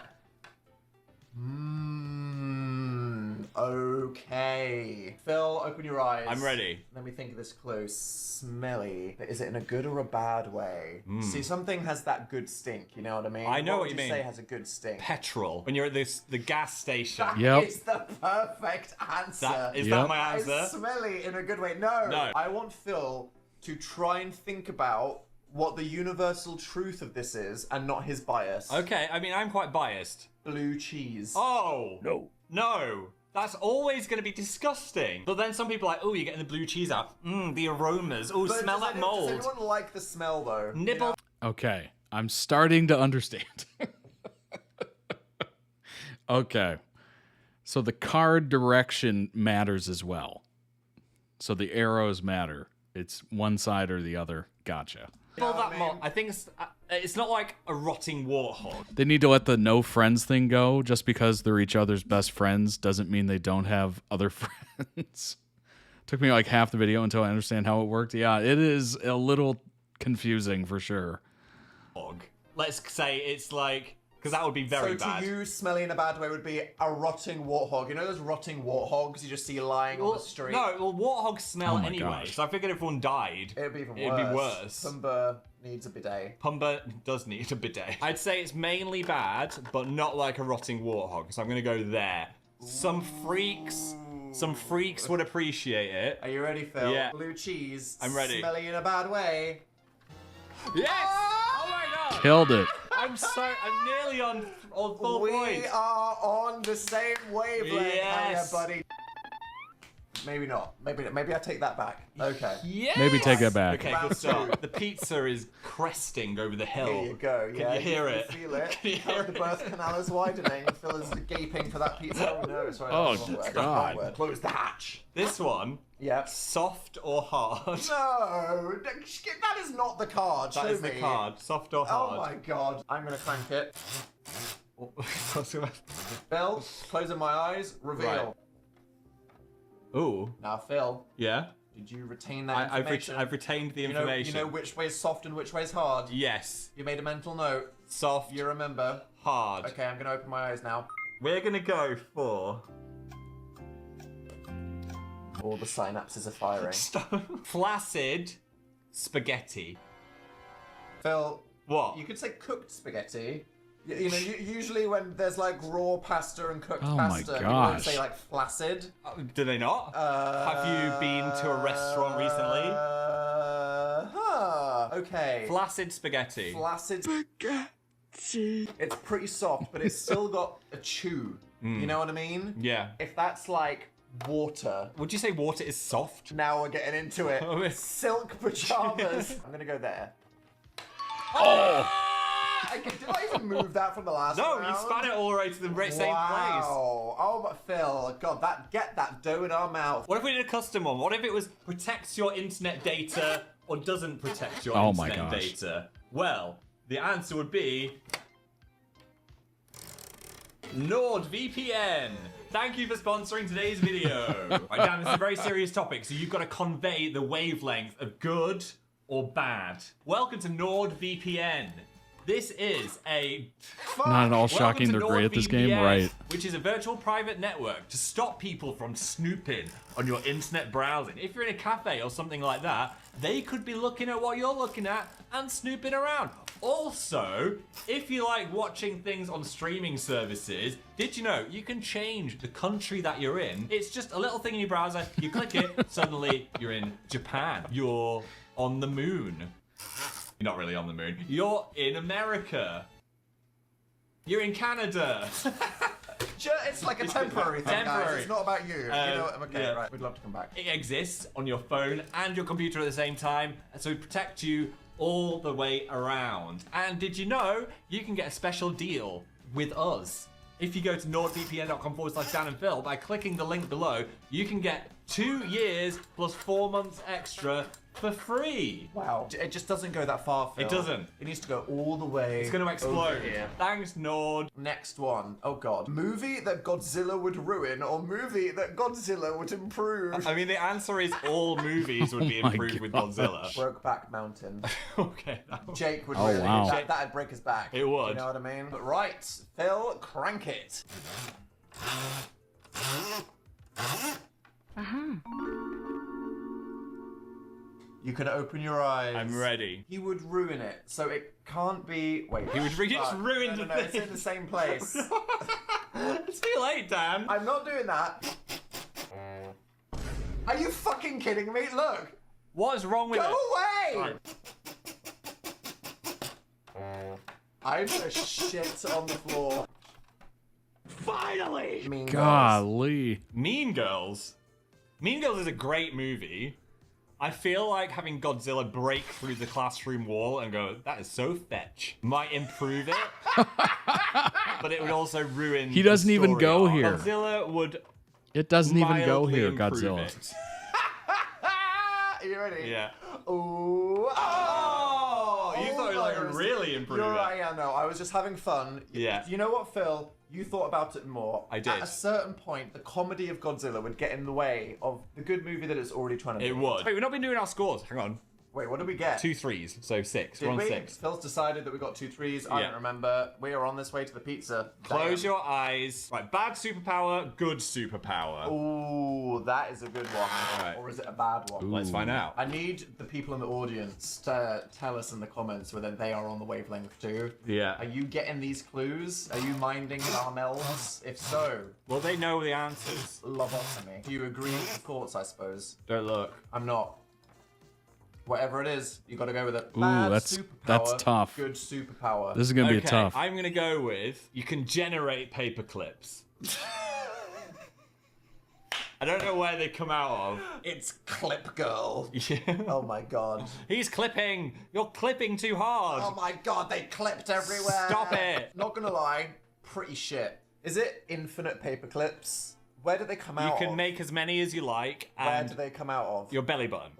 Okay. Phil, open your eyes. I'm ready. Let me think of this close. Smelly. Is it in a good or a bad way? See, something has that good stink, you know what I mean? I know what would you mean. say has a good stink? Petrol. When you're at the gas station. Yep. It's the perfect answer. Is Yep. that my answer? It's smelly in a good way. No. No. I want Phil to try and think about what the universal truth of this is and not his bias. Okay, I mean, I'm quite biased. Blue cheese. Oh! No! That's always going to be disgusting. But then some people are like, oh, you're getting the blue cheese out. The aromas. Oh, But smell does that mold. Does anyone like the smell, though? Nibble. Okay, I'm starting to understand. Okay, so the card direction matters as well. So the arrows matter. It's one side or the other. Gotcha. Nibble that mold. I think it's not like a rotting warthog. They need to let the no friends thing go. Just because they're each other's best friends doesn't mean they don't have other friends. Took me like half the video until I understand how it worked. Yeah, it is a little confusing for sure. Let's say it's like, because that would be very so bad. to you, smelly in a bad way would be a rotting warthog. You know those rotting warthogs you just see lying on the street? No, well, warthogs smell Oh my anyway. gosh. So I figured if one died, It'd be even worse. it'd be worse. Pumba needs a bidet. Pumba does need a bidet. I'd say it's mainly bad, but not like a rotting warthog. So I'm gonna go there. Some freaks would appreciate it. Are you ready, Phil? Yeah. Blue cheese. I'm ready. Smelly in a bad way. Yes! Oh my god! Killed it. I'm nearly on full We points. are on the same wavelength. Yes. Hiya, buddy. Maybe not. Maybe I take that back. Okay. Yeah. Maybe take that back. Okay, good start. The pizza is cresting over the hill. Here you go. Can Yeah, you hear it? Feel it. Can you hear The birth canal is widening. Phil is gaping for that pizza. Oh no, sorry. Oh, that's the wrong word. God. Wrong word. Close the hatch. This one. Yeah. Soft or hard? No, that is not the card. That Show is me. the card. Soft or hard? Oh my god. I'm gonna crank it. Phil, closing my eyes. Reveal. Right. Ooh. Now, Phil. Yeah. Did you retain that information? I've retained the information. You know which way is soft and which way is hard? Yes. You made a mental note. Soft. You remember. Hard. Okay, I'm gonna open my eyes now. We're gonna go for... All the synapses are firing. Flaccid spaghetti. Phil. What? You could say cooked spaghetti. You know, usually when there's like raw pasta and cooked Oh my pasta, people gosh. don't say like flaccid. Do they not? Have you been to a restaurant recently? Okay. Flaccid spaghetti. Flaccid spaghetti. It's pretty soft, but it's still got a chew. You know what I mean? Yeah. If that's like water. Would you say water is soft? Now we're getting into it. Silk pajamas. I'm gonna go there. Oh! Did I even move that from the last round? No, you span it all the way to the same place. Wow. Oh, but Phil, God, get that dough in our mouth. What if we did a custom one? What if it was protects your internet data or doesn't protect your Oh my internet gosh. data? Well, the answer would be NordVPN. Thank you for sponsoring today's video. Right, Dan, this is a very serious topic, so you've got to convey the wavelength of good or bad. Welcome to NordVPN. This is a... Not at all shocking they're great at this game, right? Which is a virtual private network to stop people from snooping on your internet browsing. If you're in a cafe or something like that, they could be looking at what you're looking at and snooping around. Also, if you like watching things on streaming services, did you know you can change the country that you're in? It's just a little thing in your browser, you click it, suddenly you're in Japan. You're on the moon. You're not really on the moon. You're in America. You're in Canada. It's like a temporary thing, guys. It's not about you. You know, okay, yeah. right. We'd love to come back. It exists on your phone and your computer at the same time, so we protect you all the way around. And did you know you can get a special deal with us? If you go to nordvpn.com/DanandPhil, by clicking the link below, you can get 2 years plus 4 months extra for free. Wow. It just doesn't go that far, Phil. It doesn't. It needs to go all the way. It's going to explode. over here. Thanks, Nord. Next one. Oh, God. Movie that Godzilla would ruin or movie that Godzilla would improve? I mean, the answer is all movies would be improved with Godzilla. Brokeback Mountain. Okay. Jake would Oh, really. wow. That'd break us back. It would. You know what I mean? But right, Phil, crank it. You can open your eyes. I'm ready. He would ruin it, so it can't be. Wait. He would just ruin no, the It's thing. in the same place. It's too late, Dan. I'm not doing that. Are you fucking kidding me? Look. What is wrong with Go it? away! I'm gonna shit on the floor. Finally! Mean Girls. Golly. Mean Girls. Mean Girls is a great movie. I feel like having Godzilla break through the classroom wall and go, that is so fetch, might improve it. But it would also ruin He doesn't the even story go arc. here. Godzilla would It doesn't even go mildly here, improve Godzilla. it. Are you ready? Yeah. Ooh. Oh! You thought it Almost. would really improve You're it. right, yeah, no, I was just having fun. Yeah. You know what, Phil? You thought about it more. I did. At a certain point, the comedy of Godzilla would get in the way of the good movie that it's already trying to It be. would. Wait, we've not been doing our scores. Hang on. Wait, what did we get? 2 3s, so 6. We're Did on we? 6. Phil's decided that we got 2 3s. I Yeah. don't remember. We are on this way to the pizza. Close Damn. your eyes. Right, bad superpower, good superpower. Ooh, that is a good one. Right. Or is it a bad one? Let's find out. I need the people in the audience to tell us in the comments whether they are on the wavelength too. Yeah. Are you getting these clues? Are you minding caramels? If so, Well, they know the answers. lobotomy. Do you agree with the thoughts, I suppose? Don't look. I'm not. Whatever it is, you got to go with it. Ooh, Bad that's superpower, tough. Good superpower. This is gonna be Okay, tough. I'm gonna go with you can generate paper clips. I don't know where they come out of. It's Clip Girl. Yeah. Oh my god. He's clipping. You're clipping too hard. Oh my god, they clipped everywhere. Stop it. Not gonna lie, pretty shit. Is it infinite paper clips? Where do they come out You can of? make as many as you like. Where And do they come out of? your belly button.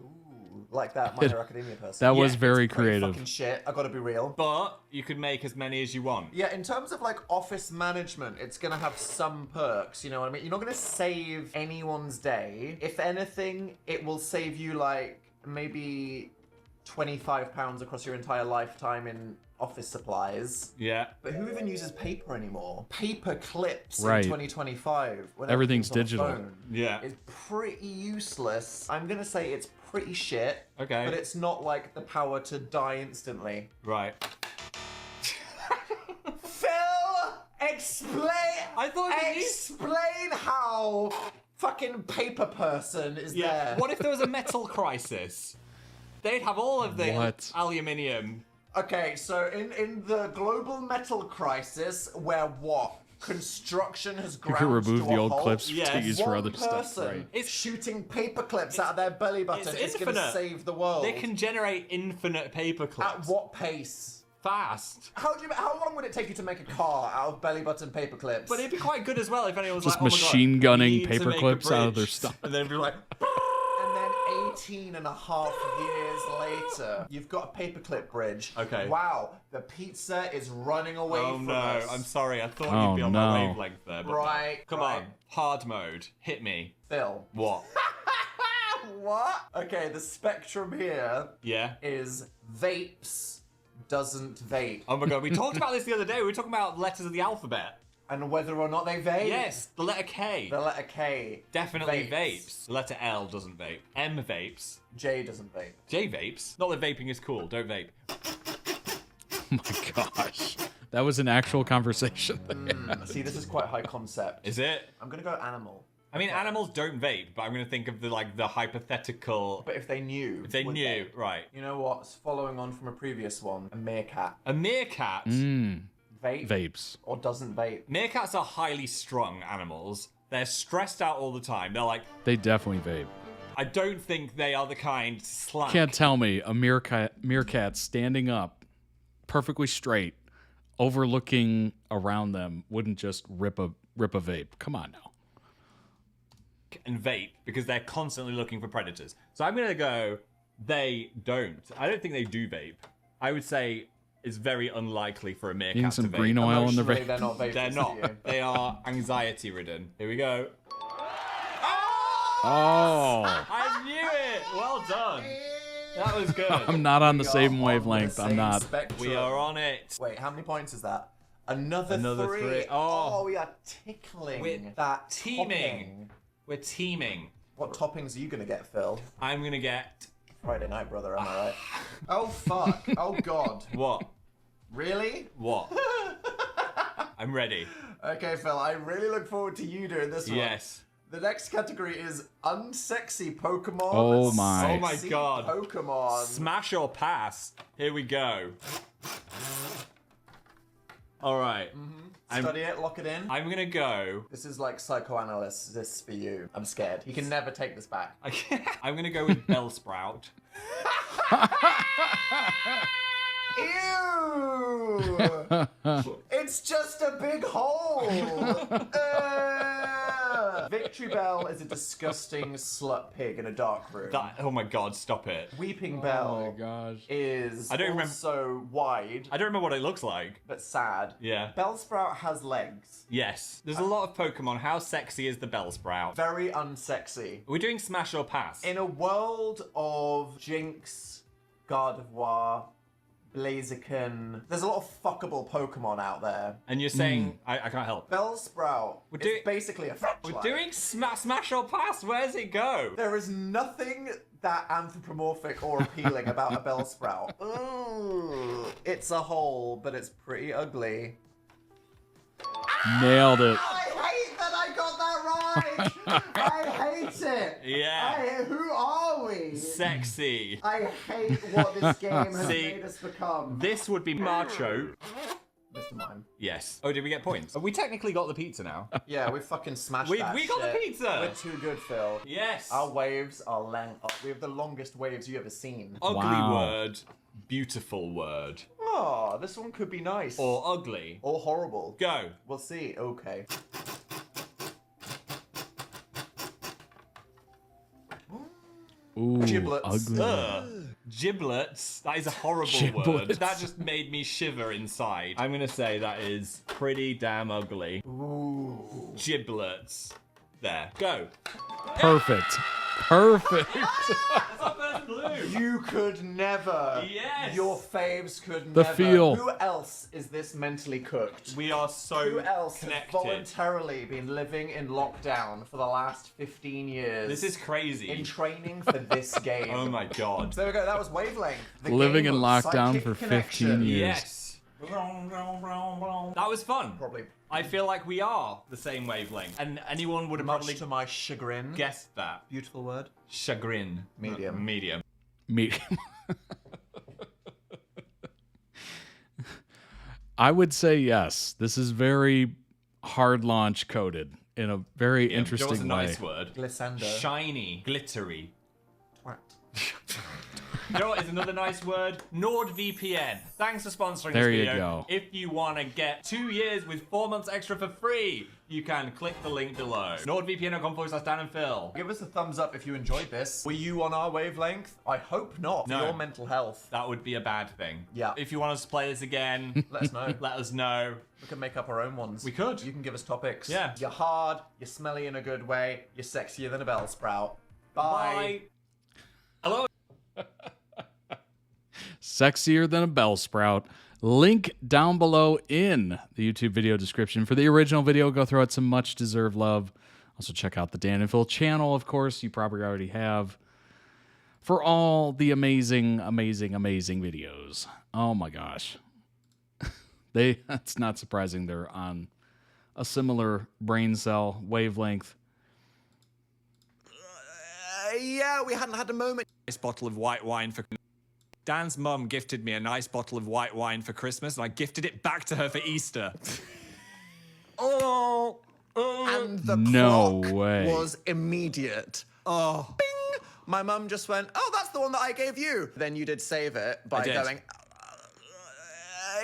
Like that My Hero Academia person. That was Yeah, very It's pretty creative. fucking shit, I gotta be real. But you can make as many as you want. Yeah, in terms of like office management, it's gonna have some perks, you know what I mean? You're not gonna save anyone's day. If anything, it will save you like maybe £25 across your entire lifetime in office supplies. Yeah. But who even uses paper anymore? Paper clips Right. in 2025. When Everything's everything's on a digital. phone, Yeah. It's pretty useless. I'm gonna say it's pretty shit. Okay. But it's not like the power to die instantly. Right. Phil, explain. I thought Explain how fucking paper person is there. What if there was a metal crisis? They'd have all of the What? aluminium. Okay, so in the global metal crisis, where what? Construction has You ground could remove to the a old halt, clips to use for one other stuff. person Right. is shooting paper clips out of their belly button. It's going to infinite. save the world. They can generate infinite paper clips. At what pace? Fast. How long would it take you to make a car out of belly button paper clips? But it'd be quite good as well if anyone was Just like, oh my God, machine we gunning need to paper make a clips out of their bridge. stuff. And then be like, And then 18 and a half years later, you've got a paperclip bridge. Okay. Wow, the pizza is running away oh from no, us. I'm sorry. I thought Oh, you'd be on no. my wavelength there. But Right, Come right. on. Hard mode. Hit me. Phil. What? What? Okay, the spectrum here Yeah. is vapes doesn't vape. Oh my God. We talked about this the other day. We were talking about letters of the alphabet. And whether or not they vape? Yes. The letter K. The letter K. Definitely vapes. The letter L doesn't vape. M vapes. J doesn't vape. J vapes. Not that vaping is cool. Don't vape. Oh my gosh. That was an actual conversation. See, this is quite high concept. Is it? I'm gonna go animal. I mean, animals don't vape, but I'm going to think of the hypothetical. But if they knew. If they would knew, right. You know what's following on from a previous one? A meerkat. A meerkat? Vape? Vapes. Or doesn't vape? Meerkats are highly strung animals. They're stressed out all the time. They're like, They definitely vape. I don't think they are the kind to slack. Can't tell me a meerkat standing up, perfectly straight, overlooking around them, wouldn't just rip a vape. Come on now. And vape because they're constantly looking for predators. So I'm going to go, they don't. I don't think they do vape. I would say it's very unlikely for a meerkat Eating to some vape. green oil in the Emotionally, vape. they're not vapors. They're to not. you. They are anxiety ridden. Here we go. Oh. I knew it. Well done. That was good. I'm not on the We are same on wavelength. the I'm same not. spectrum. We are on it. Wait, how many points is that? Another Another three. Oh, we are tickling We're that teaming. topping. We're teaming. What toppings are you gonna get, Phil? I'm going to get... Friday night, brother, am I right? Oh, fuck. Oh, God. What? Really? What? I'm ready. Okay, Phil, I really look forward to you doing this one. Yes. The next category is unsexy Pokemon. Oh my. Oh my Sexy God. Pokemon. Smash or pass. Here we go. All right. Study it, lock it in. I'm going to go... This is like psychoanalysis for you. I'm scared. You can never take this back. I'm going to go with Bellsprout. Ew! It's just a big hole! Victory Bell is a disgusting slut pig in a dark room. Oh my God, stop it. Weeping Bell Oh my gosh. is I don't remember- also wide, I don't remember what it looks like. but sad. Yeah. Bellsprout has legs. Yes. There's a lot of Pokemon. How sexy is the Bellsprout? Very unsexy. We're doing Smash or Pass. In a world of Jinx, Gardevoir, Blaziken, there's a lot of fuckable Pokemon out there. And you're saying... I can't help. Bellsprout We're is doing- basically a We're doing Smash or Pass. Where's it go? There is nothing that anthropomorphic or appealing about a Bellsprout. Ooh, it's a hole, but it's pretty ugly. Nailed it. I hate that I got that right! I hate it! Yeah. Who are we? Sexy. I hate what this game has See, made us become. This would be Macho. Mr. Mime. Yes. Oh, did we get points? We technically got the pizza now. Yeah, we fucking smashed We that got the shit. pizza! We're too good, Phil. Yes. Our waves are we have the longest waves you've ever seen. Ugly word, beautiful word. Oh, this one could be nice. Or ugly. Or horrible. Go. We'll see. Okay. Ooh, Giblets. ugly. Giblets. That is a horrible word. That just made me shiver inside. I'm gonna say that is pretty damn ugly. Ooh. Giblets. There. Go. Perfect. Perfect. You could never. Yes. Your faves could The never. feel. Who else is this mentally cooked? We are so Who else connected. has voluntarily been living in lockdown for the last 15 years? This is crazy. In training for this game. Oh my god. So there we go. That was Wavelength. The Living game in of lockdown psychic for connection. 15 years. Yes. That was fun. Probably. I feel like we are the same wavelength. And anyone would have Much probably to my chagrin. guessed that. Beautiful word. Chagrin. Medium. Medium. Medium. I would say yes. This is very hard launch coded in a very You know what's interesting a way. nice word? Glissando. Shiny. Glittery. Twat. You know what is another nice word? NordVPN. Thanks for sponsoring There this you video. go. If you want to get 2 years with 4 months extra for free, you can click the link below. NordVPN.com/DanandPhil. Give us a thumbs up if you enjoyed this. Were you on our wavelength? I hope not. For No. your mental health. That would be a bad thing. Yeah. If you want us to play this again, Let us know. let us know. We can make up our own ones. We could. You can give us topics. Yeah. You're hard, you're smelly in a good way, you're sexier than a bell sprout. Bye. Hello. Sexier than a bell sprout. Link down below in the YouTube video description. For the original video, go throw out some much deserved love. Also check out the Dan and Phil channel, of course. You probably already have. For all the amazing, amazing, amazing videos. Oh my gosh. It's not surprising they're on a similar brain cell wavelength. Yeah, we hadn't had a moment. Nice bottle of white wine for... Dan's mum gifted me a nice bottle of white wine for Christmas, and I gifted it back to her for Easter. And the No clock way. was immediate. Oh. Bing! My mum just went, oh, that's the one that I gave you. Then you did save it by did. going,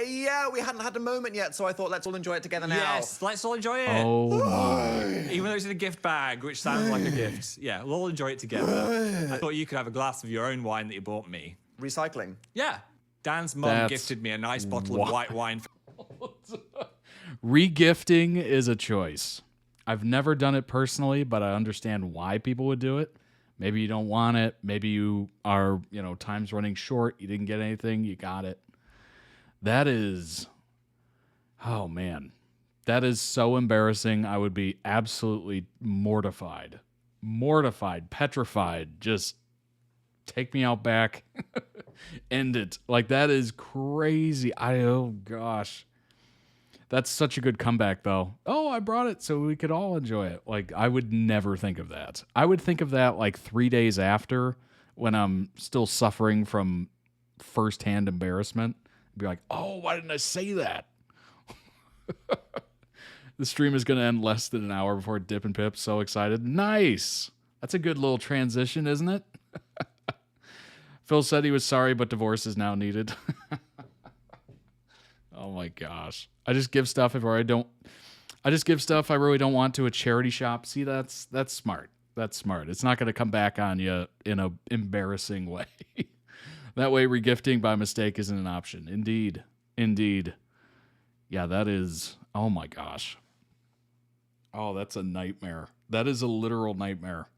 yeah, we hadn't had a moment yet, so I thought let's all enjoy it together now. Yes, let's all enjoy it. Oh my. Even though it's in a gift bag, which sounds like a gift. Yeah, we'll all enjoy it together. I thought you could have a glass of your own wine that you bought me. Recycling. Yeah. Dan's mum That's gifted me a nice bottle of white wine. Regifting is a choice. I've never done it personally, but I understand why people would do it. Maybe you don't want it. Maybe you are, time's running short. You didn't get anything. You got it. That is, oh man, that is so embarrassing. I would be absolutely mortified, petrified. Just take me out back, end it. Like, that is crazy. Oh gosh. That's such a good comeback though. Oh, I brought it so we could all enjoy it. Like, I would never think of that. I would think of that like 3 days after, when I'm still suffering from firsthand embarrassment. Be like, oh, why didn't I say that? The stream is going to end less than an hour before Dip and Pip. So excited. Nice. That's a good little transition, isn't it? Phil said he was sorry, but divorce is now needed. Oh my gosh. I just give stuff I really don't want to a charity shop. See, that's smart. That's smart. It's not going to come back on you in a embarrassing way. That way, regifting by mistake isn't an option. Indeed. Indeed. Yeah, that is... Oh, my gosh. Oh, that's a nightmare. That is a literal nightmare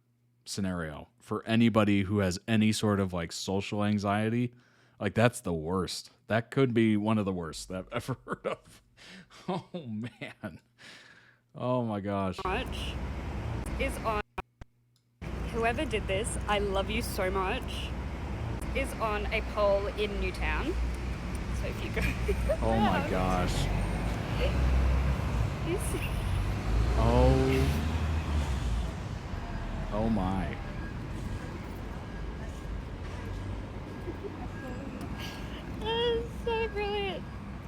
scenario for anybody who has any sort of, like, social anxiety. Like, that's the worst. That could be one of the worst that I've ever heard of. Oh, man. Oh, my gosh. Much is on... Whoever did this, I love you so much. Is on a pole in Newtown. So if you go... Oh my gosh. You see? Oh my. That is so brilliant.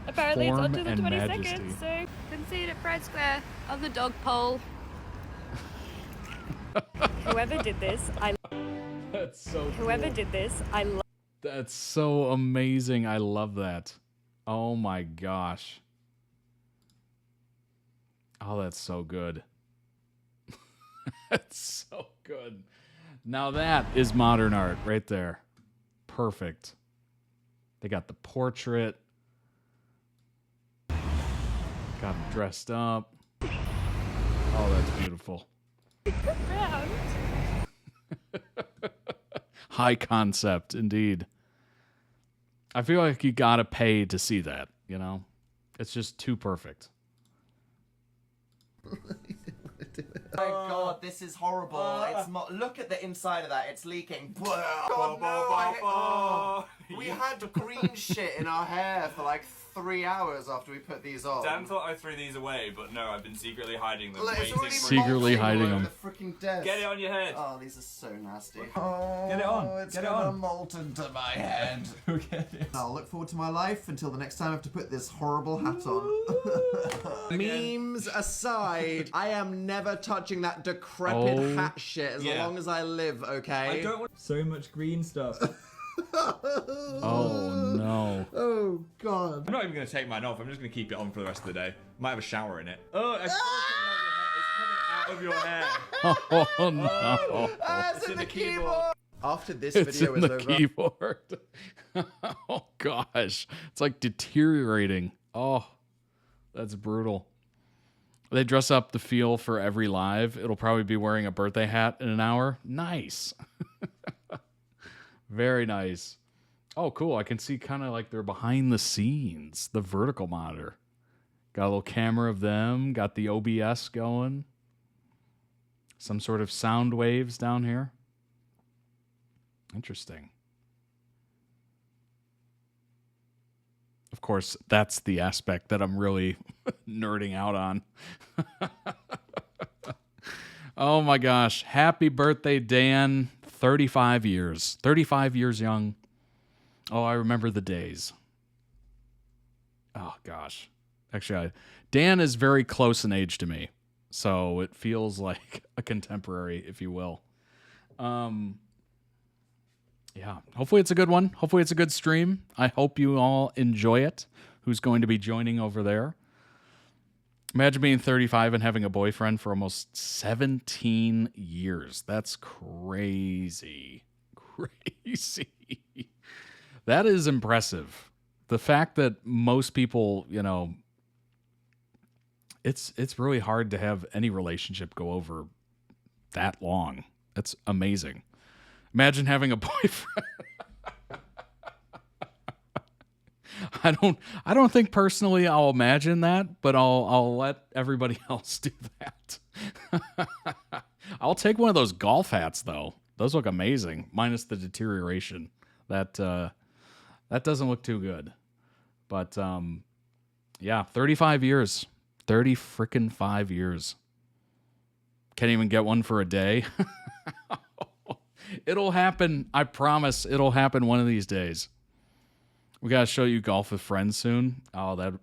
Apparently it's Form on to the and 22nd, majesty. so concede at Pride Square on the dog pole. Whoever did this, That's so Whoever cool. did this, I love. That's so amazing. I love that. Oh my gosh. Oh, that's so good. That's so good. Now that is modern art right there. Perfect. They got the portrait. Got him dressed up. Oh, that's beautiful. High concept, indeed. I feel like you gotta pay to see that, you know? It's just too perfect. Oh my god, this is horrible. It's not. Look at the inside of that. It's leaking. God, no, we had green shit in our hair for like 3 hours after we put these on. Dan thought I threw these away, but no, I've been secretly hiding them. Look, it's already Secretly hiding them. The freaking desk. Get it on your head. Oh, these are so nasty. Get it on. It's Get it gonna on. molten to my head. Okay. I'll look forward to my life until the next time I have to put this horrible hat on. Memes aside, I am never touching that decrepit hat shit as long as I live, okay? I don't want so much green stuff. Oh no. Oh god. I'm not even going to take mine off. I'm just going to keep it on for the rest of the day. Might have a shower in it. Oh, it's coming out of your hair. Oh no. It's in the keyboard. After this It's video in is the over. keyboard. Oh gosh. It's like deteriorating. Oh, that's brutal. They dress up the feel for every live. It'll probably be wearing a birthday hat in an hour. Nice. Very nice. Oh, cool. I can see kind of like they're behind the scenes, the vertical monitor. Got a little camera of them. Got the OBS going. Some sort of sound waves down here. Interesting. Of course, that's the aspect that I'm really nerding out on. Oh my gosh. Happy birthday, Dan. 35 years. 35 years young. Oh, I remember the days. Oh gosh. Actually, Dan is very close in age to me. So it feels like a contemporary, if you will. Yeah, hopefully it's a good one. Hopefully it's a good stream. I hope you all enjoy it. Who's going to be joining over there? Imagine being 35 and having a boyfriend for almost 17 years. That's crazy. Crazy. That is impressive. The fact that most people, you know, it's really hard to have any relationship go over that long. That's amazing. Imagine having a boyfriend. I don't think personally I'll imagine that, but I'll let everybody else do that. I'll take one of those golf hats though. Those look amazing, minus the deterioration. That doesn't look too good. But yeah, 35 years. 30 frickin' 5 years. Can't even get one for a day. It'll happen. I promise it'll happen one of these days. We got to show you golf with friends soon. It's going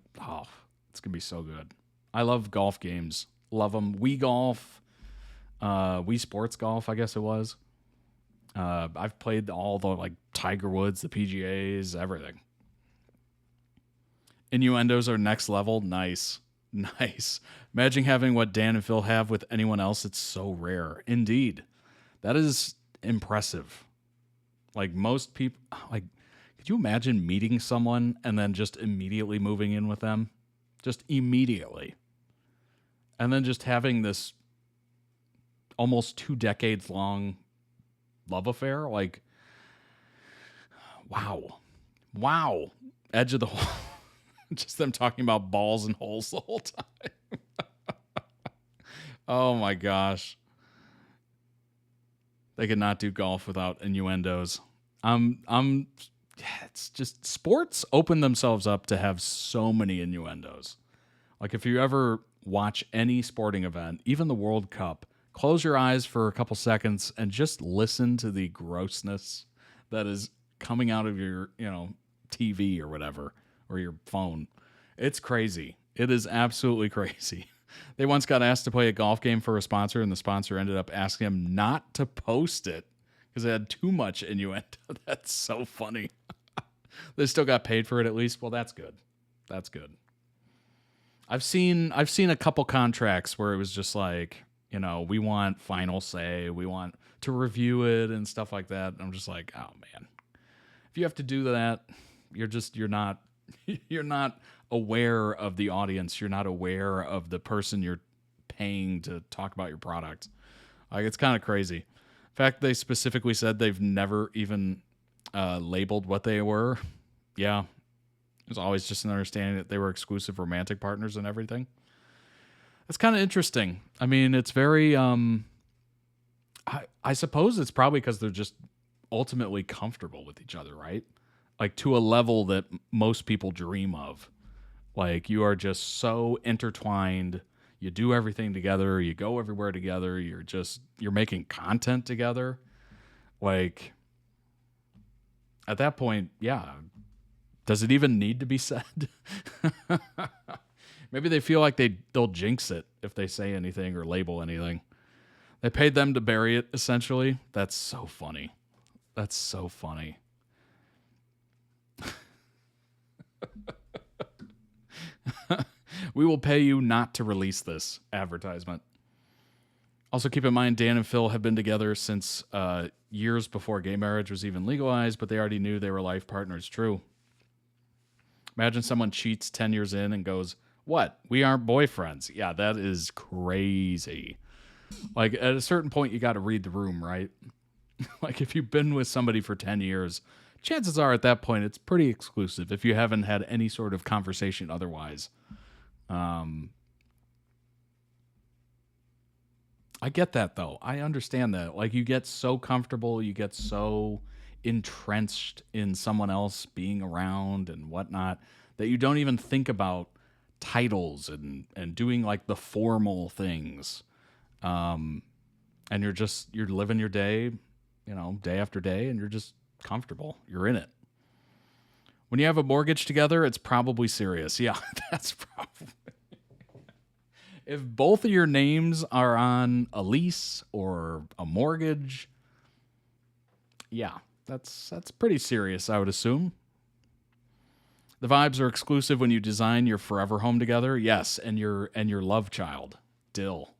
to be so good. I love golf games. Love them. Wii Golf, Wii Sports Golf, I guess it was. I've played all the like Tiger Woods, the PGAs, everything. Innuendos are next level. Nice. Nice. Imagine having what Dan and Phil have with anyone else. It's so rare. Indeed. That is impressive. Like most people, like, could you imagine meeting someone and then just immediately moving in with them? Just immediately. And then just having this almost 2 decades long love affair? Like, wow. Wow. Edge of the hole. Just them talking about balls and holes the whole time. Oh my gosh. They could not do golf without innuendos. It's just sports open themselves up to have so many innuendos. Like if you ever watch any sporting event, even the World Cup, close your eyes for a couple seconds and just listen to the grossness that is coming out of your, TV or whatever, or your phone. It's crazy. It is absolutely crazy. They once got asked to play a golf game for a sponsor, and the sponsor ended up asking him not to post it because it had too much innuendo. That's so funny. They still got paid for it at least. Well, that's good. That's good. I've seen a couple contracts where it was just like, you know, we want final say, we want to review it and stuff like that. And I'm just like, oh man, if you have to do that, you're not aware of the audience. You're not aware of the person you're paying to talk about your product. Like, it's kind of crazy. In fact, they specifically said they've never even labeled what they were. Yeah. It was always just an understanding that they were exclusive romantic partners and everything. It's kind of interesting. I mean, it's very, I suppose it's probably because they're just ultimately comfortable with each other, right? Like, to a level that most people dream of. Like, you are just so intertwined. You do everything together. You go everywhere together. You're making content together. Like, at that point, yeah. Does it even need to be said? Maybe they feel like they'll jinx it if they say anything or label anything. They paid them to bury it, essentially. That's so funny. That's so funny. We will pay you not to release this advertisement. Also, keep in mind, Dan and Phil have been together since years before gay marriage was even legalized, but they already knew they were life partners. True. Imagine someone cheats 10 years in and goes, what? We aren't boyfriends. Yeah, that is crazy. Like, at a certain point, you got to read the room, right? Like, if you've been with somebody for 10 years, chances are at that point, it's pretty exclusive if you haven't had any sort of conversation otherwise. I get that, though. I understand that. Like, you get so comfortable, you get so entrenched in someone else being around and whatnot that you don't even think about titles and doing like the formal things. And you're living your day, you know, day after day, and you're just comfortable. You're in it. When you have a mortgage together, it's probably serious. Yeah, that's probably. If both of your names are on a lease or a mortgage, yeah, that's pretty serious, I would assume. The vibes are exclusive when you design your forever home together. Yes, and your love child, Dill.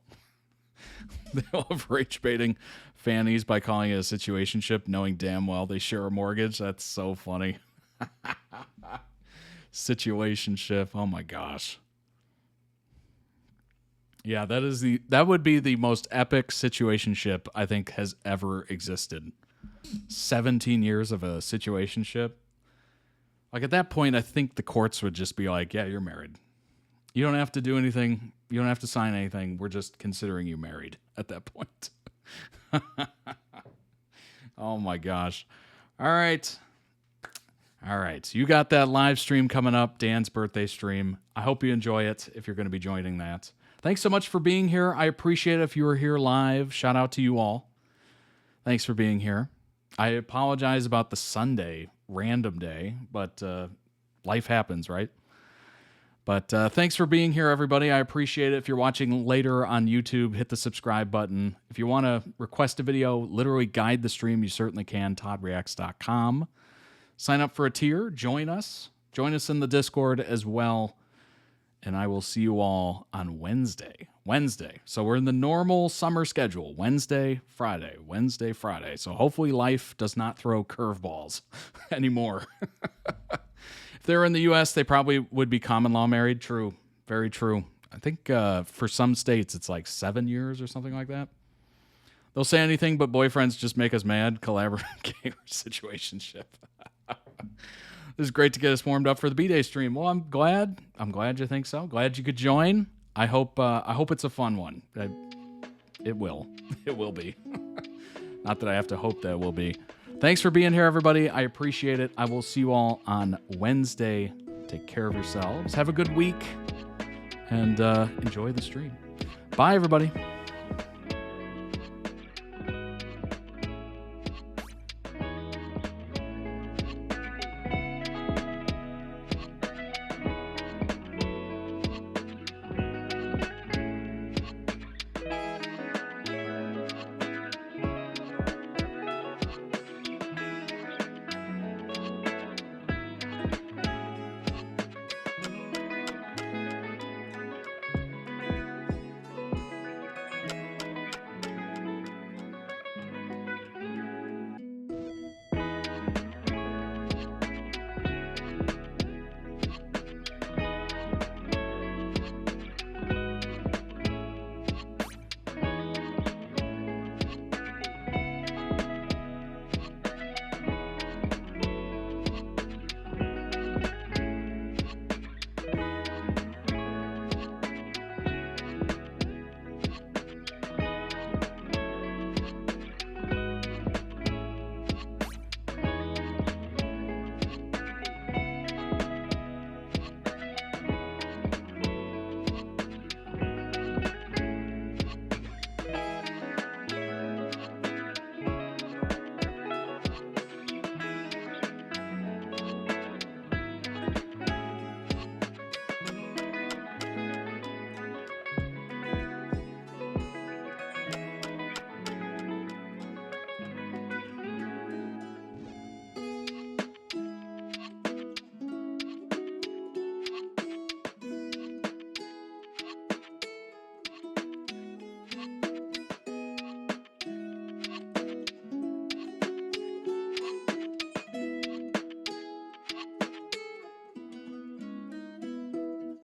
They love rage baiting fannies by calling it a situationship, knowing damn well they share a mortgage. That's so funny. Situationship. Oh my gosh. Yeah, that would be the most epic situationship I think has ever existed. 17 years of a situationship. Like, at that point, I think the courts would just be like, yeah, you're married. You don't have to do anything. You don't have to sign anything. We're just considering you married at that point. Oh my gosh. All right. You got that live stream coming up, Dan's birthday stream. I hope you enjoy it if you're going to be joining that. Thanks so much for being here. I appreciate it if you were here live. Shout out to you all. Thanks for being here. I apologize about the Sunday random day, but life happens, right? But thanks for being here, everybody. I appreciate it. If you're watching later on YouTube, hit the subscribe button. If you want to request a video, literally guide the stream, you certainly can, toddreacts.com. Sign up for a tier. Join us. Join us in the Discord as well. And I will see you all on Wednesday. So we're in the normal summer schedule. Wednesday, Friday. So hopefully life does not throw curveballs anymore. If they're in the U.S., they probably would be common law married. True. Very true. I think for some states, it's like 7 years or something like that. They'll say anything but boyfriends just make us mad. Collaborative situationship. This is great to get us warmed up for the B-Day stream. Well, I'm glad you think so. Glad you could join. I hope it's a fun one. It will. It will be. Not that I have to hope that it will be. Thanks for being here, everybody. I appreciate it. I will see you all on Wednesday. Take care of yourselves. Have a good week. And enjoy the stream. Bye, everybody.